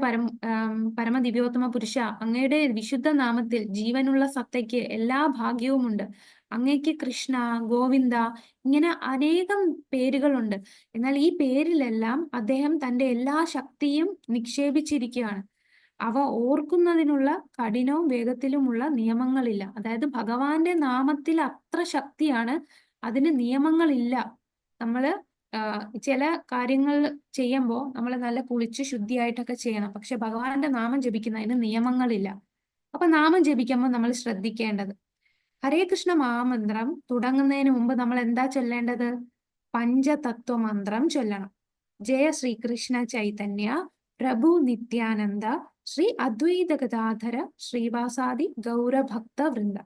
S1: പരമദിവ്യോത്തമ പുരുഷ, അങ്ങയുടെ വിശുദ്ധ നാമത്തിൽ ജീവനുള്ള സത്തയ്ക്ക് എല്ലാ ഭാഗ്യവുമുണ്ട്. അങ്ങയ്ക്ക് കൃഷ്ണ, ഗോവിന്ദ, ഇങ്ങനെ അനേകം പേരുകളുണ്ട്. എന്നാൽ ഈ പേരിലെല്ലാം അദ്ദേഹം തന്റെ എല്ലാ ശക്തിയും നിക്ഷേപിച്ചിരിക്കുകയാണ്. അവ ഓർക്കുന്നതിനുള്ള കഠിനവും വേഗത്തിലുമുള്ള നിയമങ്ങളില്ല. അതായത് ഭഗവാന്റെ നാമത്തിൽ അത്ര ശക്തിയാണ്, അതിന് നിയമങ്ങളില്ല. നമ്മള് ചില കാര്യങ്ങൾ ചെയ്യുമ്പോൾ നമ്മൾ നല്ല കുളിച്ച് ശുദ്ധിയായിട്ടൊക്കെ ചെയ്യണം. പക്ഷെ ഭഗവാന്റെ നാമം ജപിക്കുന്നതിന് നിയമങ്ങളില്ല. അപ്പൊ നാമം ജപിക്കുമ്പോൾ നമ്മൾ ശ്രദ്ധിക്കേണ്ടത്, ഹരേ കൃഷ്ണ മഹാമന്ത്രം തുടങ്ങുന്നതിന് മുമ്പ് നമ്മൾ എന്താ ചൊല്ലേണ്ടത്? പഞ്ചതത്വ മന്ത്രം ചൊല്ലണം. ജയ ശ്രീകൃഷ്ണ ചൈതന്യ പ്രഭു നിത്യാനന്ദ ശ്രീ അദ്വൈത ഗദാധര ശ്രീവാസാദി ഗൗരഭക്ത വൃന്ദ.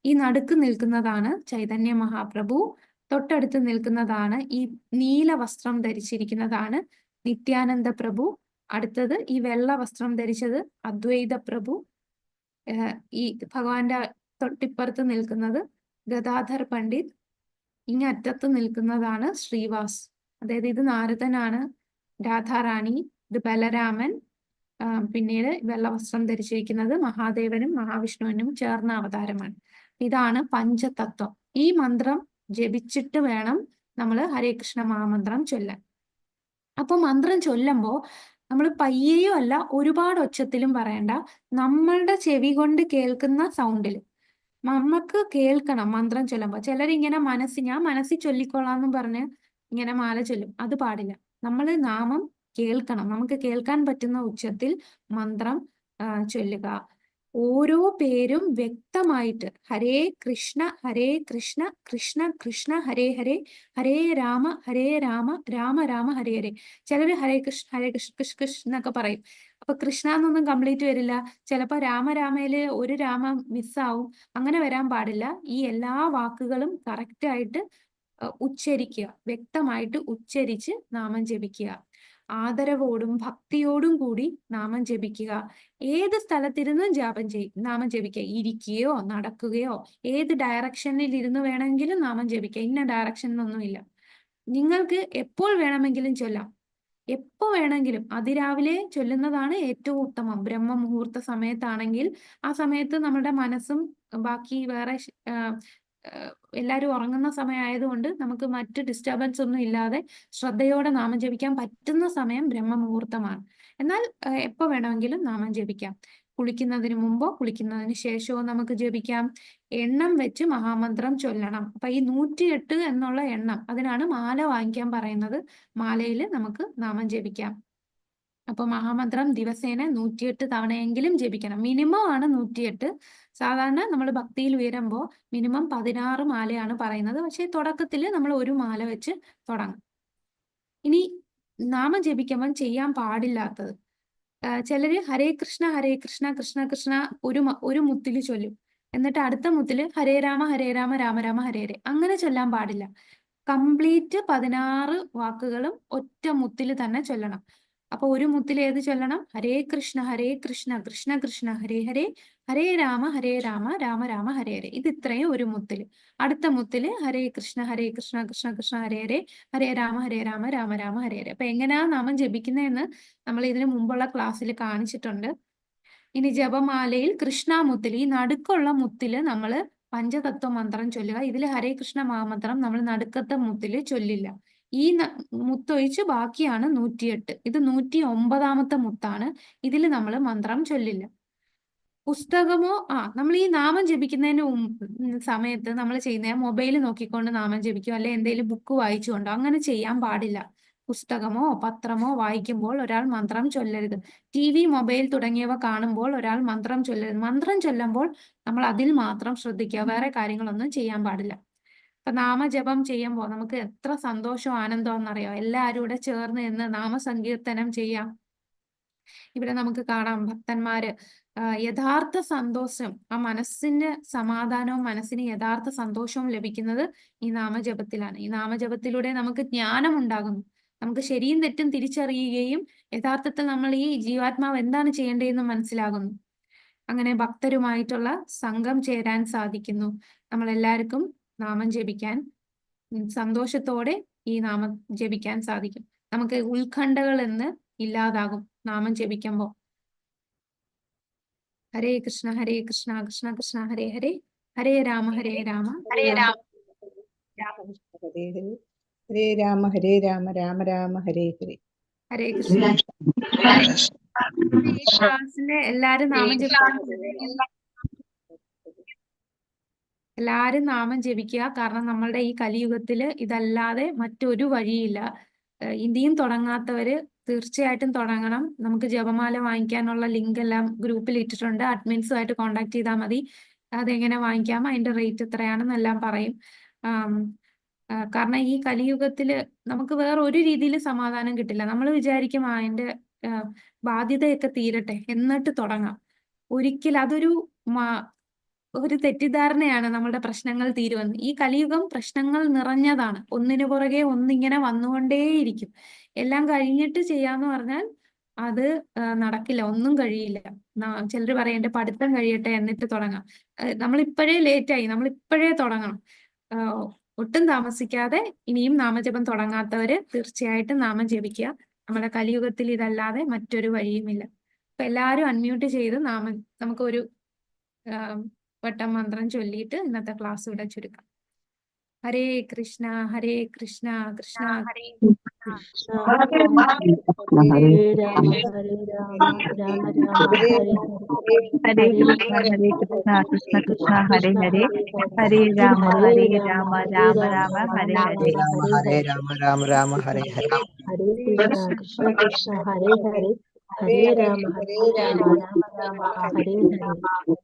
S1: ഈ നടുക്ക് നിൽക്കുന്നതാണ് ചൈതന്യ മഹാപ്രഭു. തൊട്ടടുത്ത് നിൽക്കുന്നതാണ്, ഈ നീല വസ്ത്രം ധരിച്ചിരിക്കുന്നതാണ് നിത്യാനന്ദ പ്രഭു. അടുത്തത് ഈ വെള്ള വസ്ത്രം ധരിച്ചത് അദ്വൈത പ്രഭു. ഈ ഭഗവാന്റെ തൊട്ടിപ്പുറത്ത് നിൽക്കുന്നത് ഗദാധർ പണ്ഡിറ്റ്. ഇങ്ങറ്റത്ത് നിൽക്കുന്നതാണ് ശ്രീവാസ്. അതായത് ഇത് നാരദനാണ്, രാധാറാണി, ഇത് ബലരാമൻ. പിന്നീട് വെള്ള വസ്ത്രം ധരിച്ചിരിക്കുന്നത് മഹാദേവനും മഹാവിഷ്ണുവിനും ചേർന്ന അവതാരമാണ്. ഇതാണ് പഞ്ചതത്വം. ഈ മന്ത്രം ജപിച്ചിട്ട് വേണം നമ്മൾ ഹരേ കൃഷ്ണ മഹാമന്ത്രം ചൊല്ലാൻ. അപ്പൊ മന്ത്രം ചൊല്ലുമ്പോൾ നമ്മൾ പയ്യെയോ അല്ല ഒരുപാട് ഒച്ചത്തിലും പറയണ്ട, നമ്മളുടെ ചെവി കൊണ്ട് കേൾക്കുന്ന സൗണ്ടിൽ നമുക്ക് കേൾക്കണം മന്ത്രം ചൊല്ലുമ്പോൾ. ചിലരിങ്ങനെ ഞാൻ മനസ്സിൽ ചൊല്ലിക്കൊള്ളാന്നും പറഞ്ഞ് ഇങ്ങനെ മാല ചൊല്ലും. അത് പാടില്ല. നമ്മൾ നാമം കേൾക്കണം. നമുക്ക് കേൾക്കാൻ പറ്റുന്ന ഉച്ചത്തിൽ മന്ത്രം ചൊല്ലുക. ഓരോ പേരും വ്യക്തമായിട്ട് ഹരേ കൃഷ്ണ കൃഷ്ണ കൃഷ്ണ ഹരേ ഹരേ, ഹരേ രാമ രാമ രാമ ഹരേ ഹരേ. ചിലര് ഹരേ കൃഷ്ണ കൃഷ്ണ കൃഷ്ണ എന്നൊക്കെ പറയും. അപ്പൊ കൃഷ്ണ എന്നൊന്നും കംപ്ലീറ്റ് വരില്ല. ചിലപ്പോ രാമയില് ഒരു രാമ മിസ്സാവും. അങ്ങനെ വരാൻ പാടില്ല. ഈ എല്ലാ വാക്കുകളും കറക്റ്റ് ആയിട്ട് ഉച്ചരിക്കുക, വ്യക്തമായിട്ട് ഉച്ചരിച്ച് നാമം ജപിക്കുക. ആദരവോടും ഭക്തിയോടും കൂടി നാമം ജപിക്കുക. ഏത് സ്ഥലത്തിരുന്നും നാമം ജപിക്കുക. ഇരിക്കുകയോ നടക്കുകയോ ഏത് ഡയറക്ഷനിൽ ഇരുന്ന് വേണമെങ്കിലും നാമം ജപിക്കുക. ഇന്ന ഡയറക്ഷനൊന്നുമില്ല. നിങ്ങൾക്ക് എപ്പോൾ വേണമെങ്കിലും ചൊല്ലാം. എപ്പോ വേണമെങ്കിലും. അതിരാവിലെ ചൊല്ലുന്നതാണ് ഏറ്റവും ഉത്തമം. ബ്രഹ്മ മുഹൂർത്ത സമയത്താണെങ്കിൽ ആ സമയത്ത് നമ്മുടെ മനസ്സും ബാക്കി വേറെ എല്ലാവരും ഉറങ്ങുന്ന സമയമായതുകൊണ്ട് നമുക്ക് മറ്റ് ഡിസ്റ്റർബൻസ് ഒന്നും ഇല്ലാതെ ശ്രദ്ധയോടെ നാമം ജപിക്കാൻ പറ്റുന്ന സമയം ബ്രഹ്മ മുഹൂർത്തമാണ്. എന്നാൽ എപ്പോ വേണമെങ്കിലും നാമം ജപിക്കാം. കുളിക്കുന്നതിന് മുമ്പോ കുളിക്കുന്നതിന് ശേഷമോ നമുക്ക് ജപിക്കാം. എണ്ണം വെച്ച് മഹാമന്ത്രം ചൊല്ലണം. അപ്പൊ ഈ 108 എന്നുള്ള എണ്ണം, അതിനാണ് മാല വാങ്ങിക്കാൻ പറയുന്നത്. മാലയിൽ നമുക്ക് നാമം ജപിക്കാം. അപ്പൊ മഹാമന്ത്രം ദിവസേന 108 തവണയെങ്കിലും ജപിക്കണം. മിനിമം ആണ് 108. സാധാരണ നമ്മൾ ഭക്തിയിൽ ഉയരുമ്പോൾ മിനിമം 16 മാലയാണ് പറയുന്നത്. പക്ഷെ തുടക്കത്തിൽ നമ്മൾ ഒരു മാല വെച്ച് തുടങ്ങും. ഇനി നാമം ജപിക്കുമ്പോൾ ചെയ്യാൻ പാടില്ലാത്തത്, ചിലര് ഹരേ കൃഷ്ണ കൃഷ്ണ കൃഷ്ണ ഒരു മുത്തില് ചൊല്ലും. എന്നിട്ട് അടുത്ത മുത്തില് ഹരേ രാമ രാമ രാമ ഹരേ ഹരേ. അങ്ങനെ ചൊല്ലാൻ പാടില്ല. കംപ്ലീറ്റ് 16 വാക്കുകളും ഒറ്റ മുത്തില് തന്നെ ചൊല്ലണം. അപ്പൊ ഒരു മുത്തിൽ ഏത് ചൊല്ലണം? ഹരേ കൃഷ്ണ കൃഷ്ണ കൃഷ്ണ ഹരേ ഹരേ, ഹരേ രാമ രാമ രാമ ഹരേ ഹരേ. ഇത് ഇത്രയും ഒരു മുത്തില്. അടുത്ത മുത്തില് ഹരേ കൃഷ്ണ കൃഷ്ണ കൃഷ്ണ ഹരേ ഹരേ, ഹരേ രാമ രാമ രാമ ഹരേ ഹരേ. അപ്പൊ എങ്ങനെയാ നാമം ജപിക്കുന്നതെന്ന് നമ്മൾ ഇതിനു മുമ്പുള്ള ക്ലാസ്സിൽ കാണിച്ചിട്ടുണ്ട്. ഇനി ജപമാലയിൽ കൃഷ്ണാമുത്തിൽ, ഈ നടുക്കുള്ള മുത്തില് നമ്മൾ പഞ്ചതത്വ മന്ത്രം ചൊല്ലുക. ഇതിൽ ഹരേ കൃഷ്ണ മഹാമന്ത്രം നമ്മൾ നടുക്കത്തെ മുത്തില് ചൊല്ലില്ല. ഈ മുത്തൊഴിച്ച് ബാക്കിയാണ് 108. ഇത് 109ാമത്തെ മുത്താണ്. ഇതിൽ നമ്മൾ മന്ത്രം ചൊല്ലില്ല. പുസ്തകമോ നമ്മൾ ഈ നാമം ജപിക്കുന്നതിന് സമയത്ത് നമ്മൾ ചെയ്യുന്ന മൊബൈൽ നോക്കിക്കൊണ്ട് നാമം ജപിക്കും, അല്ലെ എന്തെങ്കിലും ബുക്ക് വായിച്ചുകൊണ്ടോ. അങ്ങനെ ചെയ്യാൻ പാടില്ല. പുസ്തകമോ പത്രമോ വായിക്കുമ്പോൾ ഒരാൾ മന്ത്രം ചൊല്ലരുത്. TV, മൊബൈൽ തുടങ്ങിയവ കാണുമ്പോൾ ഒരാൾ മന്ത്രം ചൊല്ലരുത്. മന്ത്രം ചൊല്ലുമ്പോൾ നമ്മൾ അതിൽ മാത്രം ശ്രദ്ധിക്കുക. വേറെ കാര്യങ്ങളൊന്നും ചെയ്യാൻ പാടില്ല. അപ്പൊ നാമജപം ചെയ്യുമ്പോൾ നമുക്ക് എത്ര സന്തോഷവും ആനന്ദമാണെന്നറിയാം. എല്ലാവരും കൂടെ ചേർന്ന് നിന്ന് നാമസങ്കീർത്തനം ചെയ്യാം. ഇവിടെ നമുക്ക് കാണാം ഭക്തന്മാര് യഥാർത്ഥ സന്തോഷം, ആ മനസ്സിന് സമാധാനവും മനസ്സിന് യഥാർത്ഥ സന്തോഷവും ലഭിക്കുന്നത് ഈ നാമജപത്തിലാണ്. ഈ നാമജപത്തിലൂടെ നമുക്ക് ജ്ഞാനം ഉണ്ടാകുന്നു. നമുക്ക് ശരിയും തെറ്റും തിരിച്ചറിയുകയും യഥാർത്ഥത്തിൽ നമ്മൾ ഈ ജീവാത്മാവ് എന്താണ് ചെയ്യേണ്ടതെന്ന് മനസ്സിലാകുന്നു. അങ്ങനെ ഭക്തരുമായിട്ടുള്ള സംഘം ചേരാൻ സാധിക്കുന്നു. നമ്മളെല്ലാവർക്കും നാമം ജപിക്കാൻ സന്തോഷത്തോടെ ഈ നാമം ജപിക്കാൻ സാധിക്കും. നമുക്ക് ഉത്കണ്ഠകൾ എന്ന് ഇല്ലാതാകും നാമം ജപിക്കുമ്പോൾ. ഹരേ കൃഷ്ണ കൃഷ്ണ കൃഷ്ണ ഹരേ ഹരേ, ഹരേ രാമ
S4: ഹരേ രാമ
S3: ഹരേ രാമ രാമ രാമ ഹരേ ഹരേ.
S1: ഹരേ കൃഷ്ണ. ഈ ക്ലാസ്സിലെ എല്ലാരും നാമം ജപിക്കാൻ എല്ലാരും നാമം ജപിക്കുക. കാരണം നമ്മളുടെ ഈ കലിയുഗത്തില് ഇതല്ലാതെ മറ്റൊരു വഴിയില്ല. ഇനിയും തുടങ്ങാത്തവര് തീർച്ചയായിട്ടും തുടങ്ങണം. നമുക്ക് ജപമാല വാങ്ങിക്കാനുള്ള ലിങ്ക് എല്ലാം ഗ്രൂപ്പിൽ ഇട്ടിട്ടുണ്ട്. അഡ്മിൻസുമായിട്ട് കോൺടാക്ട് ചെയ്താൽ മതി. അതെങ്ങനെ വാങ്ങിക്കാം, അതിന്റെ റേറ്റ് എത്രയാണെന്നെല്ലാം പറയും. കാരണം ഈ കലിയുഗത്തില് നമുക്ക് വേറെ ഒരു രീതിയിൽ സമാധാനം കിട്ടില്ല. നമ്മൾ വിചാരിക്കും അതിന്റെ ബാധ്യതയൊക്കെ തീരട്ടെ എന്നിട്ട് തുടങ്ങാം. ഒരിക്കലും അതൊരു ഒരു തെറ്റിദ്ധാരണയാണ് നമ്മുടെ പ്രശ്നങ്ങൾ തീരുമെന്ന്. ഈ കലിയുഗം പ്രശ്നങ്ങൾ നിറഞ്ഞതാണ്. ഒന്നിനു പുറകെ ഒന്നിങ്ങനെ വന്നുകൊണ്ടേയിരിക്കും. എല്ലാം കഴിഞ്ഞിട്ട് ചെയ്യാന്ന് പറഞ്ഞാൽ അത് നടക്കില്ല, ഒന്നും കഴിയില്ല. ചിലർ പറയും എന്റെ പഠിത്തം കഴിയട്ടെ എന്നിട്ട് തുടങ്ങാം. നമ്മളിപ്പോഴേ ലേറ്റായി, നമ്മളിപ്പോഴേ തുടങ്ങണം. ഒട്ടും താമസിക്കാതെ ഇനിയും നാമജപം തുടങ്ങാത്തവര് തീർച്ചയായിട്ടും നാമം ജപിക്കുക. നമ്മുടെ കലിയുഗത്തിൽ ഇതല്ലാതെ മറ്റൊരു വഴിയുമില്ല. അപ്പൊ എല്ലാവരും അൺമ്യൂട്ട് ചെയ്ത് നമുക്കൊരു വട്ടം മന്ത്രം ചൊല്ലിയിട്ട് ഇന്നത്തെ ക്ലാസ് ഇവിടെ ചുരുക്കാം. ഹരേ കൃഷ്ണ കൃഷ്ണ
S3: കൃഷ്ണ
S4: ഹരേ
S3: ഹരേ രാമ രാമ രാമ ഹരേ ഹരേ.
S5: ഹരേ കൃഷ്ണ കൃഷ്ണ കൃഷ്ണ ഹരേ ഹരേ, ഹരേ രാമ രാമ രാമ ഹരേ ഹരേ.
S6: ഹരേ രാമ രാമ ഹരേ ഹരേ.
S3: ഹരേ കൃഷ്ണ കൃഷ്ണ ഹരേ ഹരേ, ഹരേ രാമ രാമ ഹരേ ഹരേ.